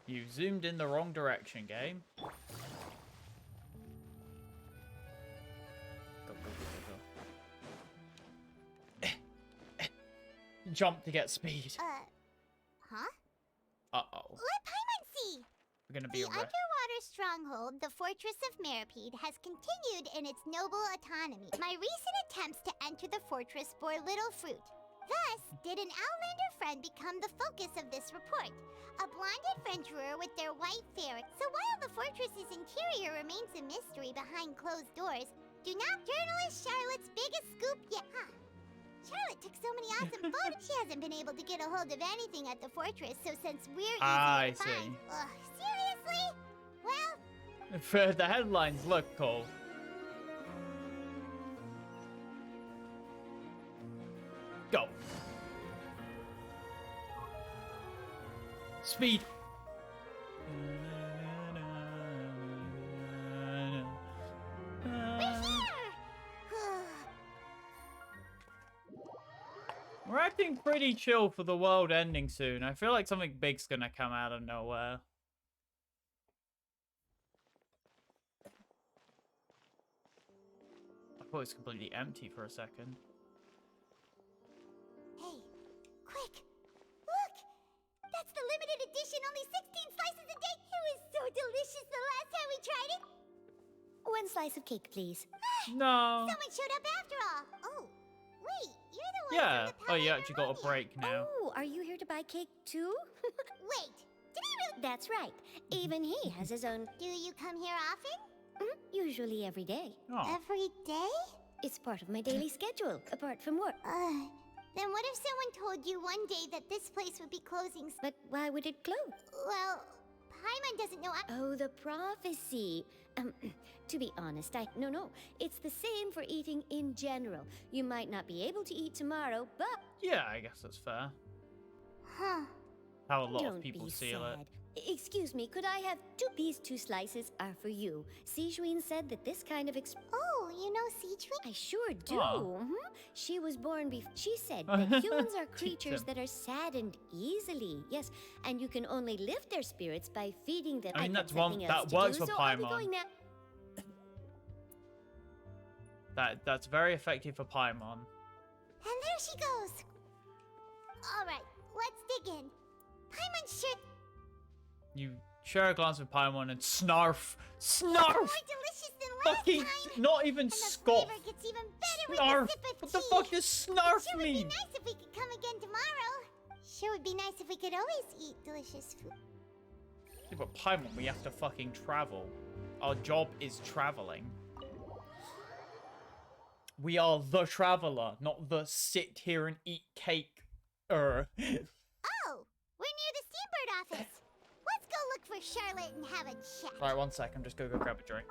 A: You zoomed in the wrong direction, game. Go, go, go, go, go. Jump to get speed.
C: Huh?
A: Uh-oh.
C: Let Paimon see.
A: We're gonna be
C: The underwater stronghold, the Fortress of Meripede, has continued in its noble autonomy. My recent attempts to enter the fortress bore little fruit. Thus, did an Outlander friend become the focus of this report? A blonde adventurer with their white ferret. So while the fortress's interior remains a mystery behind closed doors, do not journalist Charlotte's biggest scoop yet. Huh. Charlotte took so many awesome photos. She hasn't been able to get a hold of anything at the fortress, so since we're easy
A: I
C: to find...
A: see.
C: Seriously? Well...
A: For the headlines look cool. Go. Speed. We're acting pretty chill for the world ending soon. I feel like something big's gonna come out of nowhere. I thought it was completely empty for a second.
C: Hey, quick! Look! That's the limited edition, only 16 slices a day! It was so delicious the last time we tried it!
G: One slice of cake, please.
A: No.
C: Someone showed up after all! Oh, wait, you're the one
A: Yeah.
C: from the
A: Oh, you actually got a break now.
G: Oh, are you here to buy cake too?
C: Wait, did he really?
G: That's right. Even he has his own.
C: Do you come here often?
G: Usually every day.
A: Oh.
C: Every day?
G: It's part of my daily schedule, apart from work.
C: Then what if someone told you one day that this place would be closing?
G: But why would it close?
C: Well, Paimon doesn't know.
G: Oh, the prophecy. To be honest, no. It's the same for eating in general. You might not be able to eat tomorrow, but...
A: Yeah, I guess that's fair.
C: Huh.
A: How a lot
G: Don't
A: of people
G: be
A: seal it.
G: sad. Excuse me, could I have two? These 2 slices are for you. Sijuin said that this kind of
C: Oh, you know Sijuin?
G: I sure do.
A: Aw.
G: She was born before. She said that humans are creatures
A: them.
G: that are saddened easily. Yes, and you can only lift their spirits by feeding them.
A: I mean,
G: got
A: that's one-
G: nothing
A: that
G: else to
A: works
G: do,
A: for
G: so I'll be
A: Paimon.
G: going now.
A: That's very effective for Paimon.
C: And there she goes. All right, let's dig in. Paimon should...
A: You share a glance with Paimon and snarf.
C: It's
A: Snarf!
C: more delicious than last
A: Fucking,
C: time.
A: not even
C: And the
A: scoff.
C: flavor gets even better with
A: Snarf!
C: a sip of
A: What the
C: tea.
A: fuck does snarf
C: Sure would be
A: mean?
C: nice if we could come again tomorrow. Sure would be nice if we could always eat delicious food.
A: Yeah, but Paimon, we have to fucking travel. Our job is traveling. We are the traveler, not the sit here and eat cake.
C: Oh, we're near the Steambird office. Let's go look for Charlotte and have a chat.
A: Right, 1 sec. I'm just gonna go grab a drink.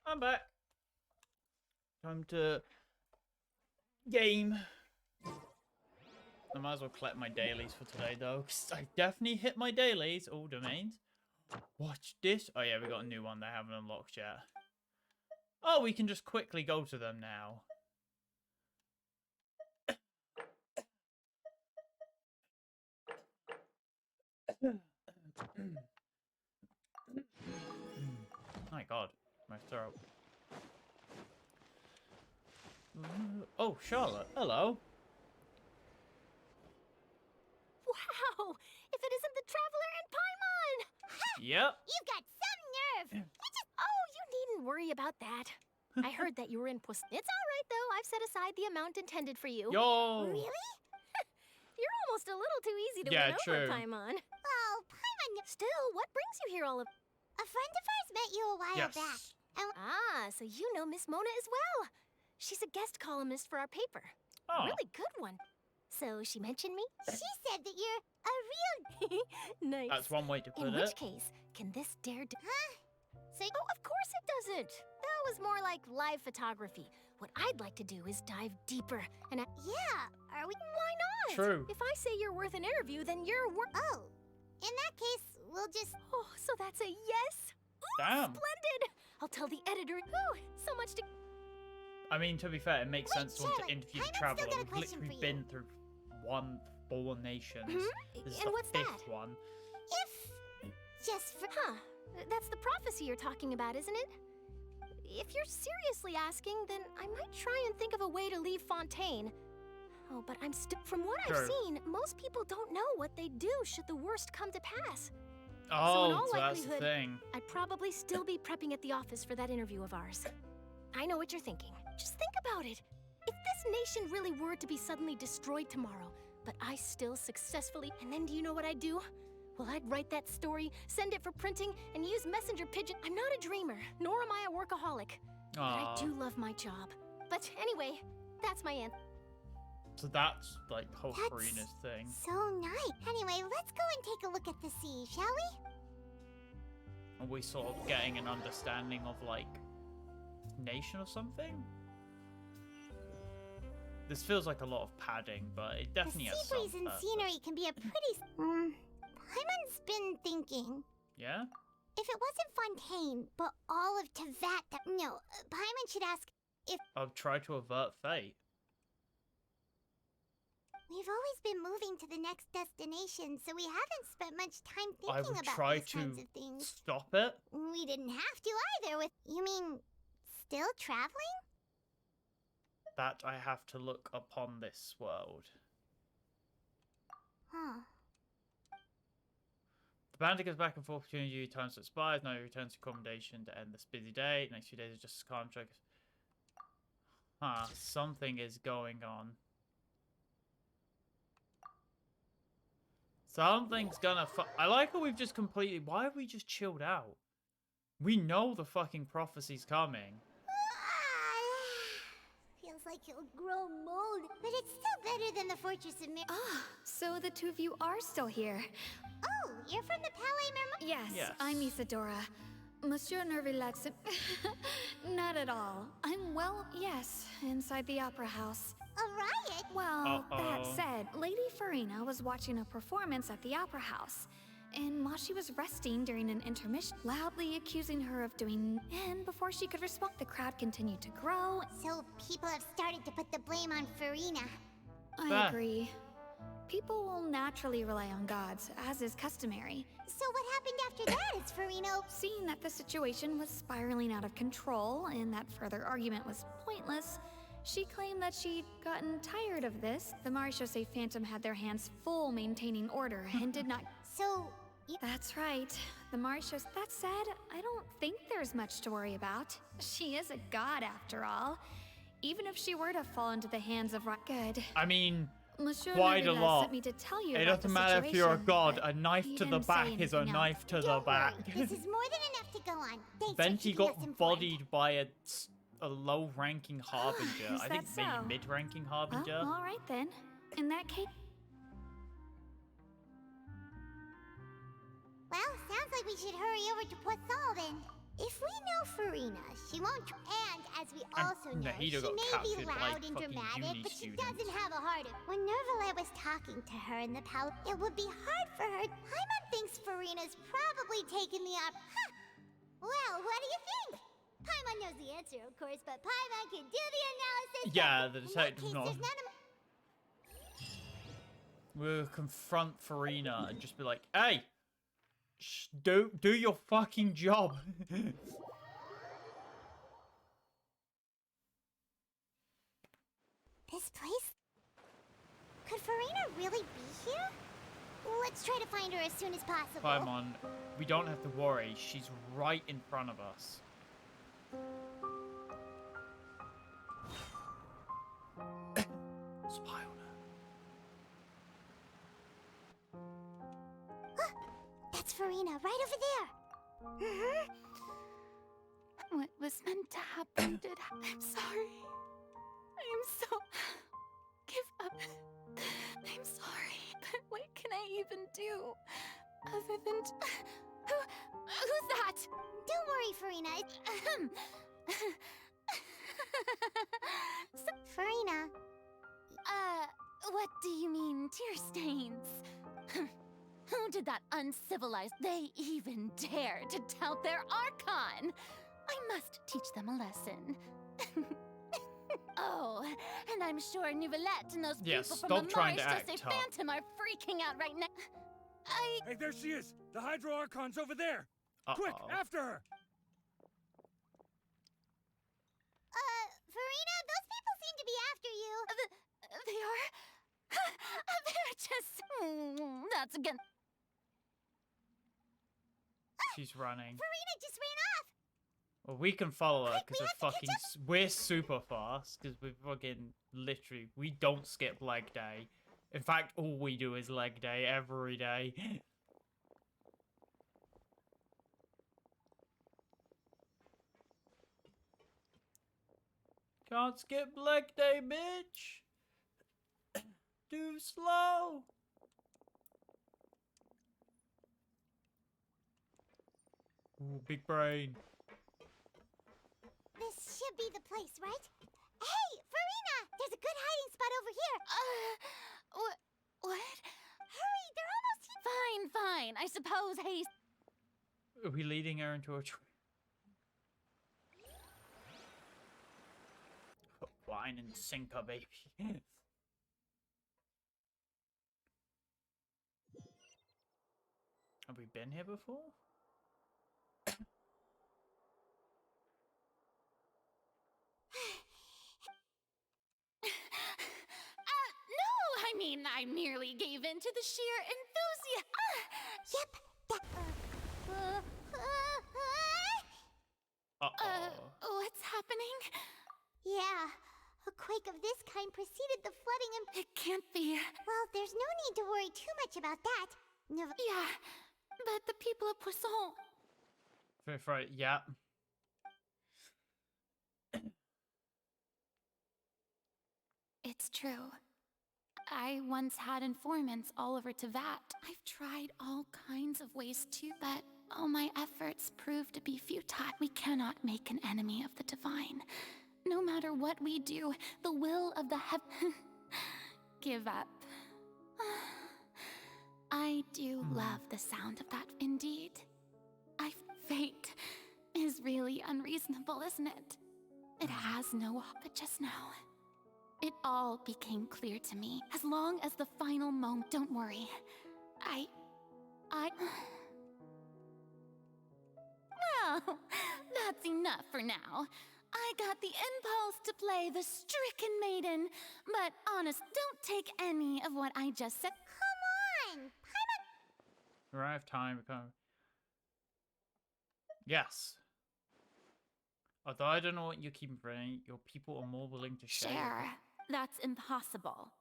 A: I'm back. Time to game. I might as well collect my dailies for today, though, because I definitely hit my dailies. All domains. Watch this. Oh, yeah, we got a new one they haven't unlocked yet. Oh, we can just quickly go to them now. My God, my throat. Oh, Charlotte, hello.
U: Wow! If it isn't the Traveler and Paimon!
A: Yep.
C: You've got some nerve!
U: Oh, you needn't worry about that. I heard that you were in It's alright, though. I've set aside the amount intended for you.
A: Yo!
U: Really? You're almost a little too easy to
A: Yeah,
U: win
A: true.
U: over, Paimon.
C: Oh, Paimon...
U: Still, what brings you here all of...
C: A friend of ours met you a while back.
U: So you know Miss Mona as well. She's a guest columnist for our paper.
A: Oh.
U: A really good one. So she mentioned me?
C: She said that you're a real...
U: Nice.
A: That's one way to put it.
U: In which case, can this dare...
C: Huh? So...
U: Oh, of course it doesn't. That was more like live photography. What I'd like to do is dive deeper and...
C: Yeah, are we...
U: Why not?
A: True.
U: If I say you're worth an interview, then you're worth...
C: Oh, in that case, we'll just...
U: Oh, so that's a yes? Ooh,
A: Damn.
U: Splendid! I'll tell the editor... Ooh, so much to...
A: I mean, to be fair, it makes sense to want to
C: Charlotte,
A: interview the
C: Paimon's
A: Traveler.
C: still got a
A: We've
C: question
A: literally
C: for you.
A: been through 4 nations. This is
U: And
A: the
U: what's
A: 5th
U: that?
A: one.
C: If... Just for...
U: Huh. That's the prophecy you're talking about, isn't it? If you're seriously asking, then I might try and think of a way to leave Fontaine. Oh, but I'm still... From what I've
A: Sure.
U: seen, most people don't know what they do should the worst come to pass. So in
A: Oh,
U: all
A: so that's the
U: likelihood,
A: thing.
U: I'd probably still be prepping at the office for that interview of ours. I know what you're thinking. Just think about it. If this nation really were to be suddenly destroyed tomorrow, but I still successfully... And then do you know what I'd do? Well, I'd write that story, send it for printing, and use messenger pigeon. I'm not a dreamer, nor am I a workaholic. But I
A: Aw.
U: do love my job. But anyway, that's my answer.
A: So that's like whole
C: That's
A: Furina's thing.
C: So nice. Anyway, let's go and take a look at the sea, shall we?
A: Are we sort of getting an understanding of like nation or something? This feels like a lot of padding, but it definitely
C: The
A: has
C: sea breeze
A: some
C: and
A: purpose.
C: scenery can be a pretty... Paimon's been thinking...
A: Yeah?
C: If it wasn't Fontaine, but all of Tevat... No, Paimon should ask if...
A: I'll try to avert fate.
C: We've always been moving to the next destination, so we haven't spent much time
A: I
C: thinking
A: would
C: about
A: try
C: these
A: to
C: kinds of things.
A: stop it.
C: We didn't have to either with... You mean, still traveling?
A: That I have to look upon this world.
C: Huh.
A: The bandit goes back and forth between you, times to spies, now he returns to accommodation to end this busy day. Next few days are just as calm. Huh, something is going on. Something's gonna I like how we've just completely... Why have we just chilled out? We know the fucking prophecy's coming.
C: Feels like it'll grow mold, but it's still better than the Fortress of Mir...
D: So the two of you are still here.
C: Oh, you're from the Palais Mermont?
D: Yes, I'm Isadora. Monsieur ne relaxe. Not at all. I'm well, yes, inside the opera house.
C: A riot?
D: Well, that
A: Uh-oh.
D: said, Lady Furina was watching a performance at the opera house. And while she was resting during an intermission, loudly accusing her of doing... And before she could respond, the crowd continued to grow.
C: So people have started to put the blame on Furina.
D: I agree. People will naturally rely on gods, as is customary.
C: So what happened after that is Furina...
D: Seeing that the situation was spiraling out of control and that further argument was pointless, she claimed that she'd gotten tired of this. The Marechaussee Phantom had their hands full maintaining order and did not...
C: So...
D: That's right. The Marechaussee... That said, I don't think there's much to worry about. She is a god, after all. Even if she were to fall into the hands of... Good.
A: I mean,
D: Monsieur
A: quite a
D: Nervilla
A: lot.
D: sent me to tell you
A: It
D: about
A: doesn't
D: the
A: matter if you're a
D: situation,
A: god.
D: but
A: A knife
D: he
A: to the
D: didn't say
A: back is a
D: anything else.
A: knife to the back.
C: This is more than enough to go on. Thanks for
A: Benji
C: keeping us
A: got
C: informed.
A: bodied by a low-ranking harbinger.
D: Is
A: I think
D: that
A: maybe
D: so?
A: mid-ranking
D: Well,
A: harbinger.
D: all right then. In that case...
C: Well, sounds like we should hurry over to Poisson then. If we know Furina, she won't. And as we also know, she
A: Nahida got
C: may be
A: captured by
C: loud and
A: fucking
C: dramatic,
A: uni
C: but she
A: students.
C: doesn't have a heart. When Nervalet was talking to her in the palace, it would be hard for her. Paimon thinks Furina's probably taken the up. Huh. Well, what do you think? Paimon knows the answer, of course, but Paimon can do the analysis.
A: Yeah, the
C: In that
A: detective's
C: case,
A: not.
C: there's none of
A: We'll confront Furina and just be like, "Hey, do your fucking job."
C: this place. Could Furina really be here? Let's try to find her as soon as possible.
A: Paimon, we don't have to worry. She's right in front of us. Spy on her.
C: That's Furina, right over there.
B: What was meant to happen did happen. I'm sorry. I am so... Give up. I'm sorry, but what can I even do? Other than... Who's that?
C: Don't worry, Furina. Furina.
B: What do you mean, tear stains? Who did that uncivilized... They even dare to tout their Archon! I must teach them a lesson. Oh, and I'm sure Nouvellette and those
A: Yeah,
B: people
A: stop
B: from the
A: trying
B: Marsh
A: to
B: to
A: act
B: say
A: tough.
B: Phantom are freaking out right now.
J: Hey, there she is! The Hydro Archon's over there! Quick, after her!
C: Furina, those people seem to be after you.
B: They are? They're just... That's again...
A: She's running.
C: Furina just ran off.
A: Well, we can follow her because we're super fast because we fucking literally we don't skip leg day. In fact, all we do is leg day every day. Can't skip leg day, bitch. Too slow. Ooh, big brain.
C: This should be the place, right? Hey, Furina! There's a good hiding spot over here.
B: What?
C: Hurry, they're almost here.
B: Fine. I suppose haste...
A: Are we leading her into a tree? Wine and sinker, baby. Have we been here before?
B: No, I mean, I merely gave in to the sheer enthusiasm. What's happening?
C: Yeah, a quake of this kind preceded the flooding and...
B: It can't be.
C: Well, there's no need to worry too much about that.
B: Yeah, but the people of Poisson...
A: Right, yeah.
B: It's true. I once had informants all over Tevat. I've tried all kinds of ways to, but all my efforts proved to be futile. We cannot make an enemy of the divine. No matter what we do, the will of the give up. I do love the sound of that, indeed. Fate is really unreasonable, isn't it? It has no hope, but just now. It all became clear to me. As long as the final moment, don't worry. Well, that's enough for now. I got the impulse to play the stricken maiden, but honest, don't take any of what I just said.
C: Come on!
A: Arrive time. Yes. Although I don't know what you keep bringing, your people are more willing to share.
B: That's impossible.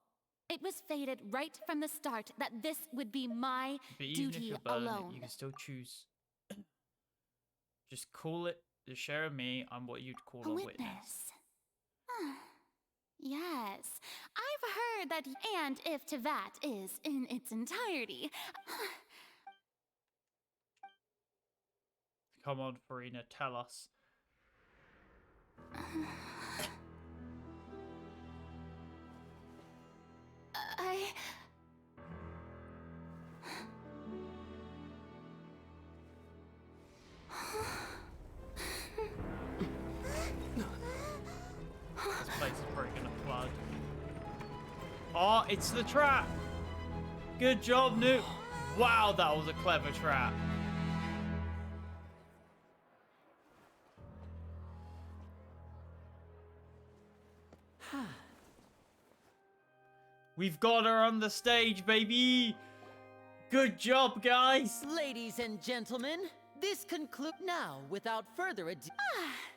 B: It was fated right from the start that this would be my
A: But even if
B: duty
A: you're burning
B: alone.
A: it, you can still choose. Just call it the share of me. I'm what you'd call a witness.
B: Yes, I've heard that, and if Tevat is in its entirety.
A: Come on, Furina, tell us. This place is probably gonna flood. Oh, it's the trap! Good job, Noob. Wow, that was a clever trap. We've got her on the stage, baby! Good job, guys!
Q: Ladies and gentlemen, this concludes now without further ado.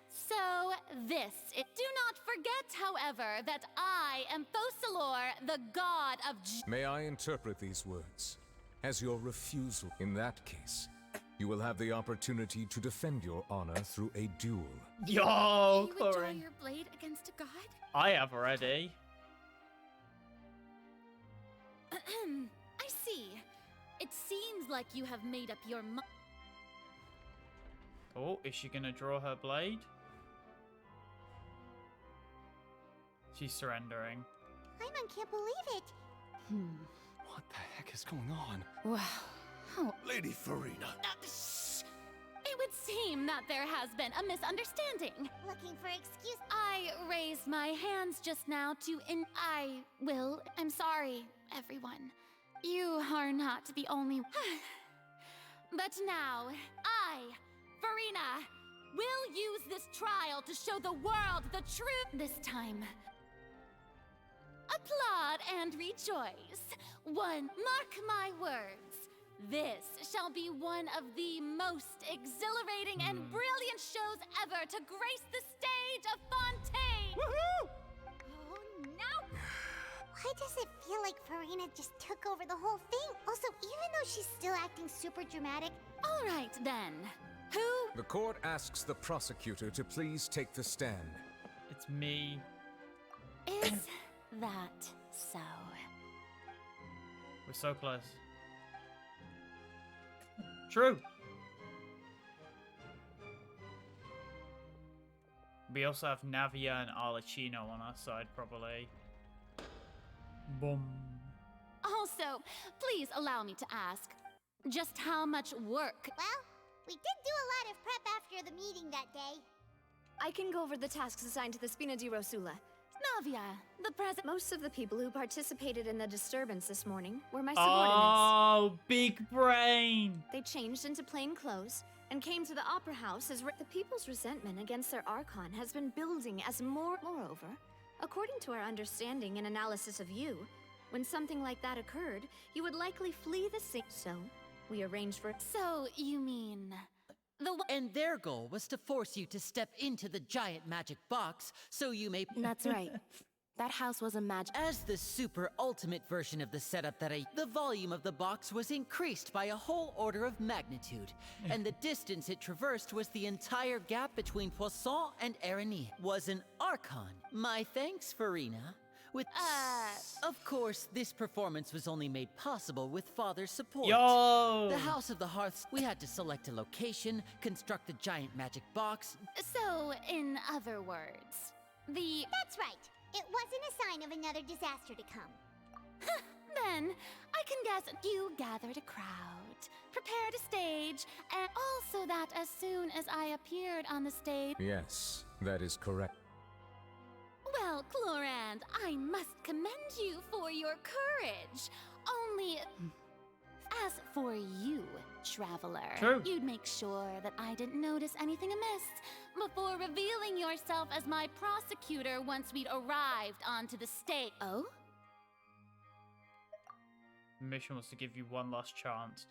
B: So, do not forget, however, that I am Fosalor, the god of
F: May I interpret these words as your refusal? In that case, you will have the opportunity to defend your honor through a duel.
A: Yo,
B: You would draw
A: Corin.
B: your blade against a god?
A: I have already.
B: I see. It seems like you have made up your mind.
A: Oh, is she gonna draw her blade? She's surrendering.
C: Paimon can't believe it.
N: What the heck is going on?
B: Wow. How?
H: Lady Furina.
B: It would seem that there has been a misunderstanding.
C: Looking for excuse.
B: I raised my hands just now I'm sorry, everyone. You are not the only. But now, I, Furina, will use this trial to show the world the truth. This time, applaud and rejoice. Mark my words. This shall be one of the most exhilarating and brilliant shows ever to grace the stage of Fontaine.
A: Woohoo!
C: Oh, no. Why does it feel like Furina just took over the whole thing? Also, even though she's still acting super dramatic.
B: All right, then. Who?
F: The court asks the prosecutor to please take the stand.
A: It's me.
B: Is that so?
A: We're so close. True. We also have Navia and Arlecchino on our side, probably. Boom.
B: Also, please allow me to ask, just how much work?
C: Well, we did do a lot of prep after the meeting that day.
D: I can go over the tasks assigned to the Spina di Rosula.
B: Navia, the president.
D: Most of the people who participated in the disturbance this morning were my
A: Oh,
D: subordinates.
A: big brain!
D: They changed into plain clothes and came to the opera house as the people's resentment against their Archon has been building as moreover, according to our understanding and analysis of you, when something like that occurred, you would likely flee the scene. So, we arranged for.
B: So, you mean
Q: And their goal was to force you to step into the giant magic box so you may.
P: That's right. That house was a magic.
Q: As the super ultimate version of the setup the volume of the box was increased by a whole order of magnitude, and the distance it traversed was the entire gap between Poisson and Erenie. Was an Archon. My thanks, Furina. Of course, this performance was only made possible with Father's support.
A: Yo!
Q: The House of the Hearths. We had to select a location, construct the giant magic box.
B: So, in other words,
C: That's right. It wasn't a sign of another disaster to come.
B: Then, I can guess you gathered a crowd, prepared a stage, and also that as soon as I appeared on the stage.
F: Yes, that is correct.
B: Well, Clorand, I must commend you for your courage. Only, as for you, Traveler,
A: True.
B: you'd make sure that I didn't notice anything amiss before revealing yourself as my prosecutor once we'd arrived onto the stage. Oh?
A: The mission was to give you one last chance.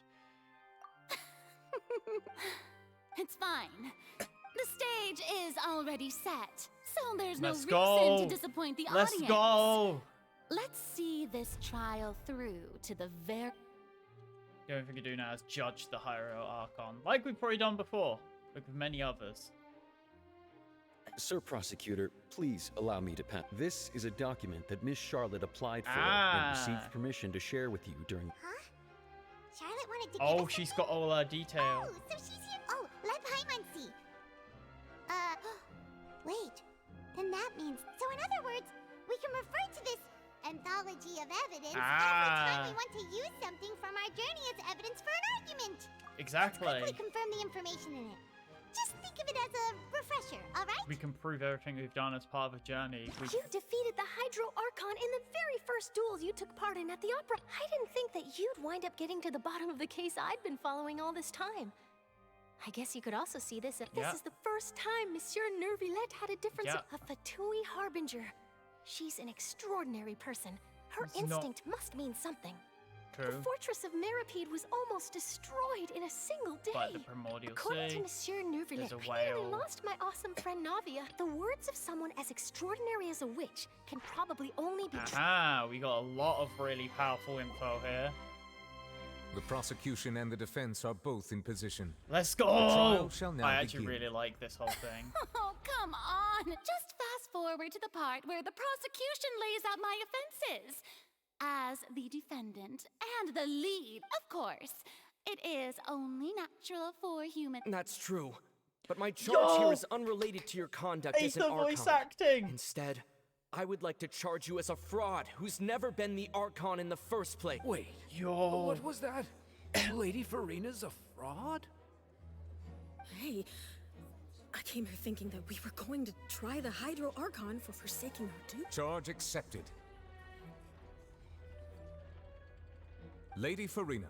B: It's fine. The stage is already set, so there's
A: Let's
B: no
A: go.
B: reason to disappoint the
A: Let's
B: audience.
A: go!
B: Let's see this trial through to the very.
A: The only thing we can do now is judge the Hyrule Archon, like we've probably done before, like with many others.
K: Sir Prosecutor, please allow me to pen. This is a document that Miss Charlotte applied for
A: Ah.
K: and received permission to share with you during.
C: Huh? Charlotte wanted to.
A: Oh, she's got all our details.
C: Oh, so she's here. Oh, let Paimon frequency. Wait. Then that means... So in other words, we can refer to this anthology of evidence every time we want to use something from our journey as evidence for an argument.
A: Exactly.
C: Let's quickly confirm the information in it. Just think of it as a refresher, alright?
A: We can prove everything we've done as part of a journey.
U: You defeated the Hydro Archon in the very first duel you took part in at the opera. I didn't think that you'd wind up getting to the bottom of the case I'd been following all this time. I guess you could also see this if this is the first time Monsieur Nervillette had a difference of a Fatui Harbinger. She's an extraordinary person. Her instinct must mean something.
A: True.
U: The fortress of Meripede was almost destroyed in a single day.
A: By the primordial
U: According
A: sea.
U: to Monsieur Nervillette,
A: There's a
U: I nearly
A: whale.
U: lost my awesome friend Navia. The words of someone as extraordinary as a witch can probably only be true.
A: Aha, we got a lot of really powerful info here.
F: The prosecution and the defense are both in position.
A: Let's go!
F: The trial shall now
A: I actually
F: begin.
A: really like this whole thing.
B: Oh, come on! Just fast forward to the part where the prosecution lays out my offenses. As the defendant and the lead, of course. It is only natural for human.
I: That's true. But my charge here is unrelated to your conduct as an
A: the
I: Archon.
A: voice acting!
I: Instead, I would like to charge you as a fraud who's never been the Archon in the first place.
O: Wait.
A: Yo.
O: What was that? Lady Furina's a fraud?
V: Hey, I came here thinking that we were going to try the Hydro Archon for forsaking our duty.
F: Charge accepted. Lady Furina.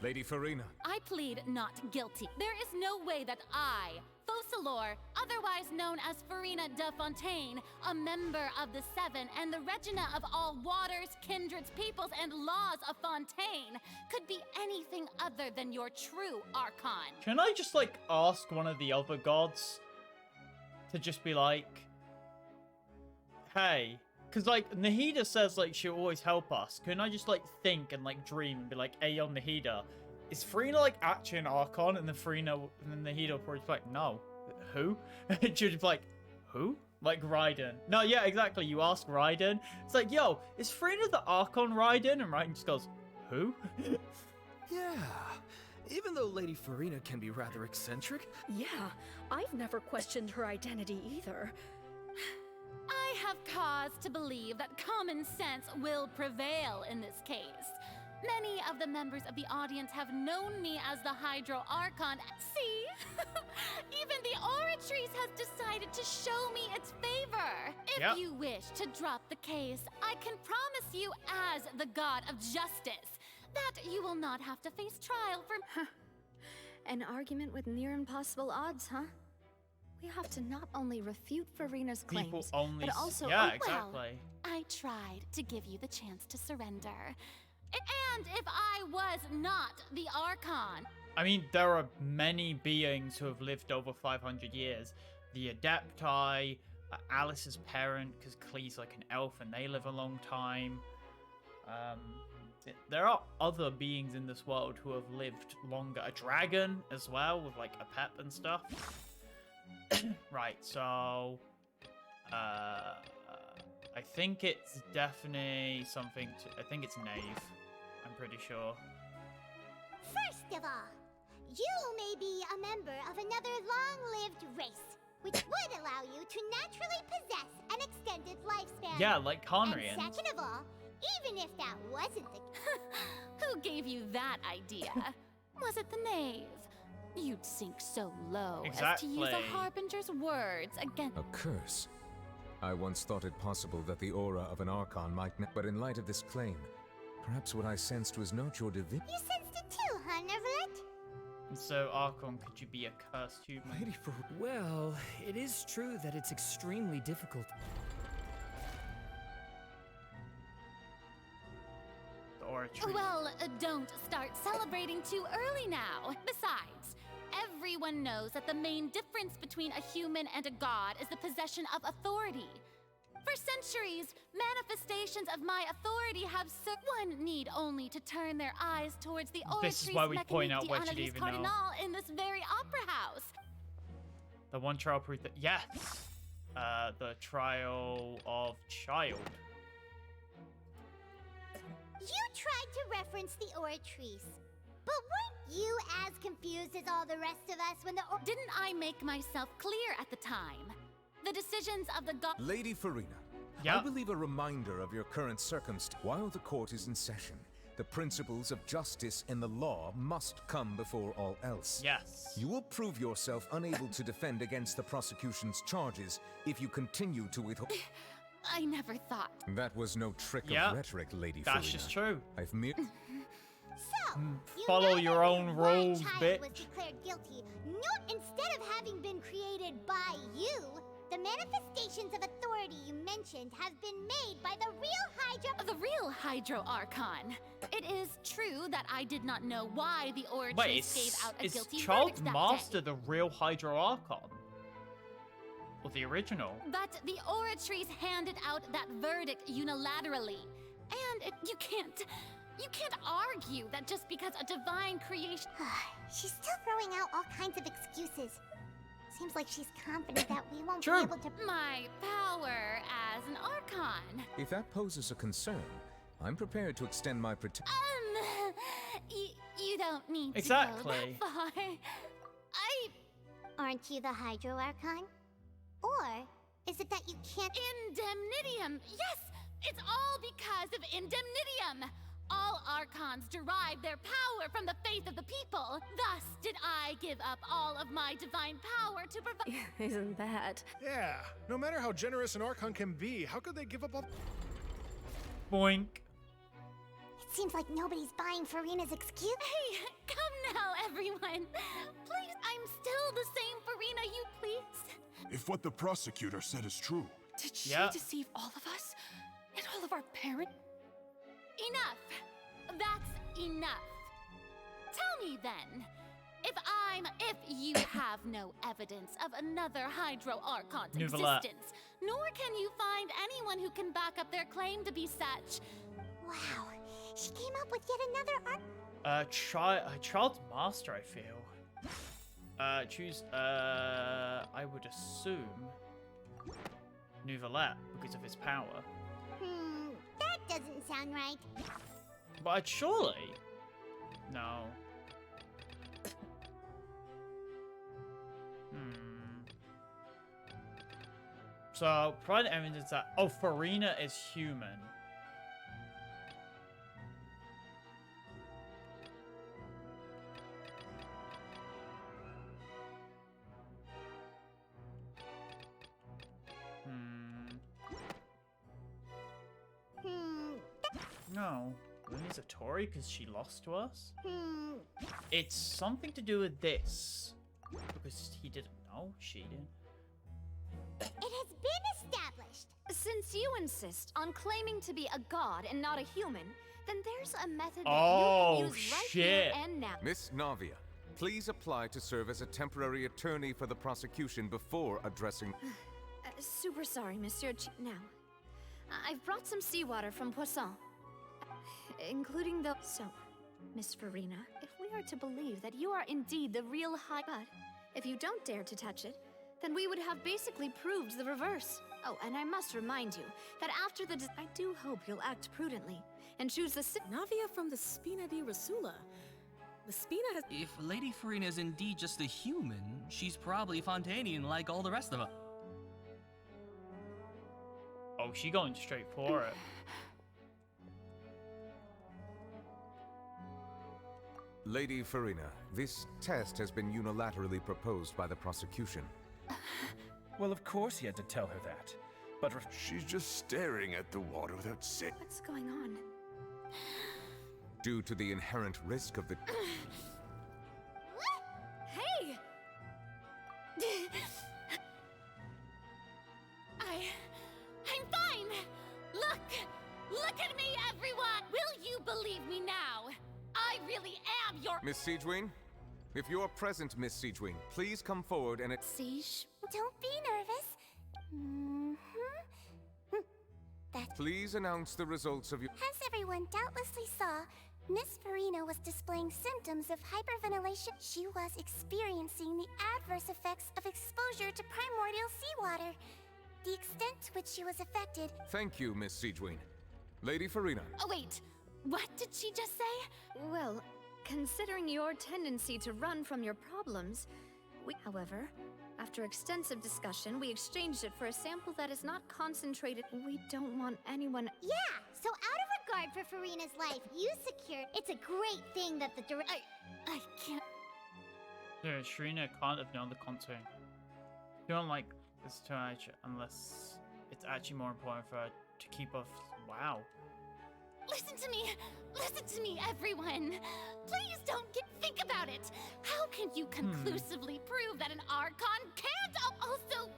F: Lady Furina.
B: I plead not guilty. There is no way that I, Focalor, otherwise known as Furina de Fontaine, a member of the Seven and the Regina of all waters, kindreds, peoples, and laws of Fontaine, could be anything other than your true Archon.
A: Can I just, like, ask one of the other gods to just be like, hey, because, like, Nahida says, like, she'll always help us. Can I just, like, think and, like, dream and be like, hey, yo, Nahida, is Furina, like, actually an Archon? And then Nahida will probably be like, no. Who? And she'll just be like, who? Like, Raiden. No, yeah, exactly. You ask Raiden. It's like, yo, is Furina the Archon Raiden? And Raiden just goes, who?
I: Yeah. Even though Lady Furina can be rather eccentric.
V: Yeah, I've never questioned her identity either.
B: I have cause to believe that common sense will prevail in this case. Many of the members of the audience have known me as the Hydro Archon. See? Even the Oratrice has decided to show me its favor. If you wish to drop the case, I can promise you as the God of Justice that you will not have to face trial for...
D: An argument with near impossible odds, huh? We have to not only refute Furina's claims, but also...
A: Yeah, exactly.
B: I tried to give you the chance to surrender. And if I was not the Archon...
A: I mean, there are many beings who have lived over 500 years. The Adepti, Alice's parent, because Klee's like an elf and they live a long time. There are other beings in this world who have lived longer. A dragon as well, with like a pep and stuff. Right, so... I think it's definitely something to... I think it's Knave. I'm pretty sure.
C: First of all, you may be a member of another long-lived race, which would allow you to naturally possess an extended lifespan.
A: Yeah, like Conrians.
C: And second of all, even if that wasn't the
B: Who gave you that idea? Was it the Knave? You'd sink so low as to use a Harbinger's words against...
F: A curse? I once thought it possible that the aura of an Archon might but in light of this claim, perhaps what I sensed was not your divinity.
C: You sensed it too, huh, Nervillette?
A: So, Archon, could you be a cursed human?
I: Lady for... Well, it is true that it's extremely difficult.
B: Well, don't start celebrating too early now. Besides, everyone knows that the main difference between a human and a god is the possession of authority. For centuries, manifestations of my authority have one need only to turn their eyes towards the
A: This is why we point out what you
B: Analyse
A: even know.
B: Cardinal in this very opera house.
A: The one trial proof that... Yes! The trial of child.
C: You tried to reference the Oratrice, But weren't you as confused as all the rest of us when the
B: Didn't I make myself clear at the time? The decisions of the god.
F: Lady Furina, I believe a reminder of your current circumstance. While the court is in session, the principles of justice and the law must come before all else.
A: Yes.
F: You will prove yourself unable to defend against the prosecution's charges if you continue to withhold.
B: I never thought.
F: That was no trick of rhetoric, Lady Furina.
A: That's just true.
F: I've merely.
C: So, you
A: Follow
C: know
A: your own rules,
C: child
A: bitch.
C: was declared guilty, not instead of having been created by you. The manifestations of authority you mentioned have been made by the real Hydro.
B: The real Hydro Archon. It is true that I did not know why the
A: Wait,
B: Oratrice gave out a
A: is
B: guilty
A: Charles
B: verdict that
A: Master
B: day.
A: the real Hydro Archon? Or the original?
B: But the Oratrice handed out that verdict unilaterally. And you can't argue that just because a divine creation...
C: She's still throwing out all kinds of excuses. Seems like she's confident that we won't
A: True.
C: be able to...
B: My power as an Archon.
F: If that poses a concern, I'm prepared to extend my protection.
B: You don't need
A: Exactly.
B: to go that far.
C: Aren't you the Hydro Archon? Or is it that you can't...
B: Indemnitium! Yes! It's all because of Indemnitium! All Archons derive their power from the faith of the people. Thus did I give up all of my divine power to provide...
V: Isn't that?
L: Yeah, no matter how generous an Archon can be, how could they give up all...
A: Boink.
C: It seems like nobody's buying Furina's excuse.
B: Hey, come now, everyone. Please, I'm still the same Furina, you please.
M: If what the prosecutor said is true.
V: Did she
A: Yeah.
V: deceive all of us? And all of our parents?
B: Enough. That's enough. Tell me then, if you have no evidence of another Hydro Archon's
A: Nouvelle.
B: existence, nor can you find anyone who can back up their claim to be such.
C: Wow, she came up with yet another
A: Child's Master, I feel. Choose, I would assume Nouvellette because of his power.
C: That doesn't sound right.
A: But surely... No. So, provide evidence that... Oh, Furina is human. No. Maybe it's a Tori because she lost to us? It's something to do with this. Because he didn't know. She didn't.
C: It has been established.
D: Since you insist on claiming to be a god and not a human, then there's a method that
F: Oh,
D: you can use right
F: shit.
D: here and now.
F: Miss Navia, please apply to serve as a temporary attorney for the prosecution before addressing...
D: Super sorry, Monsieur Now, I've brought some seawater from Poisson. Including the... So, Miss Furina, if we are to believe that you are indeed the real High... But if you don't dare to touch it, then we would have basically proved the reverse. Oh, and I must remind you that after the... I do hope you'll act prudently and choose the...
V: Navia from the Spina di Rosula. The Spina has...
W: If Lady Furina is indeed just a human, she's probably Fontainian like all the rest of us.
A: Oh, she going straight for it.
F: Lady Furina, this test has been unilaterally proposed by the prosecution.
N: Well, of course he had to tell her that. But
H: she's just staring at the water without saying.
D: What's going on?
F: Due to the inherent risk of the...
B: Hey! I'm fine! Look at me, everyone! Will you believe me now? I really am your...
F: Miss Siegewing? If you're present, Miss Siegewing, please come forward and...
C: Siege, don't be nervous.
F: Please announce the results of your...
C: As everyone doubtlessly saw, Miss Furina was displaying symptoms of hyperventilation. She was experiencing the adverse effects of exposure to primordial seawater. The extent to which she was affected...
F: Thank you, Miss Siegewing. Lady Furina.
B: Oh, wait. What did she just say?
D: Well, considering your tendency to run from your problems, however, after extensive discussion, we exchanged it for a sample that is not concentrated. We don't want anyone.
C: Yeah, so out of regard for Furina's life, you secured. It's a great thing that the I can't.
A: Yeah, Shrina can't have known the contouring. You don't like this too much unless it's actually more important for her to keep off. Wow.
B: Listen to me, everyone. Please don't think about it. How can you conclusively prove that an Archon can't? Also,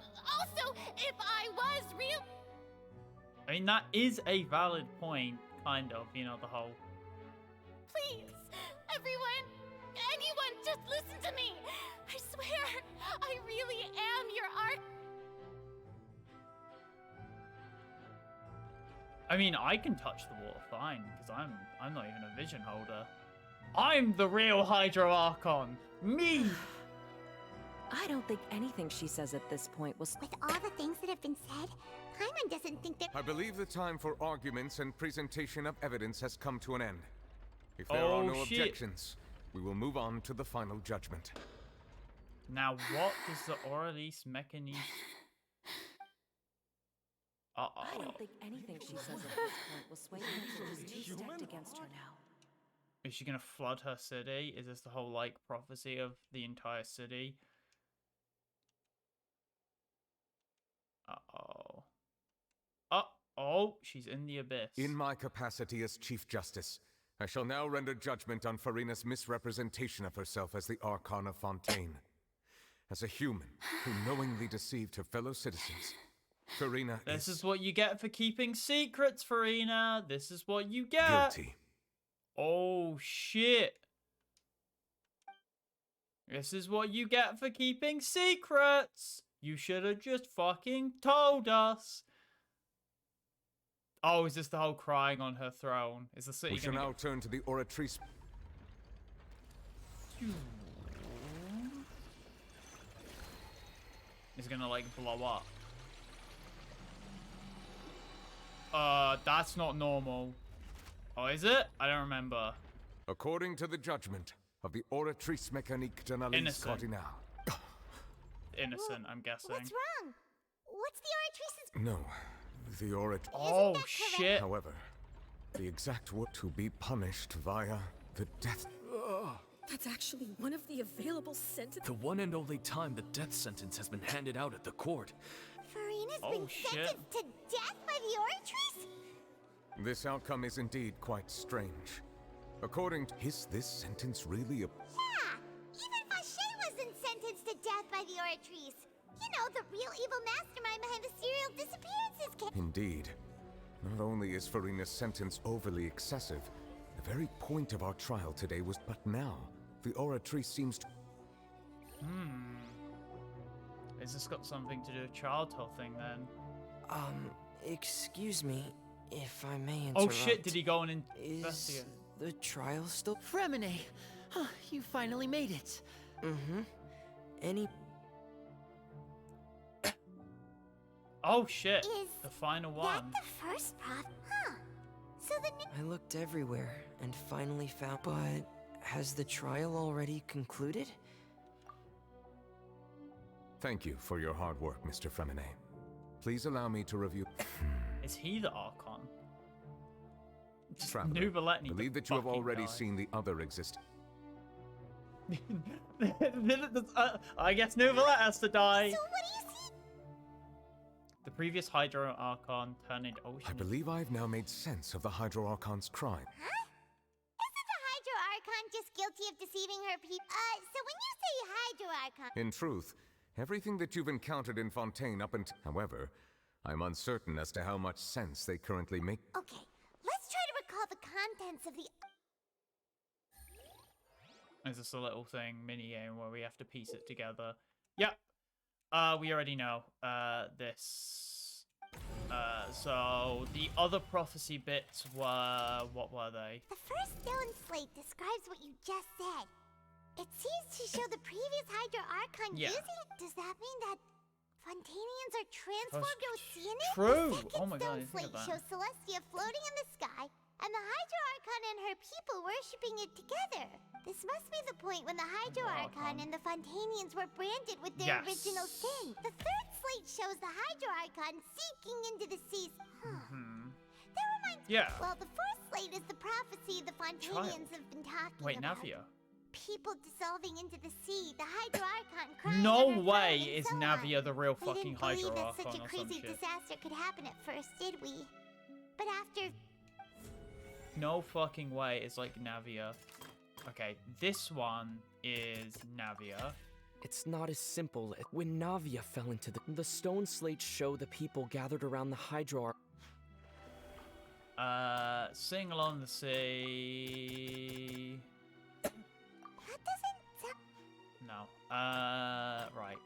B: if I was real.
A: I mean, that is a valid point, kind of. You know, the whole.
B: Please, everyone, anyone, just listen to me. I swear, I really am your Archon.
A: I mean, I can touch the water fine because I'm not even a vision holder. I'm the real Hydro Archon. Me.
E: I don't think anything she says at this point was.
C: With all the things that have been said, Paimon doesn't think that.
F: I believe the time for arguments and presentation of evidence has come to an end. If there are no objections, we will move on to the final judgment.
A: Now, what does the Aurelius mechanism?
E: I don't think anything she says at this point will sway her. She's too stacked against her now.
A: Is she gonna flood her city? Is this the whole like prophecy of the entire city? Oh, she's in the abyss.
F: In my capacity as Chief Justice, I shall now render judgment on Furina's misrepresentation of herself as the Archon of Fontaine. As a human who knowingly deceived her fellow citizens, Furina
A: This is what you get for keeping secrets, Furina. This is what you get.
F: Guilty.
A: Oh, shit. This is what you get for keeping secrets. You should have just fucking told us. Oh, is this the whole crying on her throne? Is the city
F: We shall now turn to the Oratrice.
A: It's gonna, like, blow up. That's not normal. Oh, is it? I don't remember.
F: According to the judgment of the Oratrice Mécanique d'Analyse Cardinal.
A: Innocent, I'm guessing.
C: What's wrong? What's the Oratrice's...
F: No, the Orat...
A: Oh, shit.
F: However, the exact word to be punished via the death...
V: That's actually one of the available sentences.
N: The one and only time the death sentence has been handed out at the court.
C: Furina's been sentenced to death by the Oratrice?
F: This outcome is indeed quite strange. According to... Is this sentence really a...
C: Yeah! Even Fache wasn't sentenced to death by the Oratrice. You know, the real evil mastermind behind the serial disappearances case.
F: Indeed. Not only is Furina's sentence overly excessive, the very point of our trial today was... But now, the Oratrice seems to...
A: Has this got something to do with childhood thing, then?
R: Excuse me, if I may interrupt.
A: Oh shit, did he go and
R: investigate? Is the trial still...
Q: Fremine! Huh, you finally made it.
R: Mm-hmm. Any...
A: Oh shit, the final one.
C: That the first prof... Huh. So the...
R: I looked everywhere and finally found... But has the trial already concluded?
F: Thank you for your hard work, Mr. Fremine. Please allow me to review...
A: Is he the Archon?
F: Traveler,
A: Nuvolette needs
F: believe
A: to
F: that you have
A: fucking
F: already
A: die.
F: seen the other exist...
A: I guess Nuvolette has to die.
C: So what do you see?
A: The previous Hydro Archon turned into ocean.
F: I believe I've now made sense of the Hydro Archon's crime.
C: Huh? Isn't the Hydro Archon just guilty of deceiving her people? So when you say Hydro Archon...
F: In truth, everything that you've encountered in Fontaine up until... However, I'm uncertain as to how much sense they currently make.
C: Okay, let's try to recall the contents of the...
A: Is this a little thing, mini-game, where we have to piece it together? Yep. We already know this. So the other prophecy bits were... What were they?
C: The first stone slate describes what you just said. It seems to show the previous Hydro Archon using... Does that mean that Fontainians are transformed Oceanic?
A: True!
C: The second
A: Oh my god, I
C: stone
A: didn't think
C: slate
A: of that.
C: shows Celestia floating in the sky, and the Hydro Archon and her people worshipping it together. This must be the point when the Hydro Archon and the Fontainians were branded with their original sin. The third slate shows the Hydro Archon sinking into the seas. That reminds me. Well, the fourth slate is the prophecy the Fontainians have been talking about.
A: Navia.
C: People dissolving into the sea, the Hydro Archon crying.
A: No way is Navia the real fucking Hydro Archon
C: such a crazy disaster could happen at first, did we? But after...
A: No fucking way is like Navia. Okay, this one is Navia.
I: It's not as simple. When Navia fell into the stone slates show the people gathered around the Hydro
A: Sing along the sea.
C: That doesn't sound...
A: No. Right.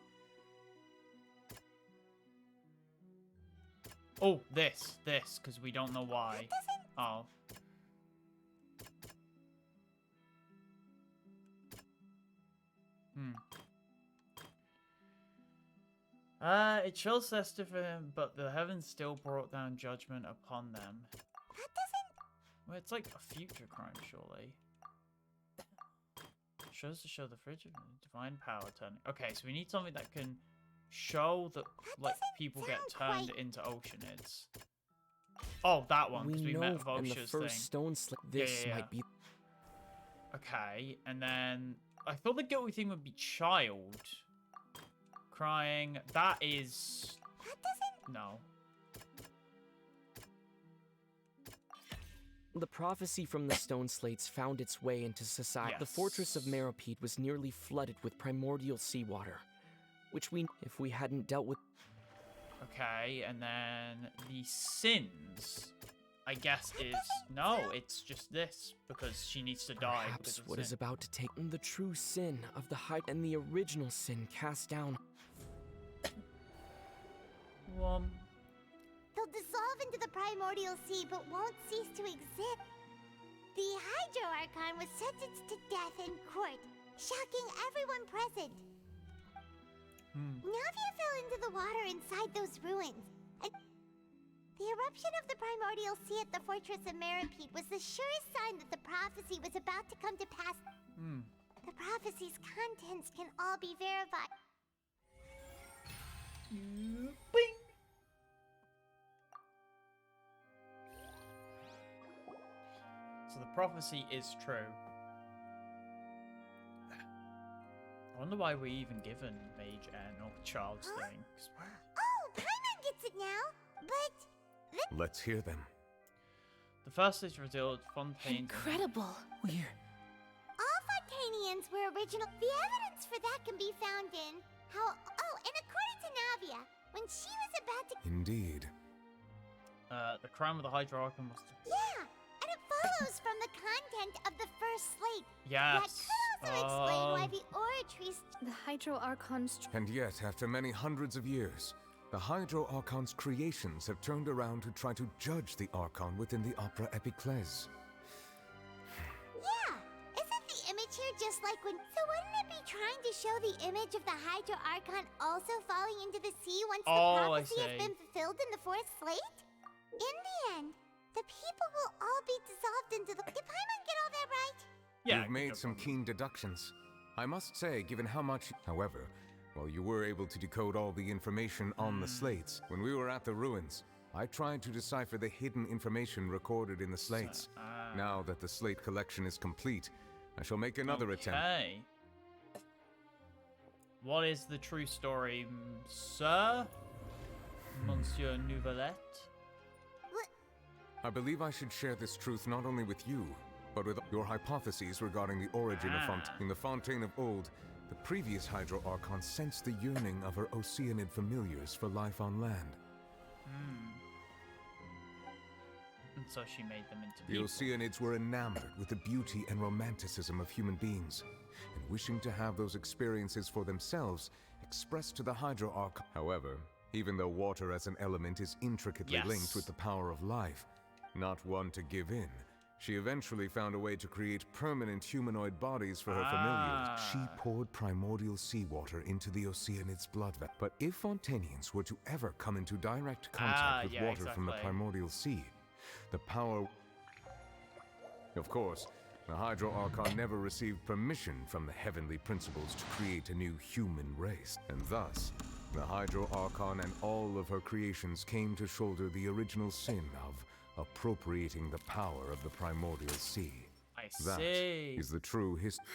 A: Oh, this, because we don't know why. Oh. It shows Sester for him, but the heavens still brought down judgment upon them.
C: That doesn't...
A: Well, it's like a future crime, surely. Shows to show the frigid divine power turning. Okay, so we need something that can show that like people get turned into oceanids. Oh, that one, because we met Vosha's
I: thing.
A: Stone
I: this might be...
A: Okay, and then I thought the guilty thing would be child. Crying. That is...
C: That doesn't...
A: No.
I: The prophecy from the stone slates found its way into society.
A: Yes.
I: The fortress of Meropide was nearly flooded with primordial seawater, which if we hadn't dealt with...
A: Okay, and then the sins, I guess, is... No, it's just this, because she needs to die.
I: Perhaps what is about to take the true sin of the height and the original sin cast down.
C: They'll dissolve into the primordial sea, but won't cease to exist. The Hydro Archon was sentenced to death in court, shocking everyone present. Navia fell into the water inside those ruins. And the eruption of the primordial sea at the fortress of Meropide was the surest sign that the prophecy was about to come to pass. The prophecy's contents can all be verified.
A: Bing! So the prophecy is true. I wonder why we even given Mage N or Child's thing.
C: Oh, Paimon gets it now, but...
F: Let's hear them.
A: The first is revealed Fontaine...
U: Incredible.
Q: Weird.
C: All Fontainians were original. The evidence for that can be found in how... Oh, and according to Navia, when she was about to...
F: Indeed.
A: The crime of the Hydro Archon must have...
C: Yeah, and it follows from the content of the first slate.
A: Yes.
C: That could also explain why the oratories...
D: The Hydro Archon's...
F: And yet, after many hundreds of years, the Hydro Archon's creations have turned around to try to judge the Archon within the Opera Epiclese.
C: Yeah, isn't the image here just like when... So wouldn't it be trying to show the image of the Hydro Archon also falling into the sea once the prophecy has been fulfilled in the fourth slate? In the end, the people will all be dissolved into the... Did Paimon get all that right?
A: Yeah,
F: you've made some keen deductions. I must say, given how much... However, while you were able to decode all the information on the slates, when we were at the ruins, I tried to decipher the hidden information recorded in the slates. Now that the slate collection is complete, I shall make another attempt.
A: What is the true story, sir? Monsieur Nouvelette?
F: I believe I should share this truth not only with you, but with your hypotheses regarding the origin of Fontaine. In the Fontaine of old, the previous Hydro Archon sensed the yearning of her Oceanid familiars for life on land.
A: And so she made them into
F: The
A: people.
F: Oceanids were enamored with the beauty and romanticism of human beings, and wishing to have those experiences for themselves expressed to the Hydro Archon. However, even though water as an element is intricately linked with the power of life, not one to give in, she eventually found a way to create permanent humanoid bodies for her familiars. She poured primordial seawater into the Oceanid's blood vessel. But if Fontainians were to ever come into direct contact with water from the primordial sea, the power... Of course, the Hydro Archon never received permission from the heavenly principles to create a new human race, and thus, the Hydro Archon and all of her creations came to shoulder the original sin of appropriating the power of the primordial sea.
A: I see.
F: That is the true history.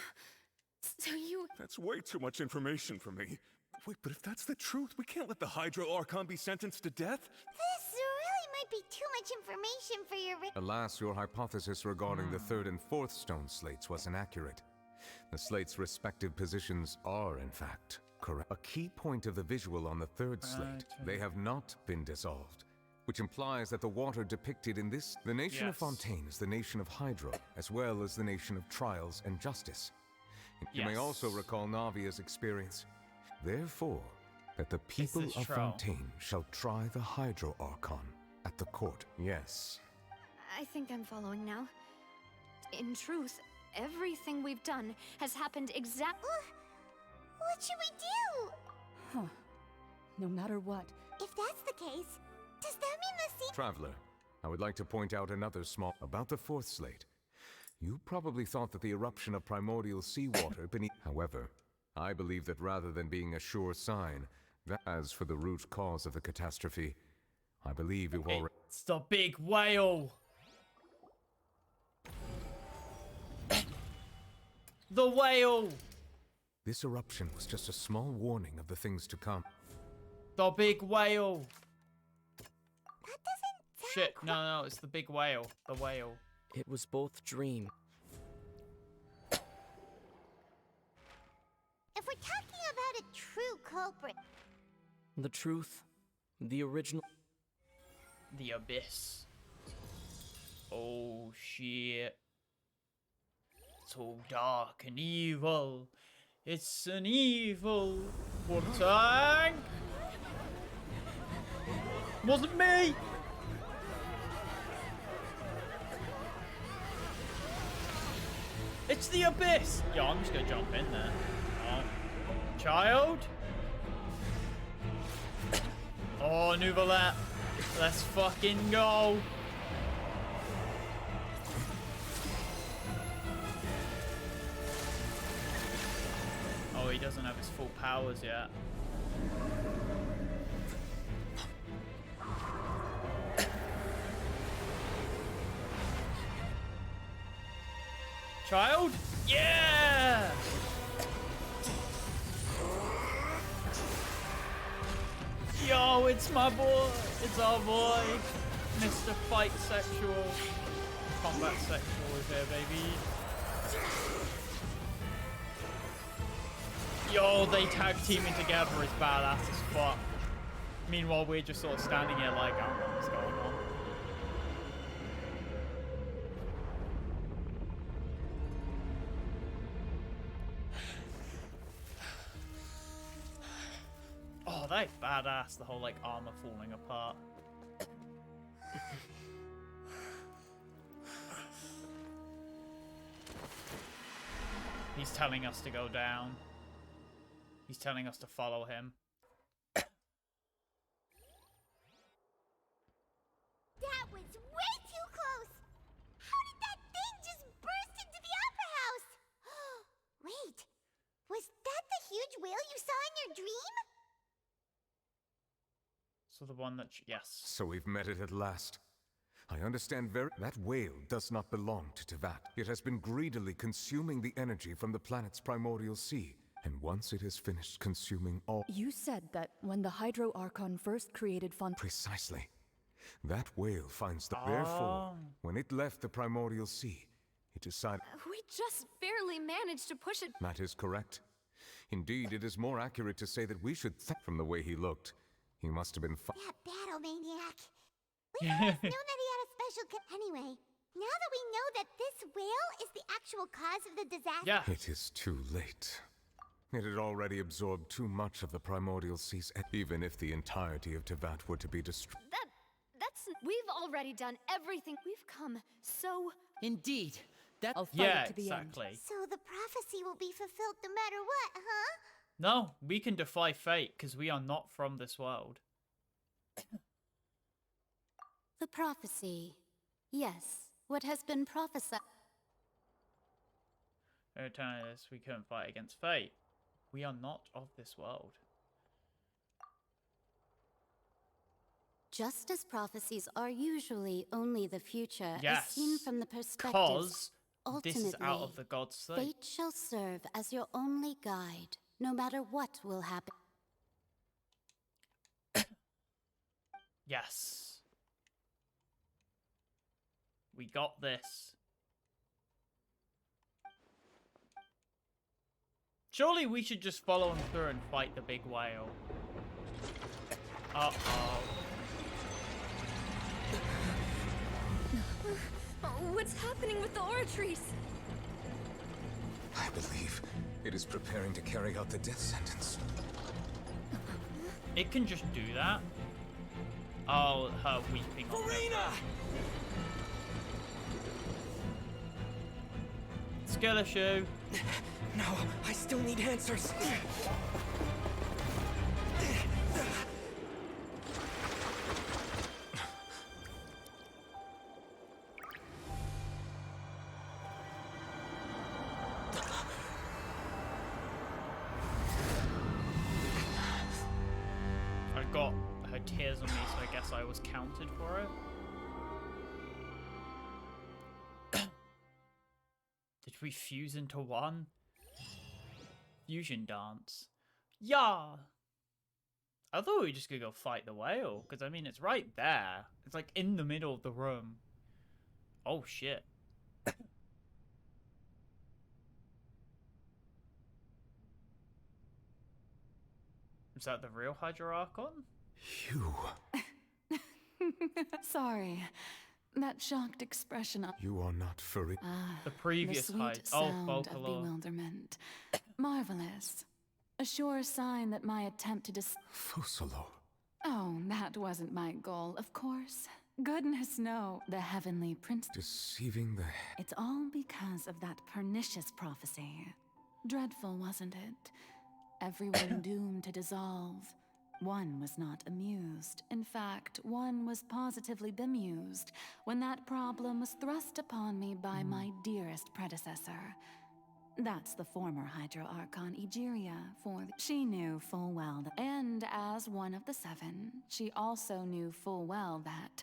V: So you...
M: That's way too much information for me. Wait, but if that's the truth, we can't let the Hydro Archon be sentenced to death?
C: This really might be too much information for your...
F: Alas, your hypothesis regarding the third and fourth stone slates was inaccurate. The slates' respective positions are, in fact, correct. A key point of the visual on the third slate, they have not been dissolved, which implies that the water depicted in this... The nation of Fontaine is the nation of Hydro, as well as the nation of trials and justice. You may also recall Navia's experience. Therefore, that the people of Fontaine shall try the Hydro Archon at the court. Yes.
D: I think I'm following now. In truth, everything we've done has happened exactly...
C: What should we do?
E: Huh. No matter what.
C: If that's the case, does that mean the sea...
F: Traveler, I would like to point out another small... About the fourth slate. You probably thought that the eruption of primordial seawater beneath... However, I believe that rather than being a sure sign, that as for the root cause of the catastrophe, I believe you've already...
A: It's the big whale! The whale!
F: This eruption was just a small warning of the things to come.
A: The big whale!
C: That doesn't
A: Shit, no, it's the big whale. The whale.
I: It was both dream.
C: If we're talking about a true culprit...
I: The truth. The original...
A: The abyss. Oh, shit. It's all dark and evil. It's an evil water tank. Wasn't me. It's the abyss. Yo, I'm just gonna jump in there. Oh. Child. Oh, Nouvelette. Let's fucking go. Oh, he doesn't have his full powers yet. Child? Yeah! Yo, it's my boy. It's our boy. Mr. Fight Sexual. Combat Sexual is here, baby. Yo, they tag teaming together is badass as fuck. Meanwhile, we're just sort of standing here like, I don't know what's going on. Oh, that's badass, the whole like armor falling apart. He's telling us to go down. He's telling us to follow him.
C: That was way too close! How did that thing just burst into the opera house? Wait, was that the huge whale you saw in your dream?
A: So the one that... yes.
F: So we've met it at last. I understand that whale does not belong to Tevat. It has been greedily consuming the energy from the planet's primordial sea. And once it has finished consuming all...
E: You said that when the Hydro Archon first created
F: Precisely. That whale finds the... Therefore, when it left the primordial sea, it decided...
D: We just barely managed to push it.
F: That is correct. Indeed, it is more accurate to say that we should from the way he looked. He must have been
C: That battle maniac. We always knew that he had a special... Anyway, now that we know that this whale is the actual cause of the disaster...
A: Yeah.
F: It is too late. It had already absorbed too much of the primordial seas, even if the entirety of Tevat were to be destroyed.
D: That's... We've already done everything. We've come so...
Q: Indeed.
E: I'll fight it to the
A: exactly.
E: end.
C: So the prophecy will be fulfilled no matter what, huh?
A: No, we can defy fate because we are not from this world.
B: The prophecy. Yes, what has been prophesied.
A: Eternatus, we couldn't fight against fate. We are not of this world.
G: Just as prophecies are usually only the future, as
A: Yes,
G: seen from the perspective,
A: because
G: ultimately,
A: this is out of the god's sight.
G: fate shall serve as your only guide, no matter what will happen.
A: Yes. We got this. Surely we should just follow him through and fight the big whale. Uh-oh.
D: What's happening with the oratories?
F: I believe it is preparing to carry out the death sentence.
A: It can just do that. Oh, her weeping on
I: Furina!
A: Skeleton.
I: No, I still need answers.
A: I got her tears on me, so I guess I was counted for it. Did we fuse into one? Fusion dance. Yeah. I thought we were just gonna go fight the whale, because I mean it's right there. It's like in the middle of the room. Oh shit. Is that the real Hydro Archon?
F: You.
S: Sorry. That shocked expression on
F: You are not Furina.
A: The previous
S: the sweet sound of bewilderment. Marvelous. A sure sign that my attempt to
F: Focalor.
S: Oh, that wasn't my goal, of course. Goodness no, the heavenly prince.
F: Deceiving the...
S: It's all because of that pernicious prophecy. Dreadful, wasn't it? Everyone doomed to dissolve. One was not amused. In fact, one was positively bemused when that problem was thrust upon me by my dearest predecessor. That's the former Hydro Archon Egeria, for she knew full well that, and as one of the seven, she also knew full well that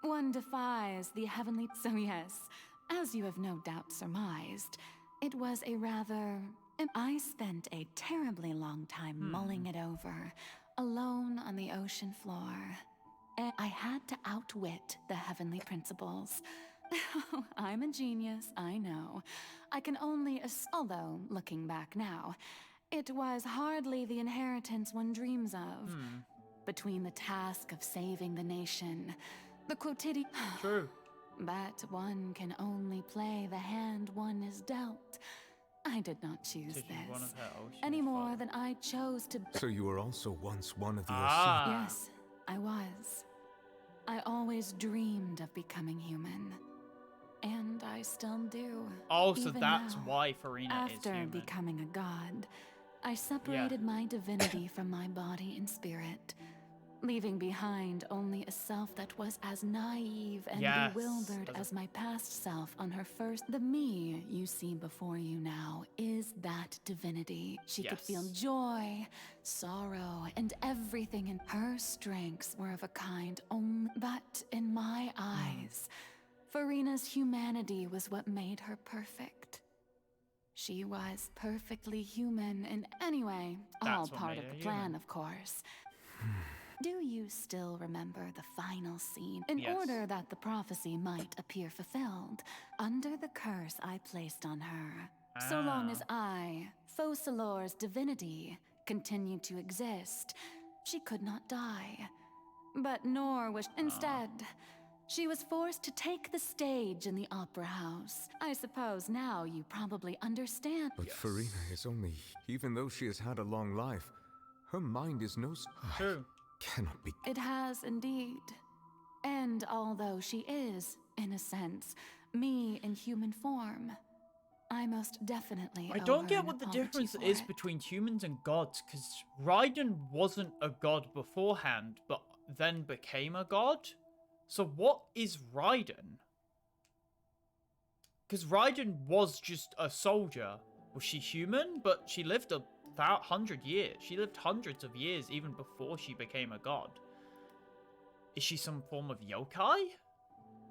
S: one defies the heavenly. So yes, as you have no doubt surmised, it was a rather... I spent a terribly long time mulling it over, alone on the ocean floor. And I had to outwit the heavenly principles. I'm a genius, I know. I can only although, looking back now, it was hardly the inheritance one dreams of. Between the task of saving the nation, the quotidian...
A: True.
S: But one can only play the hand one is dealt. I did not choose this, any more than I chose to...
F: So you were also once one of the Ocean.
S: Yes, I was. I always dreamed of becoming human. And I still do.
A: Oh, so
S: even
A: that's
S: now.
A: why Furina is
S: After
A: human.
S: becoming a god, I separated my divinity from my body and spirit, leaving behind only a self that was as naive and bewildered as my past self on her first. The me you see before you now is that divinity. She could feel joy, sorrow, and everything, and her strengths were of a kind only. But in my eyes, Furina's humanity was what made her perfect. She was perfectly human in any way, all part of the plan, of course. Do you still remember the final scene? In order that the prophecy might appear fulfilled, under the curse I placed on her, so long as I, Focalor's divinity, continued to exist, she could not die. But nor was instead, she was forced to take the stage in the opera house. I suppose now you probably understand.
F: But Furina is only... Even though she has had a long life, her mind is no...
A: True.
F: Cannot be...
S: It has indeed. And although she is, in a sense, me in human form, I most definitely
A: I
S: owe
A: don't
S: her
A: get
S: an
A: what the
S: apology
A: difference
S: for
A: is
S: it.
A: between humans and gods, because Raiden wasn't a god beforehand, but then became a god? So what is Raiden? Because Raiden was just a soldier. Was she human? But she lived 100 years. She lived hundreds of years even before she became a god. Is she some form of yokai?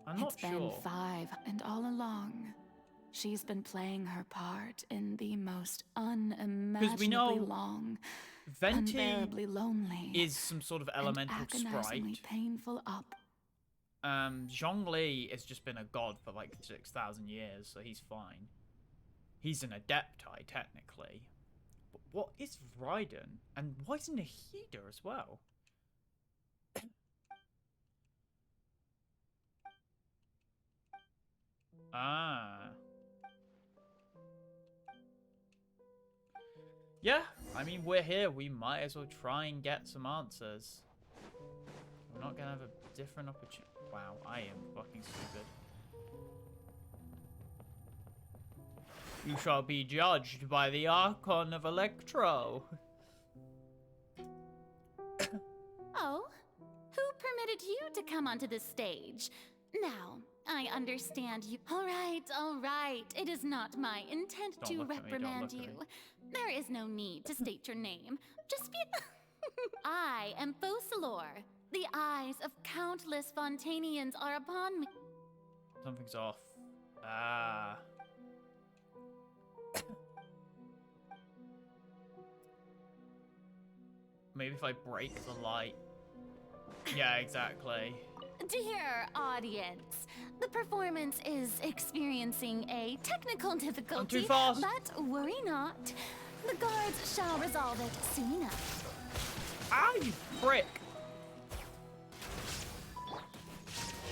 A: I'm not sure.
S: It's been 5, and all along, she's been playing her part in the most unimaginably long,
A: Venti
S: unbearably lonely,
A: is some sort of elemental
S: and agonizingly
A: sprite.
S: painful
A: Zhongli has just been a god for like 6,000 years, so he's fine. He's an adepti, technically. But what is Raiden? And why isn't a Hida as well? Ah. Yeah, I mean, we're here. We might as well try and get some answers. We're not gonna have a different opportunity. Wow, I am fucking stupid. You shall be judged by the Archon of Electro.
B: Oh, who permitted you to come onto this stage? Now, I understand you. All right. It is not my intent to reprimand you. There is no need to state your name. Just be. I am Focalor. The eyes of countless Fontainians are upon me.
A: Something's off. Ah. Maybe if I break the light. Yeah, exactly.
B: Dear audience, the performance is experiencing a technical difficulty.
A: I'm too fast.
B: But worry not. The guards shall resolve it soon enough.
A: Ah, you prick!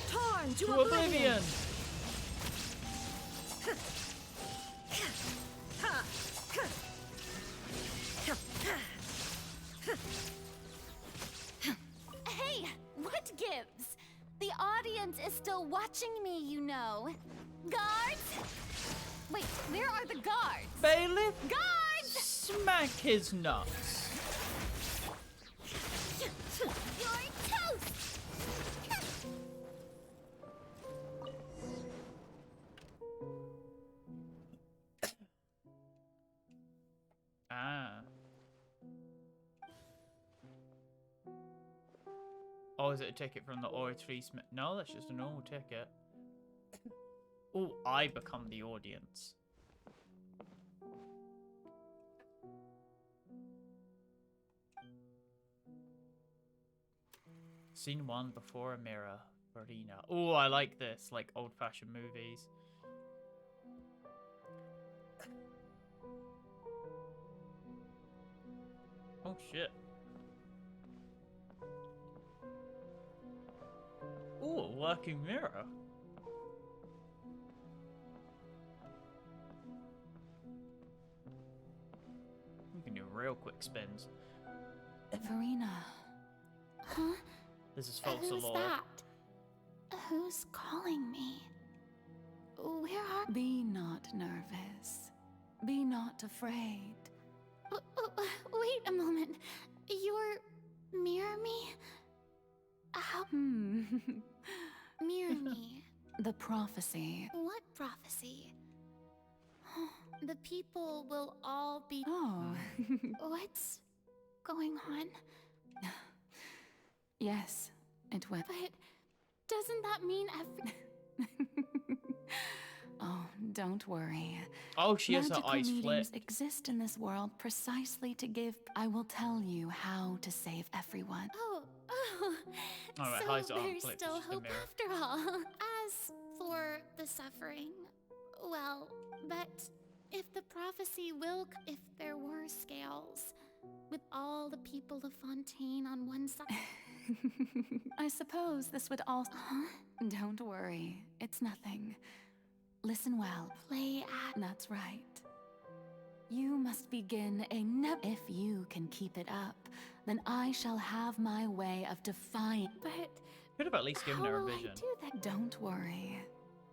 V: Torn to
A: oblivion!
B: Hey, what gives? The audience is still watching me, you know. Guards? Wait, where are the guards?
A: Bailiff?
B: Guards!
A: Smack his nuts.
B: You're toast!
A: Ah. Oh, is it a ticket from the Oratory Smith? No, that's just a normal ticket. Oh, I become the audience. Scene 1, before a mirror. Furina. Oh, I like this. Like old-fashioned movies. Oh, shit. Ooh, a working mirror. We can do real quick spins.
S: Furina.
B: Huh?
A: This is false
B: Who's
A: law.
B: that? Who's calling me? Where are...
S: Be not nervous. Be not afraid.
B: Wait a moment. You're... mirror me? How... Mirror me.
S: The prophecy.
B: What prophecy? The people will all be...
S: Oh.
B: What's going on?
S: Yes, it will.
B: But doesn't that mean every...
S: Oh, don't worry.
A: Oh, she has her
S: Magical
A: eyes
S: mediums
A: flipped.
S: exist in this world precisely to give... I will tell you how to save everyone.
B: Oh.
A: Alright,
B: so
A: eyes are
B: there's
A: flipped,
B: still
A: just the
B: hope
A: mirror.
B: after all. As for the suffering, well, but if the prophecy will... If there were scales, with all the people of Fontaine on one side...
S: I suppose this would also... Don't worry, it's nothing. Listen well.
B: Play at...
S: That's right. You must begin a If you can keep it up, then I shall have my way of defying...
B: But...
A: Could have at least given her a vision.
B: do that?
S: Don't worry.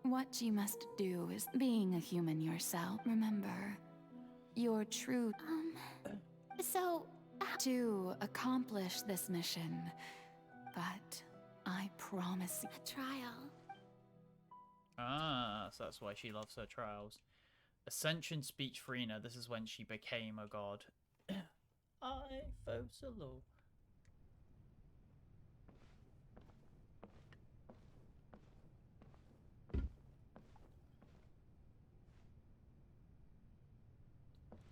S: What you must do is being a human yourself. Remember, your true...
B: So...
S: To accomplish this mission, but I promise you...
B: A trial.
A: Ah, so that's why she loves her trials. Ascension speech Furina. This is when she became a god. I Fosilo.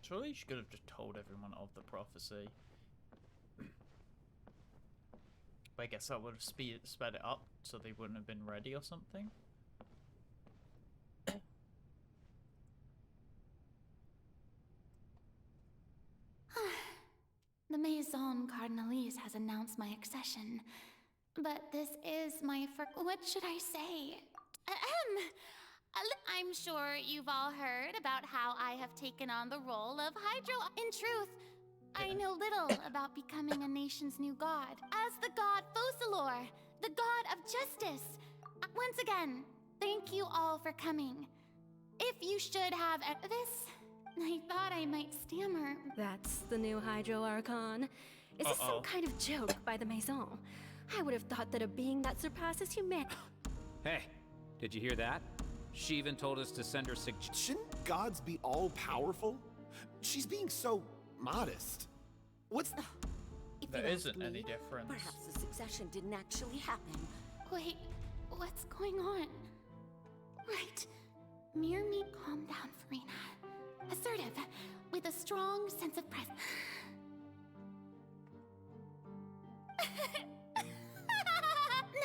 A: Surely she could have just told everyone of the prophecy. But I guess that would have sped it up so they wouldn't have been ready or something.
B: The Maison Cardinalise has announced my accession. But this is my what should I say? I'm sure you've all heard about how I have taken on the role of Hydro. In truth, I know little about becoming a nation's new god. As the god Fosilor, the god of justice. Once again, thank you all for coming. If you should have this, I thought I might stammer.
U: That's the new Hydro Archon. Is this some kind of joke by the Maison? I would have thought that a being that surpasses humanity.
J: Hey, did you hear that? She even told us to send her
P: Shouldn't gods be all-powerful? She's being so modest. What's...
A: There isn't any difference.
E: Perhaps the succession didn't actually happen.
B: Wait, what's going on? Right. Mere me, calm down, Furina. Assertive, with a strong sense of presence.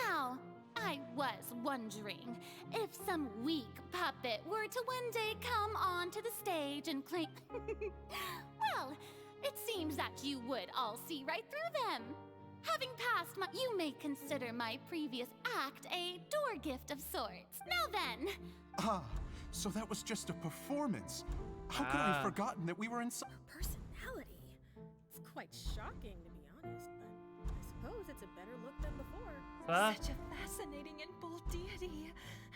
B: Now, I was wondering if some weak puppet were to one day come onto the stage and claim... Well, it seems that you would all see right through them. Having passed my... You may consider my previous act a door gift of sorts. Now then...
T: Ah, so that was just a performance. How could I have forgotten that we were in...
V: Personality? It's quite shocking, to be honest, but I suppose it's a better look than before.
D: Such a fascinating and bold deity.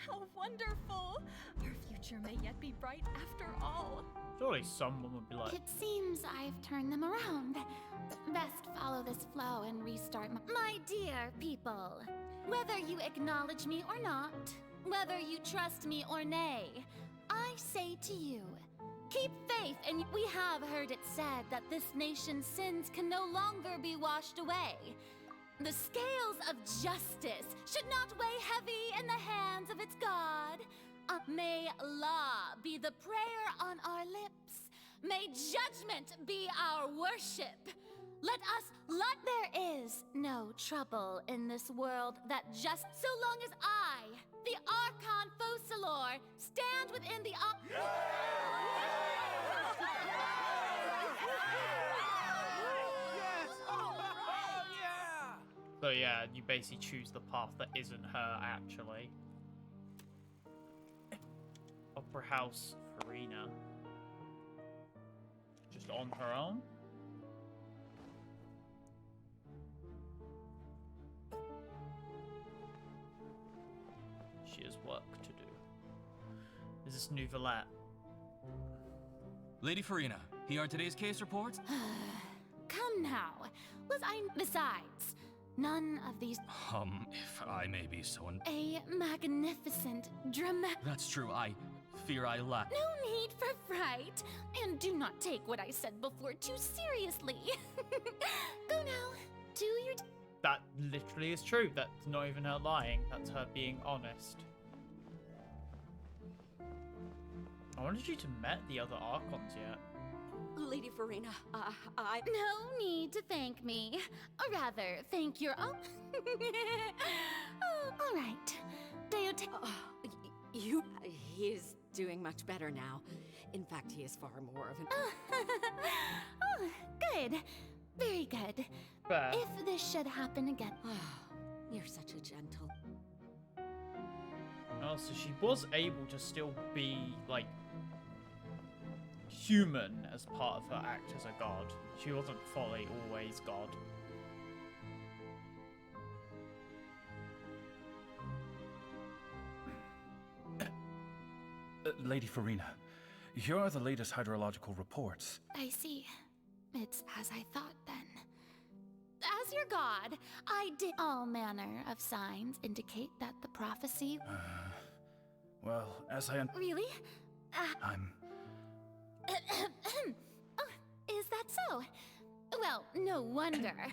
D: How wonderful. Our future may yet be bright after all.
A: Surely someone would be like...
B: It seems I've turned them around. Best follow this flow and restart my dear people, whether you acknowledge me or not, whether you trust me or nay, I say to you, keep faith, and we have heard it said that this nation's sins can no longer be washed away. The scales of justice should not weigh heavy in the hands of its God. May law be the prayer on our lips. May judgment be our worship. Let there is no trouble in this world that just so long as I, the Archon Fosilor, stand within the
A: So yeah, you basically choose the path that isn't her, actually. Opera House Furina. Just on her own? She has work to do. Is this new valet?
W: Lady Furina, here are today's case reports.
B: Come now. Besides, none of these...
W: If I may be so...
B: A magnificent, dramatic...
W: That's true, I fear I lack...
B: No need for fright, and do not take what I said before too seriously. Go now, do your...
A: That literally is true. That's not even her lying. That's her being honest. I wondered if you'd met the other Archons yet.
E: Lady Furina, I...
B: No need to thank me. Or rather, thank your own... all right. Deote...
E: He is doing much better now. In fact, he is far more of an...
B: Oh, good. Very good.
A: Fair.
B: If this should happen again...
E: You're such a gentle...
A: Oh, so she was able to still be, like, human as part of her act as a god. She wasn't fully always god.
L: Lady Furina, here are the latest hydrological reports.
B: I see. It's as I thought, then. As your god, I did... All manner of signs indicate that the prophecy...
W: Well, as I
B: Really?
W: I'm...
B: Oh, is that so? Well, no wonder.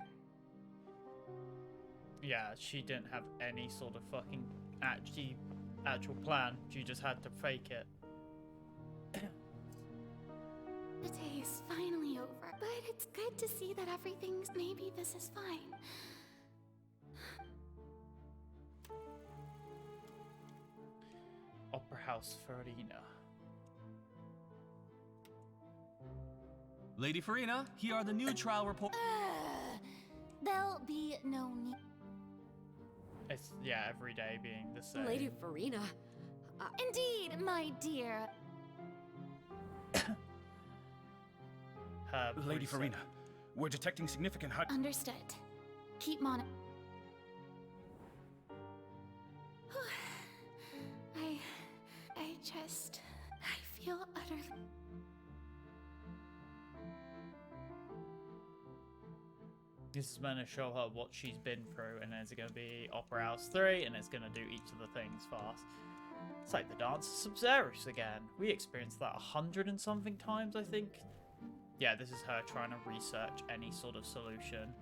A: Yeah, she didn't have any sort of fucking actual plan. She just had to fake it.
B: The day is finally over, but it's good to see that everything's... Maybe this is fine.
A: Opera House Furina.
W: Lady Furina, here are the new trial report.
B: There'll be no need.
A: It's, yeah, every day being the same.
V: Lady Furina.
B: Indeed, my dear.
W: Lady Furina, we're detecting significant
B: Understood. Keep on. I feel utterly...
A: This is going to show her what she's been through, and then it's going to be Opera House 3, and it's going to do each of the things fast. It's like the Dance of Subzerus again. We experienced that 100 and something times, I think. Yeah, this is her trying to research any sort of solution.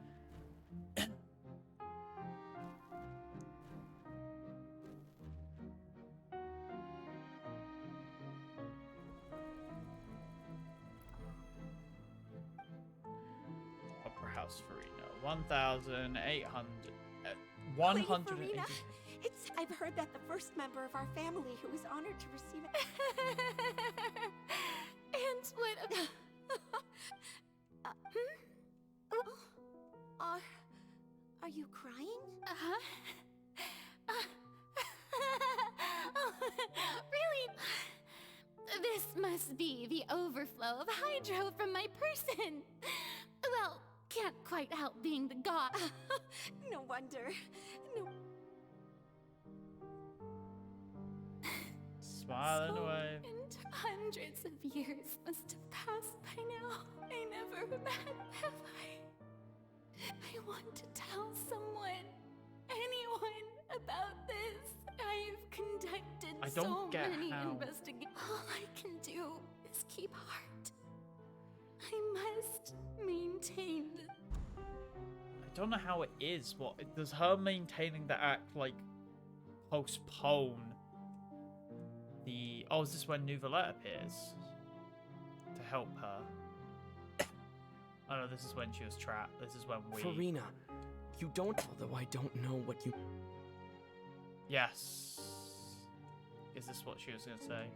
A: Opera House Furina, 1,800... 180...
V: Lady Furina, I've heard that the first member of our family who was honored to receive it...
B: And what about...
V: Are you crying?
B: Oh, really? This must be the overflow of hydro from my person. Well, can't quite help being the god.
V: No wonder. No.
A: Smiling away.
B: And hundreds of years must have passed by now. I never met, have I? I want to tell someone, anyone, about this. I've conducted so many investigations. All I can do is keep heart. I must maintain.
A: I don't know how it is. What does her maintaining the act like postpone the? Oh, is this when Nouvellette appears to help her? Oh no, this is when she was trapped. This is when we...
I: Furina, you don't... Although I don't know what you...
A: Yes. Is this what she was going to say?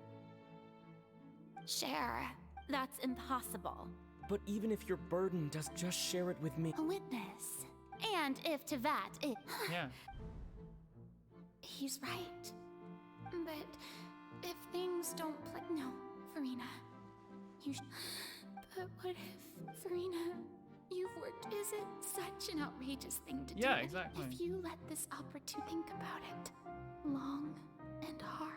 B: Share. That's impossible.
I: But even if your burden does, just share it with me.
B: A witness. And if to that it...
A: Yeah.
B: He's right. But if things don't play... No, Furina. You But what if, Furina, you've worked... Is it such an outrageous thing to do?
A: Yeah, exactly.
B: If you let this opportunity think about it long and hard.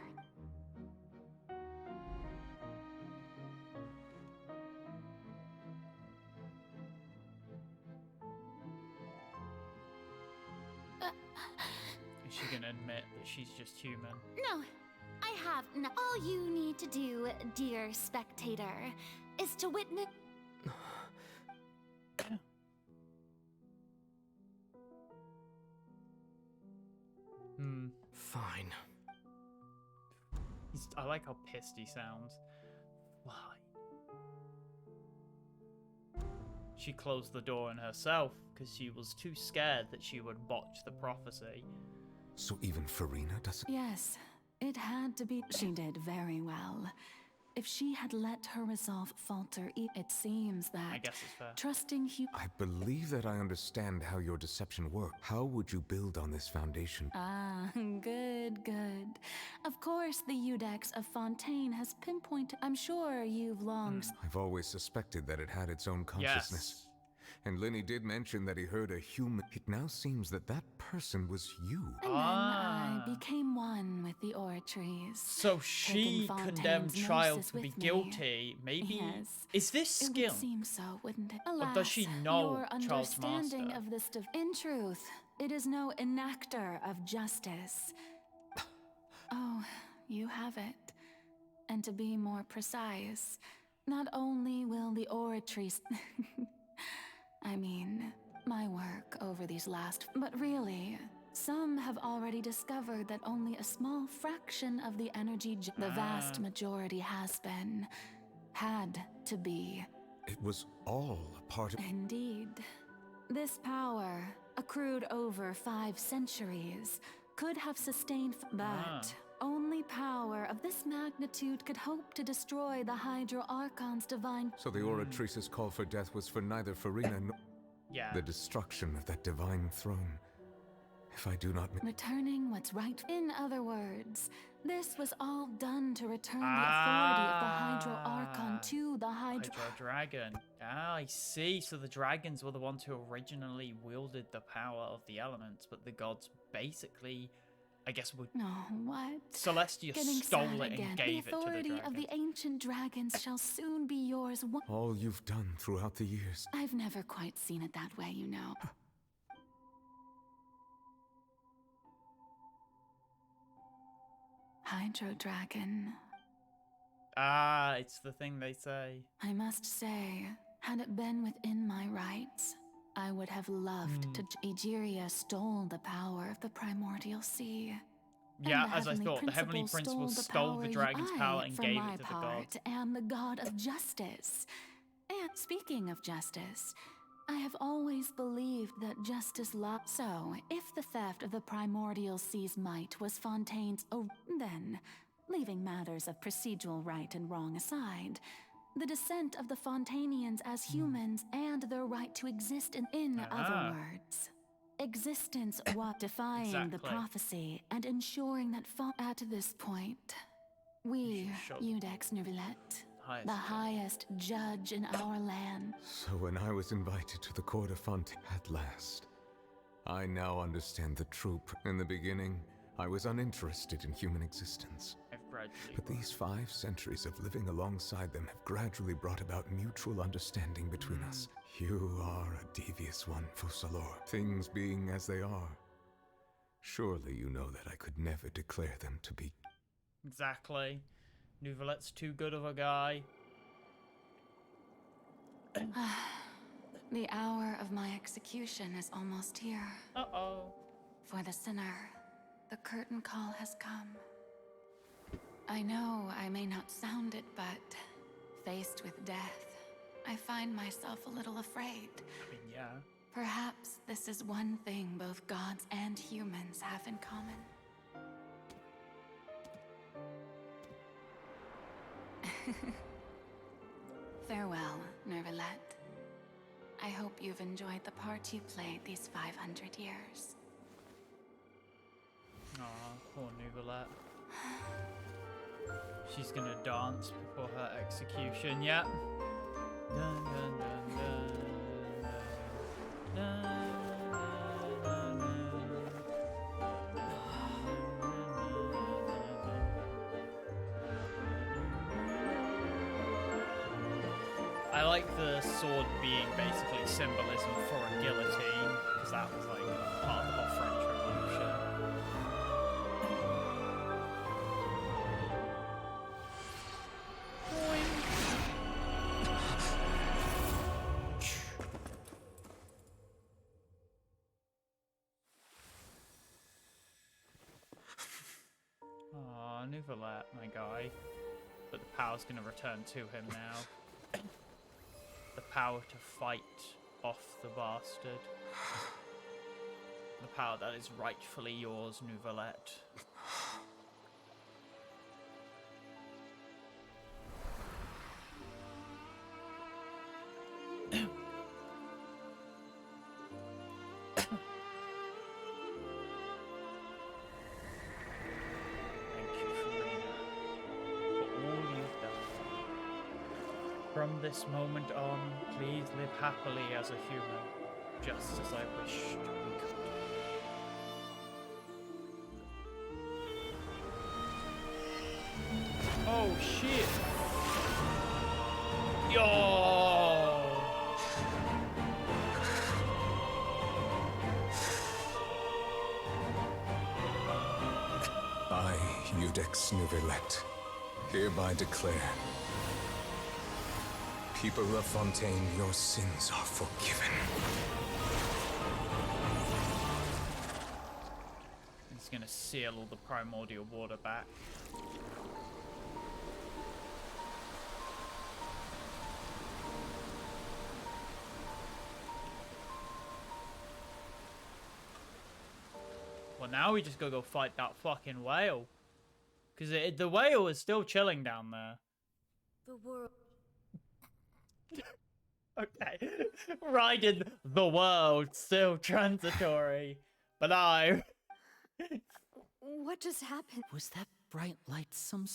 A: Is she gonna admit that she's just human?
B: No, I have no... All you need to do, dear spectator, is to witness...
I: Fine.
A: I like how pissed he sounds. Why? She closed the door on herself because she was too scared that she would botch the prophecy.
F: So even Furina doesn't...
S: Yes, it had to be. She did very well. If she had let her resolve falter, it seems that...
A: I guess it's fair.
S: Trusting
F: I believe that I understand how your deception works. How would you build on this foundation?
S: Ah, good, good. Of course, the Eudex of Fontaine has pinpointed... I'm sure you've long...
F: I've always suspected that it had its own consciousness.
A: Yes.
F: And Lenny did mention that he heard a human... It now seems that that person was you.
S: And then I became one with the Oratries.
A: So she condemned Child to be guilty. Maybe...
S: Yes.
A: Is this skill?
S: It would seem so, wouldn't it?
A: Or does she know
S: your
A: Child's
S: understanding
A: master?
S: of this... In truth, it is no enactor of justice. Oh, you have it. And to be more precise, not only will the oratory... I mean, my work over these last... But really, some have already discovered that only a small fraction of the energy... The vast majority has been... had to be...
F: It was all a part of...
S: Indeed. This power, accrued over 5 centuries, could have sustained... But only power of this magnitude could hope to destroy the Hydro Archon's divine...
F: So the Oratrice's call for death was for neither Furina nor...
A: Yeah.
F: The destruction of that divine throne. If I do not...
S: Returning what's right. In other words, this was all done to return the authority of the Hydro Archon to the Hydro
A: Dragon. Ah, I see. So the dragons were the ones who originally wielded the power of the elements, but the gods basically, I guess, would...
S: No, what?
A: Celestia stole it and gave it to the
S: The authority
A: dragons.
S: of the ancient dragons shall soon be yours.
F: All you've done throughout the years.
S: I've never quite seen it that way, you know. Hydro Dragon.
A: Ah, it's the thing they say.
S: I must say, had it been within my rights, I would have loved to... Egeria stole the power of the primordial sea.
A: Yeah, as I thought, the Heavenly Principle stole the dragon's power and gave it to the gods.
S: I am the god of justice. And speaking of justice, I have always believed that justice locked. So, if the theft of the primordial sea's might was Fontaine's... Oh, then, leaving matters of procedural right and wrong aside, the descent of the Fontainians as humans and their right to exist in other words, existence while defying the prophecy and ensuring that at this point, we, Iudex Neuvillette, the highest judge in our land.
F: So when I was invited to the court of Fontaine at last, I now understand the trope. In the beginning, I was uninterested in human existence. But these 5 centuries of living alongside them have gradually brought about mutual understanding between us. You are a devious one, Fussalor. Things being as they are, surely you know that I could never declare them to be...
A: Exactly. Neuvillette's too good of a guy.
S: The hour of my execution is almost here.
A: Uh-oh.
S: For the sinner, the curtain call has come. I know I may not sound it, but faced with death, I find myself a little afraid.
A: I mean, yeah.
S: Perhaps this is one thing both gods and humans have in common. Farewell, Neuvillette. I hope you've enjoyed the part you played these 500 years.
A: Aw, poor Neuvillette. She's gonna dance before her execution, yeah. Dun, dun, dun, dun, dun, dun, dun, dun. I like the sword being basically symbolism for a guillotine, because that was like part of the whole French Revolution. Aw, Neuvillette, my guy. But the power's gonna return to him now. The power to fight off the bastard. The power that is rightfully yours, Neuvillette. From this moment on, please live happily as a human, just as I wished we could. Oh shit! Yo!
F: I, Iudex Nuvelet, hereby declare, people of Fontaine, your sins are forgiven.
A: He's gonna seal all the primordial water back. Well, now we just gotta go fight that fucking whale. Because the whale is still chilling down there.
V: The world.
A: Okay. Riding the world, still transitory. But I...
D: What just happened?
Q: Was that bright light some...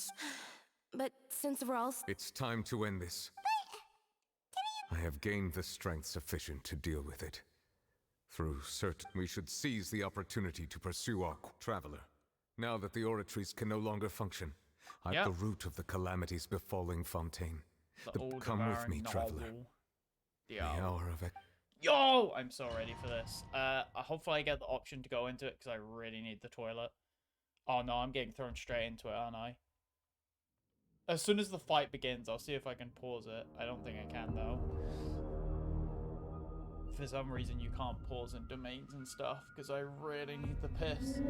U: But since we're all...
F: It's time to end this. I have gained the strength sufficient to deal with it. Through certain, we should seize the opportunity to pursue our traveler. Now that the oratories can no longer function, I'm the root of the calamities befalling Fontaine. Come with me, traveler. The hour of it.
A: Yo! I'm so ready for this. Hopefully I get the option to go into it, because I really need the toilet. Oh no, I'm getting thrown straight into it, aren't I? As soon as the fight begins, I'll see if I can pause it. I don't think I can, though. For some reason, you can't pause in domains and stuff, because I really need the piss.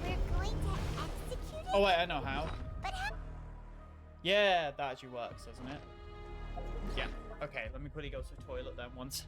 C: We're going to execute it?
A: Oh wait, I know how.
C: But how?
A: Yeah, that actually works, doesn't it? Yeah. Okay, let me quickly go to the toilet then once.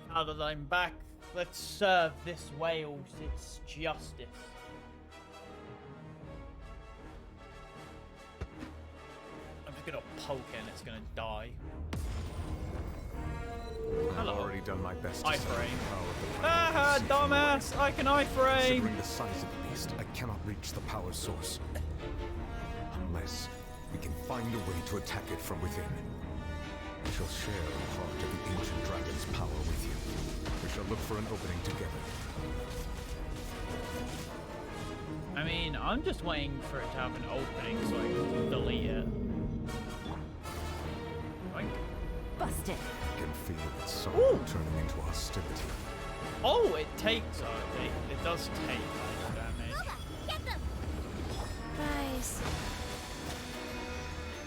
A: Now that I'm back, let's serve this whale its justice. I'm just gonna poke it and it's gonna die.
F: I've already done my best to
A: iframe.
F: Aha,
A: dumbass! I can iframe!
F: Considering the size of the beast, I cannot reach the power source. Unless we can find a way to attack it from within. We shall share a part of the ancient dragon's power with you. We shall look for an opening together.
A: I mean, I'm just waiting for it to have an opening so I can delete it. Like,
U: busted.
F: I can feel its sorrow turning into hostility.
A: Oh, it takes. It does take damage.
C: Get them!
U: Guys.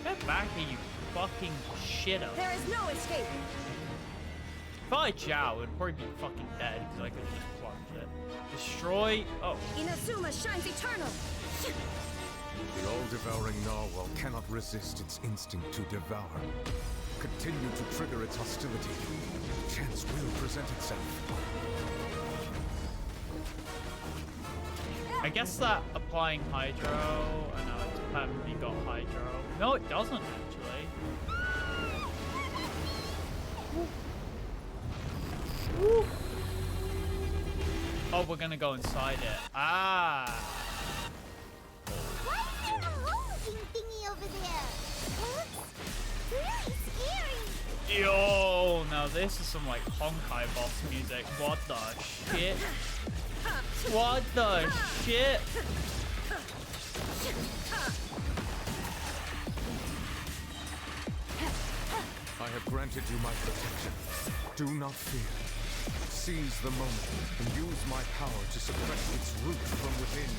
A: Get back here, you fucking shitter.
U: There is no escape.
A: If I chow, it would probably be fucking dead because I could have just plunged it. Destroy. Oh.
U: Inazuma shines eternal.
F: The all-devouring narwhal cannot resist its instinct to devour. Continue to trigger its hostility. Chance will present itself.
A: I guess that applying hydro. I know it's permanently got hydro. No, it doesn't actually. Woo. Oh, we're gonna go inside it. Ah.
C: Why is there a hole-looking thingy over there? It looks really scary.
A: Yo, no. now this is some like Honkai boss music. What the shit? What the shit?
F: I have granted you my protection. Do not fear. Seize the moment and use my power to suppress its roots from within.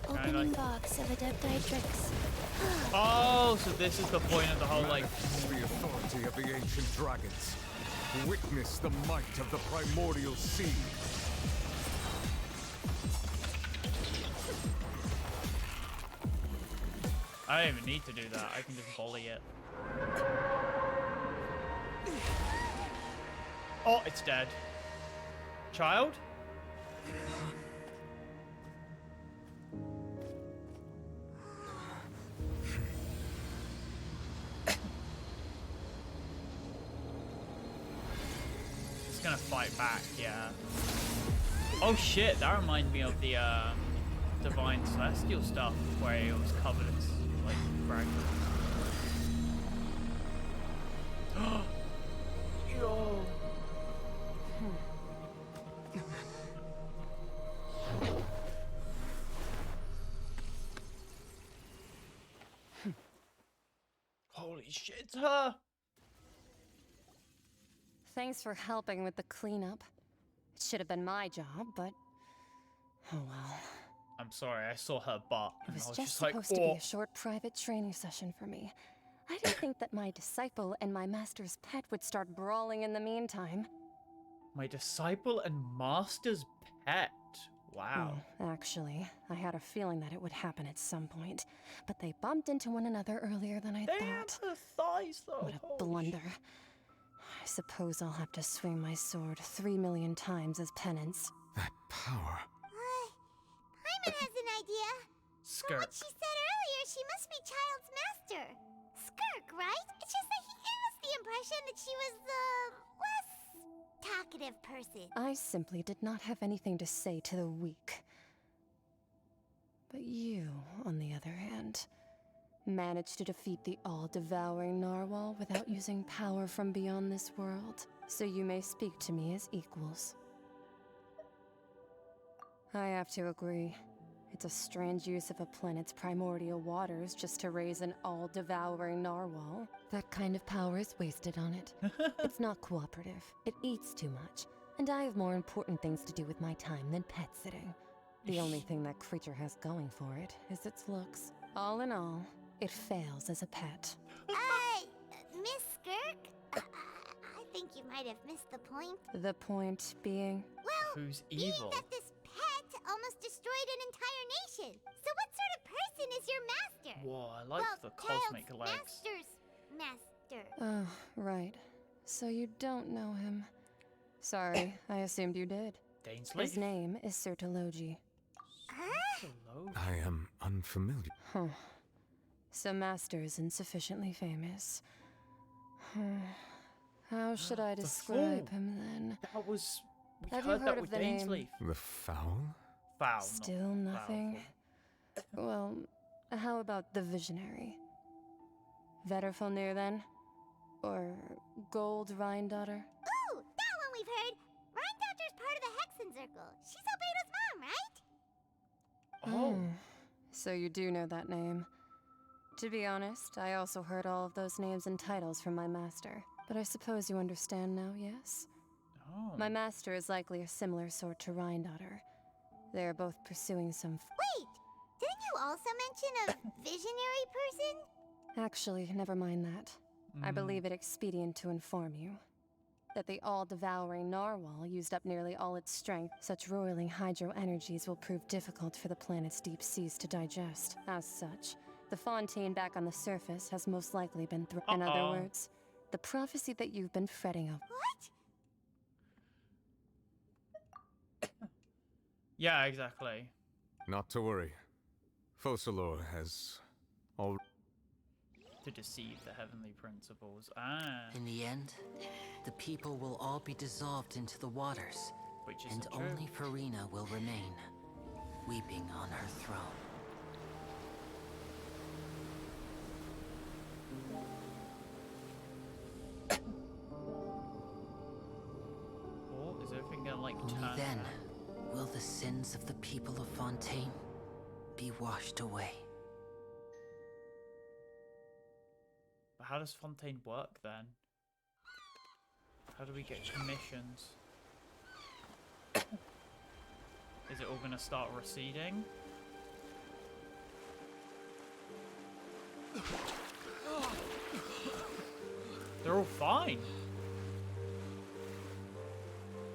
B: Opening box of Adepti-Trix.
A: Oh, so this is the point of the whole like
F: the authority of the ancient dragons. Witness the might of the primordial sea.
A: I don't even need to do that. I can just volley it. Oh, it's dead. Child? It's gonna fight back, yeah. Oh shit, that reminds me of the Divine Celestial stuff where it was covered in like fragments. Yo. Holy shit, it's her!
D: Thanks for helping with the cleanup. It should have been my job, but oh well.
A: I'm sorry, I saw her butt.
D: It was
A: I was
D: just
A: like,
D: supposed to be a short private training session for me. I didn't think that my disciple and my master's pet would start brawling in the meantime.
A: My disciple and master's pet. Wow.
D: Actually, I had a feeling that it would happen at some point, but they bumped into one another earlier than I thought.
A: Her thighs, though.
D: What a blunder. I suppose I'll have to swing my sword 3 million times as penance.
F: That power.
C: Paimon has an idea. From what she said earlier, she must be Child's master. Skirk, right? It's just that he gave us the impression that she was the less talkative person.
D: I simply did not have anything to say to the weak. But you, on the other hand, managed to defeat the all-devouring narwhal without using power from beyond this world. So you may speak to me as equals. I have to agree. It's a strange use of a planet's primordial waters just to raise an all-devouring narwhal. That kind of power is wasted on it. It's not cooperative. It eats too much. And I have more important things to do with my time than pet sitting. The only thing that creature has going for it is its looks. All in all, it fails as a pet.
C: Miss Skirk? I think you might have missed the point.
D: The point being?
C: Well,
A: who's evil?
C: Being that this pet almost destroyed an entire nation. So what sort of person is your master?
A: Whoa, I like the cosmic legs.
C: Master's master.
D: Oh, right. So you don't know him. Sorry, I assumed you did.
A: Dainsley?
D: His name is Sir Tologi.
F: I am unfamiliar.
D: Huh. So Master isn't sufficiently famous. How should I describe him then?
A: That was...
D: Have you heard of the
A: Dainsley.
F: The foul?
A: Foul.
D: Still nothing? Well, how about the Visionary? Vetterfulnir then? Or Gold Rhine-Daughter?
C: Ooh, that one we've heard. Rhine-Daughter's part of the Hexen Circle. She's Albedo's mom, right?
A: Oh.
D: So you do know that name. To be honest, I also heard all of those names and titles from my master. But I suppose you understand now, yes?
A: Oh.
D: My master is likely a similar sort to Rhine-Daughter. They are both pursuing some...
C: Wait! Didn't you also mention a visionary person?
D: Actually, never mind that. I believe it expedient to inform you that the all-devouring narwhal used up nearly all its strength. Such roiling hydro energies will prove difficult for the planet's deep seas to digest. As such, the Fontaine back on the surface has most likely been In other words, the prophecy that you've been fretting of.
C: What?
A: Yeah, exactly.
F: Not to worry. Focalor has all...
A: To deceive the heavenly principles. Ah.
Q: In the end, the people will all be dissolved into the waters, and only Furina will remain, weeping on her throne. then will the sins of the people of Fontaine be washed away.
A: But how does Fontaine work then? How do we get commissions? Is it all gonna start receding? They're all fine.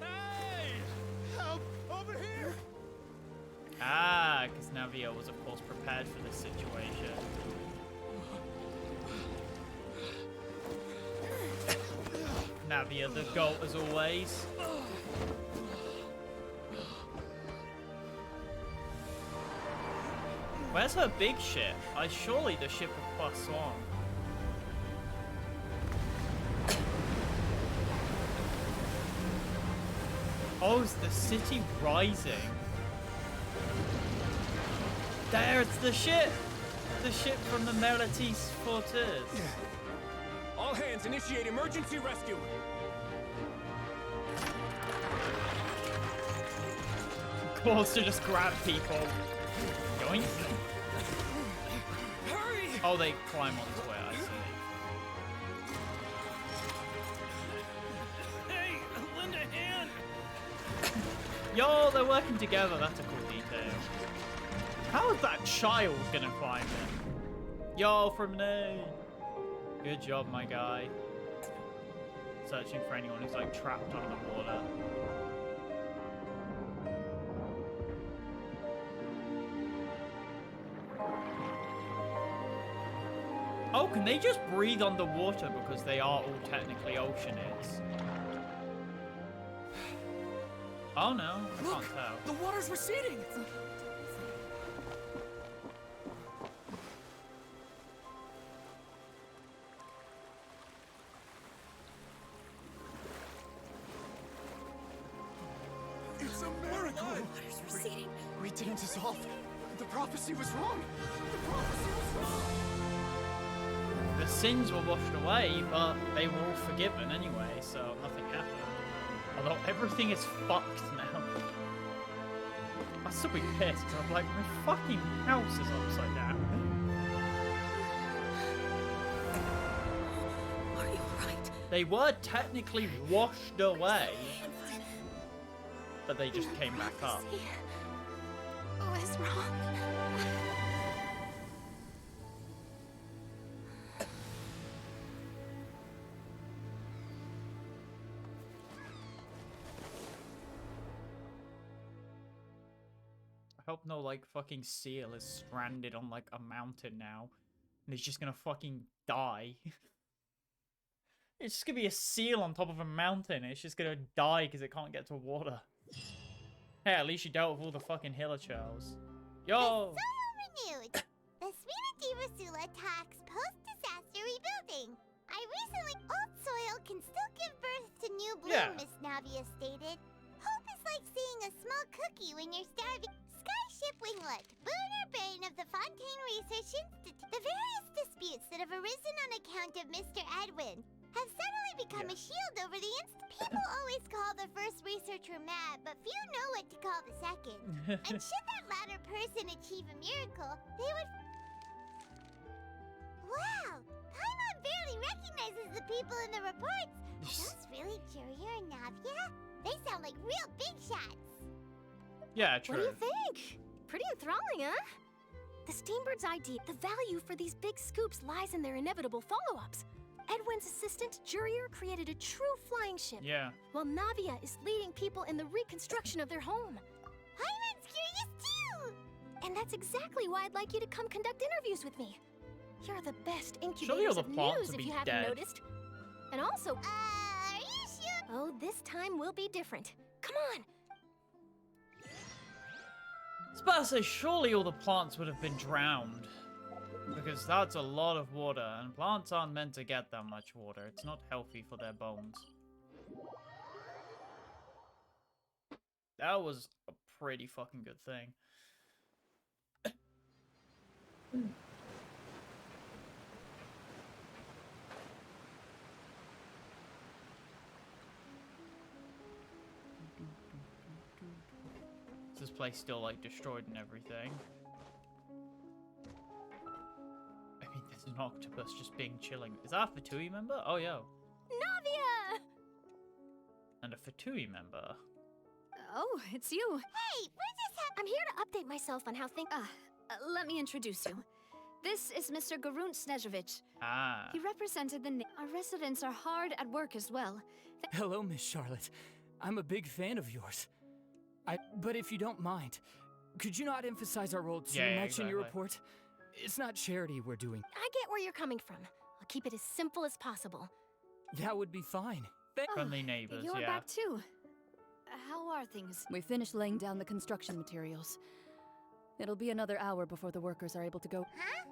N: Hey! Help! Over here!
A: Ah, because Navia was of course prepared for this situation. Navia the goat as always. Where's her big ship? Surely the ship of Poisson. Oh, is the city rising? There, it's the ship! The ship from the Meritis Fortress.
N: All hands, initiate emergency rescue!
A: Of course, to just grab people. Yoink.
N: Hurry!
A: Oh, they climb onto it, I see.
N: Hey, lend a hand!
A: Yo, they're working together. That's a cool detail. How is that child gonna climb in? Yo, from me. Good job, my guy. Searching for anyone who's like trapped underwater. Oh, can they just breathe underwater because they are all technically oceanids? Oh no, I can't tell.
N: The water's receding!
P: It's a miracle!
V: Water's receding.
P: We didn't dissolve. The prophecy was wrong. The prophecy was wrong.
A: The sins were washed away, but they were all forgiven anyway, so nothing happened. Although everything is fucked now. I'd still be pissed, because I'm like, my fucking house is upside down.
V: Are you alright?
A: They were technically washed away, but they just came back up.
U: What is wrong?
A: I hope no, like, fucking seal is stranded on, like, a mountain now. And he's just gonna fucking die. It's just gonna be a seal on top of a mountain. It's just gonna die because it can't get to water. Hey, at least you dealt with all the fucking hillachels. Yo!
C: The soil renewed. The Furina di Rasula tax post-disaster rebuilding. I recently... Old soil can still give birth to new bloom,
A: Yeah.
C: Miss Navia stated. Hope is like seeing a small cookie when you're starving. Skyship Winglet, Booner Brain of the Fontaine Research Institute. The various disputes that have arisen on account of Mr. Edwin have suddenly become a shield over the People always call the first researcher mad, but few know what to call the second. And should that latter person achieve a miracle, they would... Wow! Paimon barely recognizes the people in the reports. Are those really Jurier and Navia? They sound like real big shots.
A: Yeah, true.
U: What do you think? Pretty enthralling, huh? The Steambird's idea, the value for these big scoops lies in their inevitable follow-ups. Edwin's assistant, Jurier, created a true flying ship.
A: Yeah.
U: While Navia is leading people in the reconstruction of their home.
C: Paimon's curious too!
U: And that's exactly why I'd like you to come conduct interviews with me. You're the best
A: Surely
U: incubators
A: all
U: of
A: the plants
U: news
A: will
U: if
A: be
U: you haven't
A: dead.
U: noticed. And also...
C: Are you sure?
U: Oh, this time will be different. Come on!
A: I was about to say, surely all the plants would have been drowned. Because that's a lot of water, and plants aren't meant to get that much water. It's not healthy for their bones. That was a pretty fucking good thing. place still like destroyed and everything. I mean, there's an octopus just being chilling. Is that a Fatui member? Oh, yo.
U: Navia!
A: And a Fatui member.
D: Oh, it's you.
U: Hey, I'm here to update myself on how things.
D: Let me introduce you. This is Mr. Garunt Snežević.
A: Ah.
D: He represented the. Our residents are hard at work as well.
H: Hello, Miss Charlotte. I'm a big fan of yours. But if you don't mind, could you not emphasize our role too much in your report? It's not charity we're doing.
U: I get where you're coming from. I'll keep it as simple as possible.
H: That would be fine.
A: Friendly neighbors,
D: You're back too. How are things?
K: We finished laying down the construction materials. It'll be another hour before the workers are able to go.
C: Huh?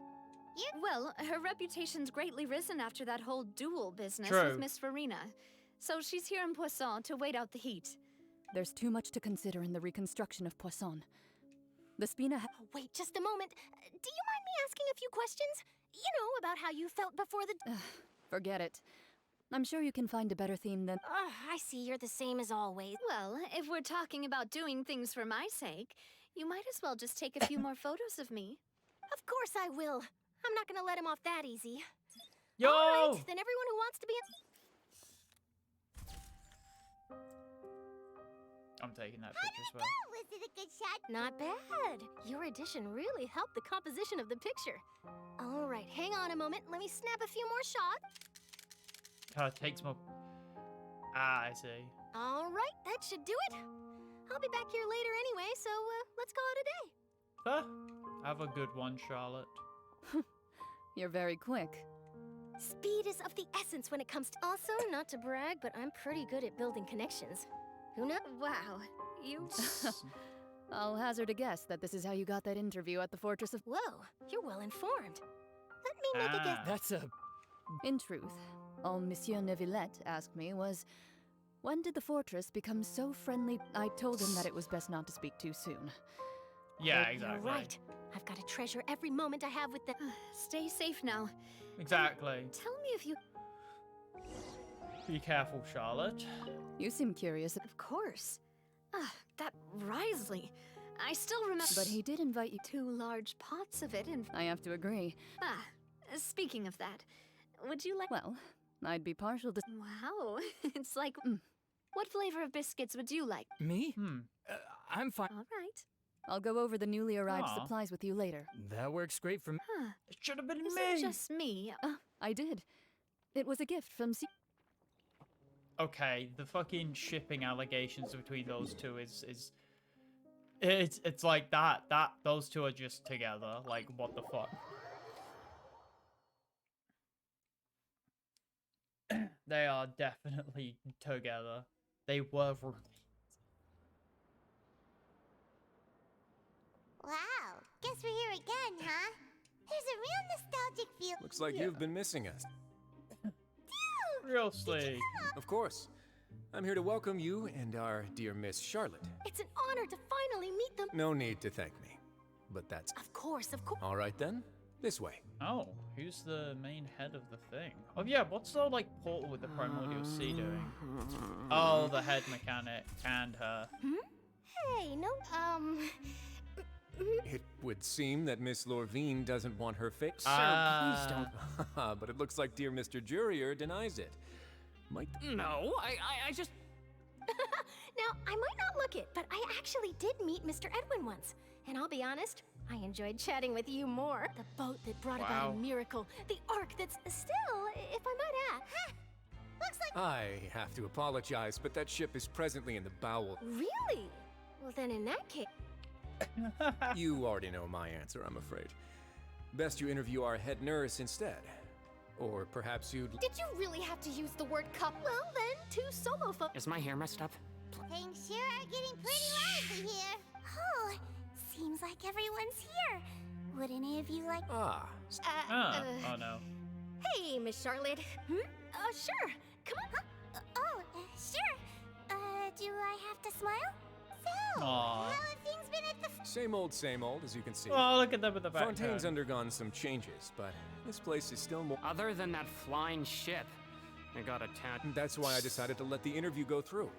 D: Well, her reputation's greatly risen after that whole duel business
A: True.
D: with Miss Furina. So she's here in Poisson to wait out the heat.
K: There's too much to consider in the reconstruction of Poisson. The Spina
U: Oh, wait, just a moment. Do you mind me asking a few questions? You know, about how you felt before the...
K: Forget it. I'm sure you can find a better theme than...
U: I see you're the same as always.
D: Well, if we're talking about doing things for my sake, you might as well just take a few more photos of me.
U: Of course I will. I'm not gonna let him off that easy.
A: Yo!
U: All right, then everyone who wants to be in...
A: I'm taking that picture as well.
C: Was it a good shot?
U: Not bad. Your addition really helped the composition of the picture. All right, hang on a moment. Let me snap a few more shots.
A: Oh, it takes more. Ah, I see.
U: All right, that should do it. I'll be back here later anyway, so let's call it a day.
A: Huh? Have a good one, Charlotte.
K: You're very quick.
U: Speed is of the essence when it comes to... Also, not to brag, but I'm pretty good at building connections. Who knows?
D: Wow, you...
K: I'll hazard a guess that this is how you got that interview at the Fortress of...
U: Whoa, you're well informed. Let me make a guess.
H: That's a...
K: In truth, all Monsieur Neuvillette asked me was, when did the fortress become so friendly? I told him that it was best not to speak too soon.
A: Yeah, exactly.
U: You're right. I've got to treasure every moment I have with the...
D: Stay safe now.
A: Exactly.
D: Tell me if you...
A: Be careful, Charlotte.
K: You seem curious.
D: Of course. That Risley. I still remember...
K: But he did invite you...
D: 2 large pots of it and...
K: I have to agree.
D: Speaking of that, would you like...
K: Well, I'd be partial to...
D: Wow, it's like... What flavor of biscuits would you like?
H: Me? I'm fine.
D: All right.
K: I'll go over the newly arrived supplies with you later.
H: That works great for me.
A: It should have been
D: Is
A: me.
D: it just me?
K: I did. It was a gift from...
A: Okay, the fucking shipping allegations between those two is it's like that those two are just together. Like, what the fuck? They are definitely together. They were roommates.
C: Wow, guess we're here again, huh? There's a real nostalgic feel.
O: Looks like you've been missing us.
A: Real sleep.
O: Of course. I'm here to welcome you and our dear Miss Charlotte.
U: It's an honor to finally meet them.
O: No need to thank me. But that's...
U: Of course.
O: All right then. This way.
A: Oh, who's the main head of the thing? Oh yeah, what's the like portal with the primordial sea doing? Oh, the head mechanic and her.
U: Hey, no,
O: It would seem that Miss Lorvine doesn't want her fixed.
A: Sir,
O: please don't. But it looks like dear Mr. Jurier denies it.
W: No, I just...
U: Now, I might not look it, but I actually did meet Mr. Edwin once. And I'll be honest, I enjoyed chatting with you more. The boat that brought about a miracle. The ark that's still, if I might add.
C: Looks like...
O: I have to apologize, but that ship is presently in the bowel.
U: Really? Well, then in that case...
O: You already know my answer, I'm afraid. Best you interview our head nurse instead. Or perhaps you'd...
U: Did you really have to use the word cup? Well, then, 2 solo folks...
W: Is my hair messed up?
C: Things sure are getting pretty lively here. Oh, seems like everyone's here. Would any of you like...
A: Oh no.
U: Hey, Miss Charlotte. Sure. Come on.
C: Sure. Do I have to smile? So,
A: Aw.
C: how have things been at the...
O: Same old, as you can see.
A: Oh, look at them with the back.
O: Fontaine's undergone some changes, but this place is still more...
W: Other than that flying ship, I got attacked.
O: That's why I decided to let the interview go through.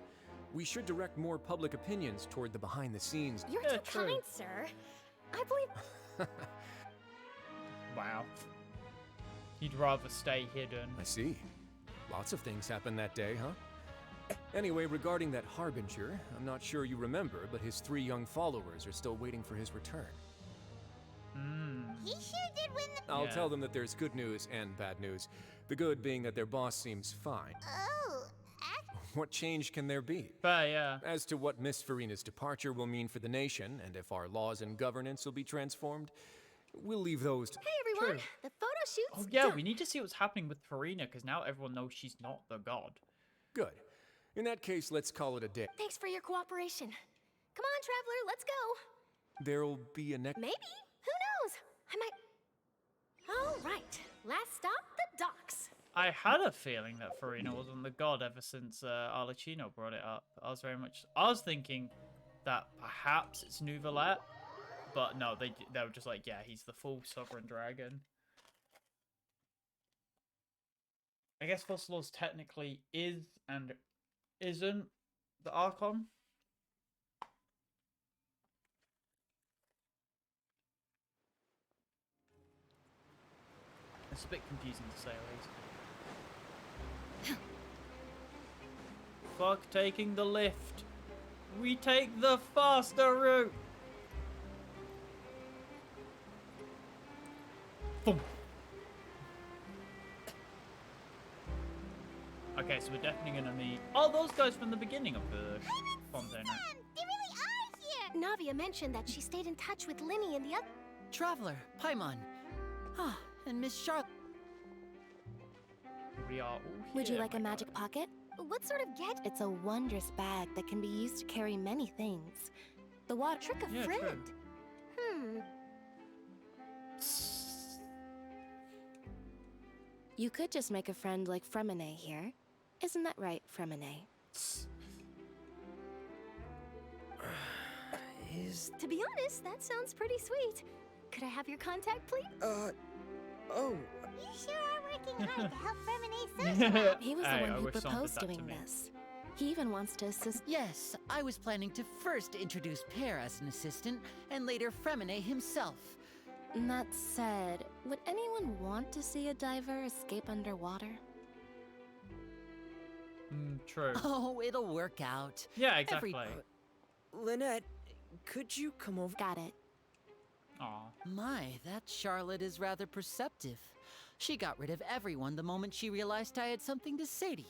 O: We should direct more public opinions toward the behind-the-scenes.
U: You're too kind, sir. I believe...
A: Wow. He'd rather stay hidden.
O: I see. Lots of things happened that day, huh? Anyway, regarding that Harbinger, I'm not sure you remember, but his 3 young followers are still waiting for his return.
C: He sure did win the...
O: I'll tell them that there's good news and bad news. The good being that their boss seems fine.
C: Oh,
O: What change can there be?
A: Yeah.
O: As to what Miss Furina's departure will mean for the nation, and if our laws and governance will be transformed, we'll leave those to...
U: Hey, everyone!
A: True.
U: The photo shoot's
A: Oh yeah,
U: done.
A: we need to see what's happening with Furina, because now everyone knows she's not the god.
O: Good. In that case, let's call it a day.
U: Thanks for your cooperation. Come on, Traveler, let's go.
O: There'll be a next...
U: Maybe. Who knows? I might... All right. Last stop, the docks.
A: I had a feeling that Furina wasn't the god ever since Arlecchino brought it up. I was thinking that perhaps it's Neuvillette, but no, they were just like, yeah, he's the full sovereign dragon. I guess Fossilors technically is and isn't the Archon. It's a bit confusing to say at least. Fuck taking the lift. We take the faster route. Boom. Okay, so we're definitely gonna meet all those guys from the beginning of the Fontaine.
C: They really are here!
U: Navia mentioned that she stayed in touch with Linny and the other...
Q: Traveler, Paimon. Ah, and Miss Charlotte.
A: We are all
U: Would you
A: here,
U: like a
A: my
U: magic
A: God.
U: pocket? What sort of gadget? It's a wondrous bag that can be used to carry many things. The water trick of
A: Yeah,
U: friend.
A: true.
U: You could just make a friend like Fremine here. Isn't that right, Fremine? To be honest, that sounds pretty sweet. Could I have your contact, please?
C: You sure are working hard to help Fremine socialize.
U: He was the
A: Hey,
U: one
A: I
U: who
A: wish someone
U: proposed
A: did that to
U: doing
A: me.
U: this. He even wants to assist.
Q: Yes, I was planning to first introduce Pear as an assistant, and later Fremine himself.
U: That said, would anyone want to see a diver escape underwater?
A: True.
Q: Oh, it'll work out.
A: Yeah, exactly.
I: Lynette, could you come over?
U: Got it.
A: Aw.
Q: My, that Charlotte is rather perceptive. She got rid of everyone the moment she realized I had something to say to you.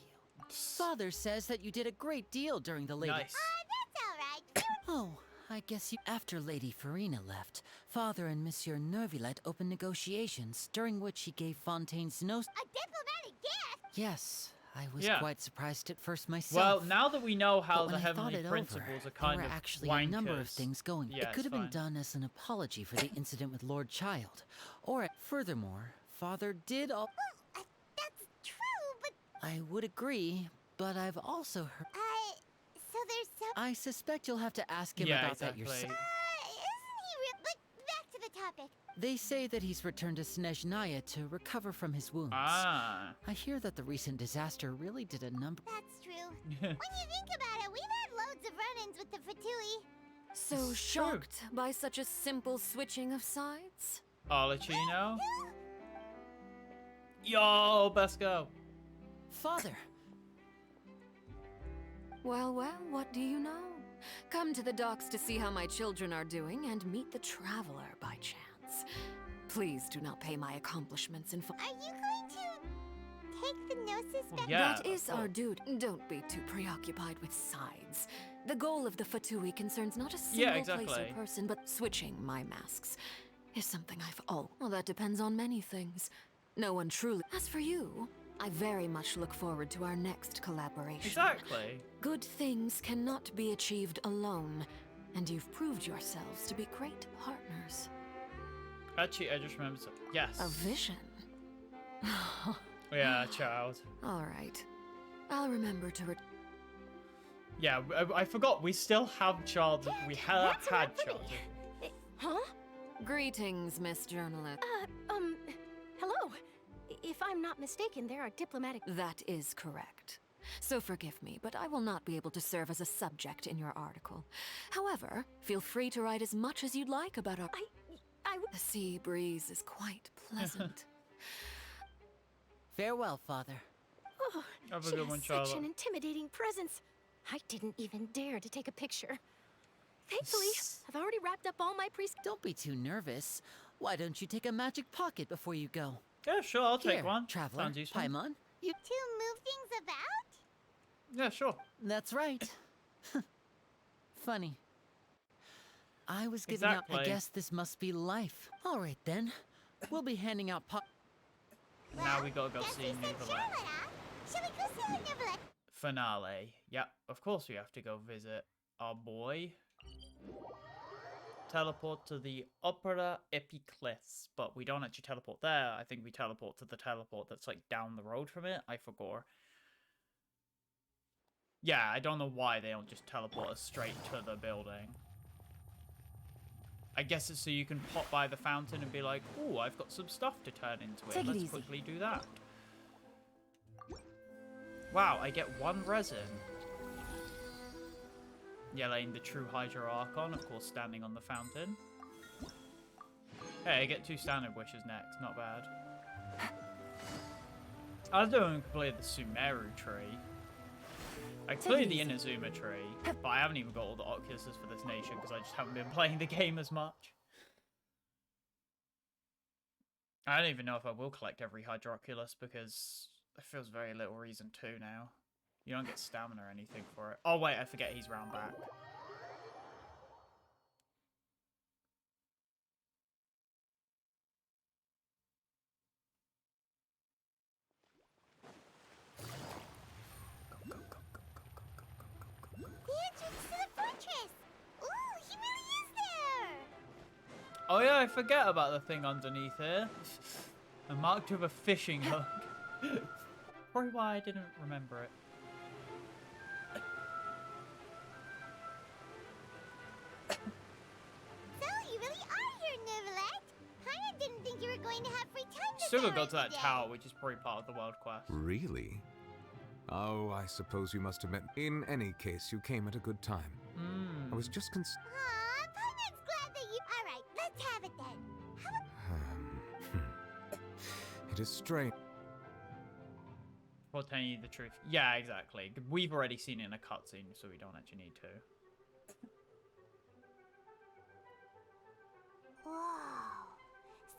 Q: Father says that you did a great deal during the lady...
A: Nice.
C: That's all right.
Q: Oh, I guess you... After Lady Furina left, Father and Monsieur Neuvillette opened negotiations, during which he gave Fontaine's no...
C: A diplomatic gift?
Q: Yes, I was
A: Yeah.
Q: quite surprised at first myself.
A: Well, now that we know how
Q: But
A: the
Q: when I thought
A: heavenly
Q: it
A: principles
Q: over,
A: are kind
Q: there
A: of
Q: were actually
A: wankers.
Q: a number of things going.
A: Yeah,
Q: it could have
A: it's
Q: been
A: fine.
Q: done as an apology for the incident with Lord Child. Or, furthermore, Father did all...
C: Well, that's true, but...
Q: I would agree, but I've also heard...
C: So there's some...
Q: I suspect you'll have to ask him
A: Yeah,
Q: about
A: exactly.
Q: that yourself.
C: Isn't he real... But back to the topic.
Q: They say that he's returned to Snezhnaya to recover from his wounds.
A: Ah.
Q: I hear that the recent disaster really did a number...
C: That's true. When you think about it, we've had loads of run-ins with the Fatui.
K: So shocked by such a simple switching of sides?
A: Arlecchino. Yo, best go.
Q: Father!
K: Well, what do you know? Come to the docks to see how my children are doing and meet the traveler by chance. Please do not pay my accomplishments in full.
C: Are you going to take the Gnosis back?
A: Yeah,
K: That is our duty. Don't be too preoccupied with sides. The goal of the Fatui concerns not a single place
A: exactly.
K: or person, but switching my masks is something I've... Oh, well, that depends on many things. No one truly... As for you, I very much look forward to our next collaboration.
A: Exactly.
K: Good things cannot be achieved alone, and you've proved yourselves to be great partners.
A: Actually, I just remembered. Yes.
K: A vision.
A: Yeah, child.
K: All right. I'll remember to...
A: Yeah, I forgot. We still have child. We have
U: That's
A: had
U: enough for
A: child.
U: me. Huh?
K: Greetings, Miss Journalist.
U: Hello. If I'm not mistaken, there are diplomatic...
K: That is correct. so forgive me, but I will not be able to serve as a subject in your article. However, feel free to write as much as you'd like about our... The sea breeze is quite pleasant.
Q: Farewell, Father.
U: Oh,
A: Have a
U: she
A: good
U: has
A: one,
U: such
A: Charlotte.
U: an intimidating presence. I didn't even dare to take a picture. Thankfully, I've already wrapped up all my
Q: Don't be too nervous. Why don't you take a magic pocket before you go?
A: Yeah, sure, I'll take
Q: Here,
A: one.
Q: Traveler,
A: Sounds useful.
Q: Paimon, you...
C: To move things about?
A: Yeah, sure.
Q: That's right. Funny. I was giving up. I
A: Exactly.
Q: guess this must be life. All right, then. We'll be handing out
A: Now we gotta go see Neuvillette.
C: Shall we go see Neuvillette?
A: Finale. Yeah, of course we have to go visit our boy. Teleport to the Opera Epiclès, but we don't actually teleport there. I think we teleport to the teleport that's like down the road from it. I forgot. Yeah, I don't know why they don't just teleport us straight to the building. I guess it's so you can pop by the fountain and be like, "Ooh, I've got some stuff to turn into it. Let's quickly do that." Wow, I get 1 resin. Yelling the true Hydro Archon, of course, standing on the fountain. Hey, I get 2 standard wishes next. Not bad. I was doing complete the Sumeru tree. I cleared the Inazuma tree, but I haven't even got all the Oculuses for this nation because I just haven't been playing the game as much. I don't even know if I will collect every Hydroculus because it feels very little reason to now. You don't get stamina or anything for it. Oh wait, I forget he's round back.
C: The entrance to the fortress! Ooh, he really is there!
A: Oh yeah, I forget about the thing underneath here. I'm marked with a fishing hook. Probably why I didn't remember it.
C: So, you really are here, Neuvillette? Paimon didn't think you were going to have free time to
A: Still gotta go
C: it
A: to that
C: today.
A: tower, which is probably part of the world quest.
F: Really? Oh, I suppose you must have met. In any case, you came at a good time. I was just
C: Aw, Paimon's glad that you... Alright, let's have it then.
F: It is strange.
A: Well, telling you the truth. Yeah, exactly. We've already seen it in a cutscene, so we don't actually need to.
C: Whoa.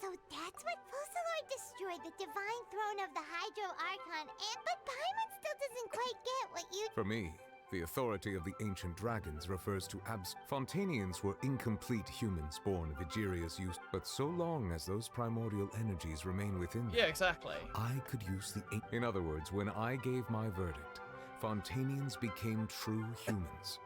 C: So that's what Fusillor destroyed, the divine throne of the Hydro Archon, but Paimon still doesn't quite get what you...
F: For me, the authority of the ancient dragons refers to Fontainians were incomplete humans born of Egeria's use, but so long as those primordial energies remain within them,
A: Yeah, exactly.
F: I could use the... In other words, when I gave my verdict, Fontainians became true humans.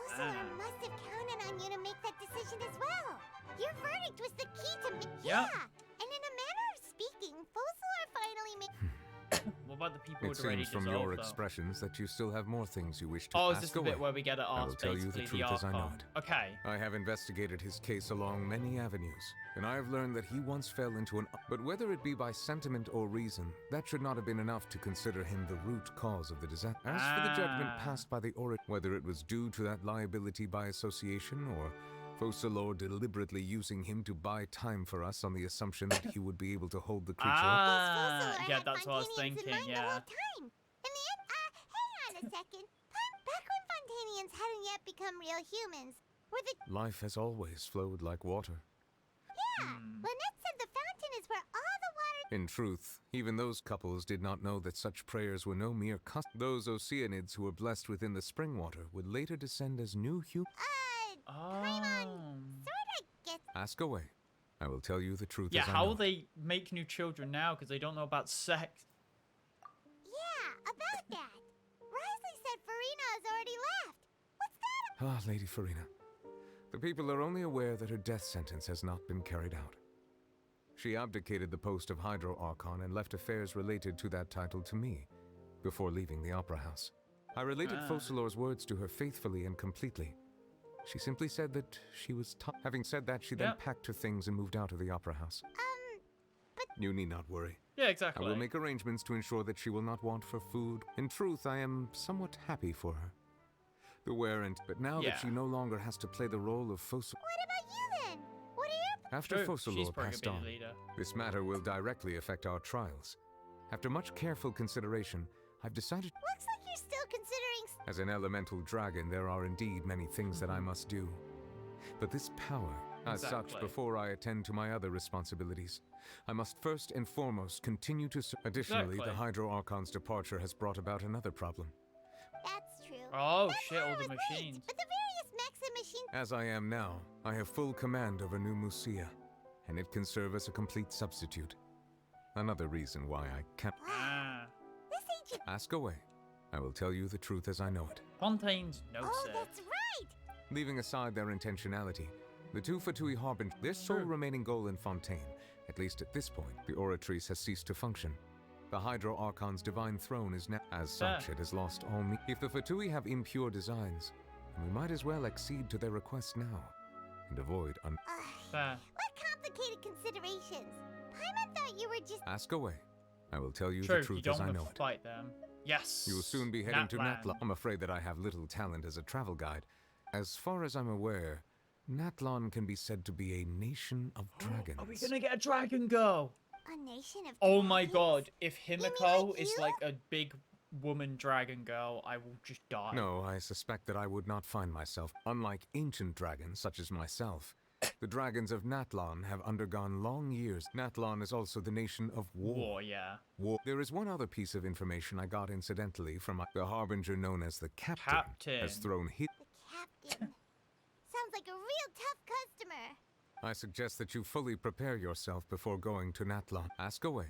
C: Fusillor must have counted on you to make that decision as well. Your verdict was the key to...
A: Yeah.
C: And in a manner of speaking, Fusillor finally made...
A: What about the people
F: It
A: who'd already
F: seems from
A: dissolved,
F: your
A: though?
F: expressions that you still have more things you wish to
A: Oh,
F: ask
A: is this the
F: away.
A: bit where we get to
F: I
A: ask
F: will tell you the
A: basically
F: truth as I know
A: Archon?
F: it.
A: Okay.
F: I have investigated his case along many avenues, and I have learned that he once fell into an... But whether it be by sentiment or reason, that should not have been enough to consider him the root cause of the disaster. As for the judgment passed by the Oracle, whether it was due to that liability by association, or Fusillor deliberately using him to buy time for us on the assumption that he would be able to hold the creature...
A: Yeah, that's what I was thinking, yeah.
C: In the end, hang on a second. Back when Fontainians hadn't yet become real humans, were the...
F: Life has always flowed like water.
C: Yeah, Lynette said the fountain is where all the water...
F: In truth, even those couples did not know that such prayers were no mere Those Oceanids who were blessed within the spring water would later descend as new humans.
C: Paimon sorta gets...
F: Ask away. I will tell you the truth
A: Yeah,
F: as I
A: how
F: know
A: will
F: it.
A: they make new children now because they don't know about sex?
C: Yeah, about that. Risley said Furina has already left. What's that
F: Ah, Lady Furina. The people are only aware that her death sentence has not been carried out. She abdicated the post of Hydro Archon and left affairs related to that title to me, before leaving the Opera House. I related Fusillor's words to her faithfully and completely. She simply said that she was Having said that, she then packed her things and moved out of the Opera House.
C: but...
F: You need not worry.
A: Yeah, exactly.
F: I will make arrangements to ensure that she will not want for food. In truth, I am somewhat happy for her. The wear and... But now that she no longer has to play the role of Fossil...
C: What about you then? What are your...
F: After Fossilor passed on, this matter will directly affect our trials. After much careful consideration, I've decided...
C: Looks like you're still considering...
F: As an elemental dragon, there are indeed many things that I must do. But this power, as such, before I attend to my other responsibilities, I must first and foremost continue to... Additionally, the Hydro Archon's departure has brought about another problem.
C: That's true.
A: Oh, shit, all the machines.
C: But the various Maxim machines...
F: As I am now, I have full command over New Musia, and it can serve as a complete substitute. Another reason why I can't...
C: This ancient...
F: Ask away. I will tell you the truth as I know it.
A: Fontaine's no
C: Oh, that's right!
F: Leaving aside their intentionality, the two Fatui Harbinger, their sole remaining goal in Fontaine, at least at this point, the Oratrice has ceased to function. The Hydro Archon's divine throne is now... As such, it has lost all me... If the Fatui have impure designs, then we might as well accede to their request now, and avoid
C: What complicated considerations? Paimon thought you were just...
F: Ask away. I will tell you the truth as I know it.
A: Fight them. Yes.
F: You will soon be heading to Natlan. I'm afraid that I have little talent as a travel guide. As far as I'm aware, Natlan can be said to be a nation of dragons.
A: Are we gonna get a dragon girl?
C: A nation of...
A: Oh my god, if Himiko is like a big woman dragon girl, I will just die.
F: No, I suspect that I would not find myself. Unlike ancient dragons such as myself, the dragons of Natlan have undergone long years. Natlan is also the nation of war. War. There is one other piece of information I got incidentally from the harbinger known as the Captain. Has thrown his...
C: The Captain. Sounds like a real tough customer.
F: I suggest that you fully prepare yourself before going to Natlan. Ask away.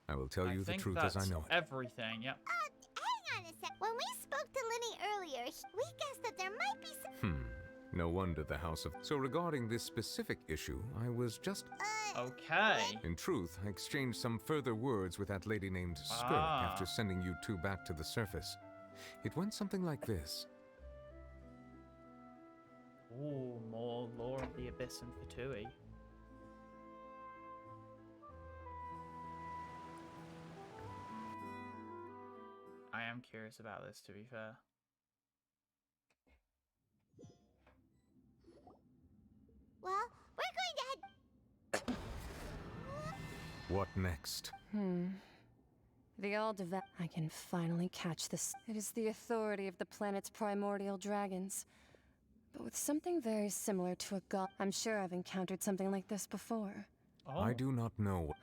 F: I will tell you the truth as I know it.
A: Everything, yep.
C: Hang on a sec. When we spoke to Linny earlier, we guessed that there might be some...
F: No wonder the House of... So regarding this specific issue, I was just...
A: Okay.
F: In truth, I exchanged some further words with that lady named Skirk after sending you two back to the surface. It went something like this.
A: Ooh, more lore of the Abyss and Fatui. I am curious about this, to be fair.
C: Well, we're going to head...
F: What next?
D: The all-devout... I can finally catch this. It is the authority of the planet's primordial dragons. But with something very similar to a god. I'm sure I've encountered something like this before.
F: I do not know.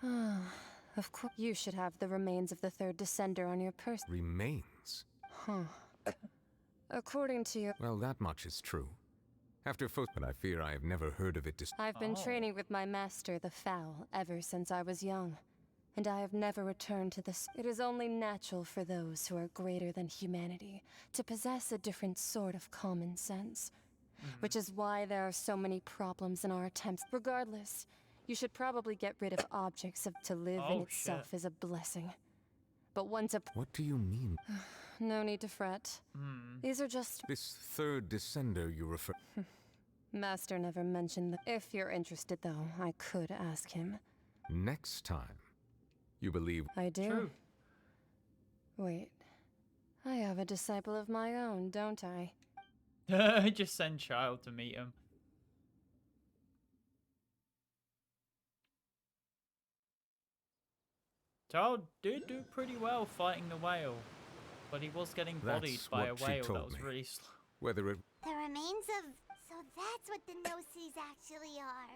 D: Of course. You should have the remains of the third descender on your person.
F: Remains?
D: According to your...
F: Well, that much is true. After but I fear I have never heard of it.
D: I've been training with my master, the Fowl, ever since I was young. And I have never returned to this. It is only natural for those who are greater than humanity to possess a different sort of common sense. Which is why there are so many problems in our attempts. Regardless, you should probably get rid of objects to live in itself is a blessing. But once
F: What do you mean?
D: No need to fret. These are just...
F: This third descender you refer...
D: Master never mentioned that. If you're interested, though, I could ask him.
F: Next time. You believe...
D: I do.
A: True.
D: Wait. I have a disciple of my own, don't I?
A: Just send Child to meet him. Child did do pretty well fighting the whale, but he was getting bodied by a whale that was really slow.
F: Whether it...
C: The remains of... So that's what the Gnosis actually are.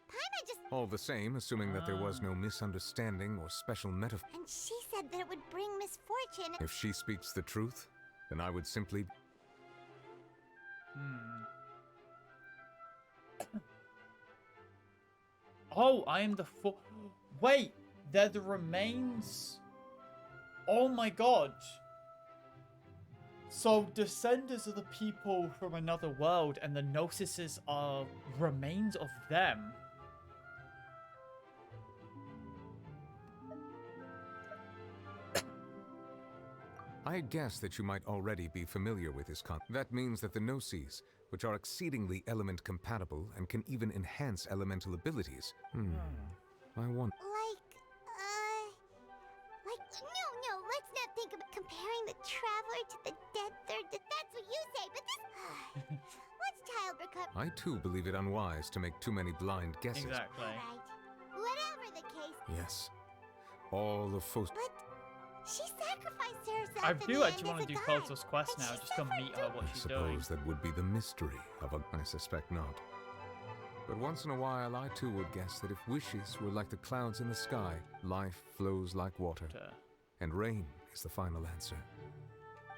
C: Paimon just...
F: All the same, assuming that there was no misunderstanding or special metaphor...
C: And she said that it would bring misfortune...
F: If she speaks the truth, then I would simply...
A: Oh, I am the Wait, they're the remains? Oh my god. So, descenders are the people from another world, and the Gnosis are remains of them.
F: I guess that you might already be familiar with this concept. That means that the Gnosis, which are exceedingly element compatible and can even enhance elemental abilities. I want...
C: Like, No, let's not think about comparing the traveler to the dead third. That's what you say, but this... What's child recovery?
F: I too believe it unwise to make too many blind guesses.
A: Exactly.
C: Right. Whatever the case.
F: Yes. All of Fos...
C: But she sacrificed herself.
A: I
C: in
A: do
C: the
A: actually
C: end
A: want to
C: as
A: do
C: a guide,
A: Photos Quest
C: and
A: now,
C: she
A: just to meet her what
F: I
A: she's
F: suppose
A: doing.
F: that would be the mystery of a... I suspect not. But once in a while, I too would guess that if wishes were like the clouds in the sky, life flows like water, and rain is the final answer.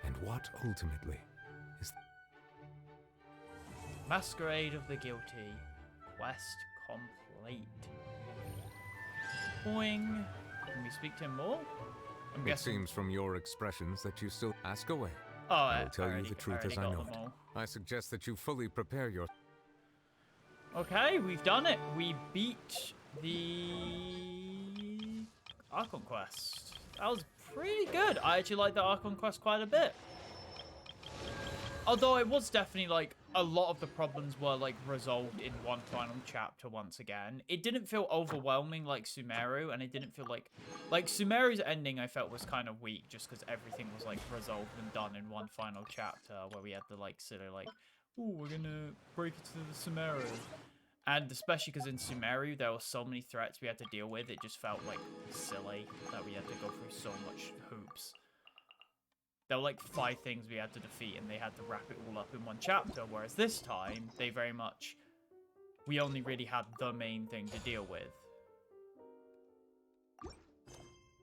F: And what ultimately is...
A: Masquerade of the Guilty. Quest complete. Boing. Can we speak to him more? I'm
F: It
A: guessing.
F: seems from your expressions that you still ask away.
A: Oh,
F: I will tell you the truth as I know
A: them
F: it.
A: all.
F: I suggest that you fully prepare your...
A: Okay, we've done it. We beat the Archon quest. That was pretty good. I actually like the Archon quest quite a bit. Although it was definitely like a lot of the problems were like resolved in one final chapter once again. It didn't feel overwhelming like Sumeru, and it didn't feel like Sumeru's ending I felt was kind of weak just because everything was like resolved and done in one final chapter where we had to like sort of like, ooh, we're gonna break it to the Sumeru. And especially because in Sumeru there were so many threats we had to deal with, it just felt like silly that we had to go through so much hoops. There were like 5 things we had to defeat and they had to wrap it all up in one chapter, whereas this time, they very much... We only really had the main thing to deal with.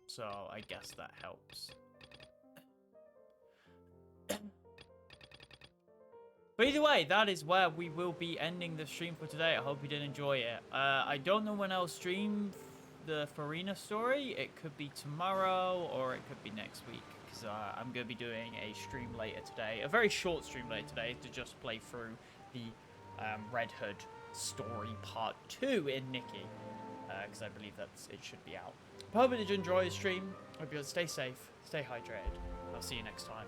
A: So, I guess that helps. But either way, that is where we will be ending the stream for today. I hope you did enjoy it. I don't know when I'll stream the Furina story. It could be tomorrow or it could be next week. Because I'm going to be doing a stream later today. A very short stream later today to just play through the Red Hood story part 2 in Nikki. Because I believe it should be out. I hope you did enjoy the stream. Hope you stay safe, stay hydrated. I'll see you next time.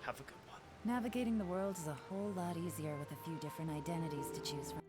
A: Have a good one.
E: Navigating the world is a whole lot easier with a few different identities to choose from.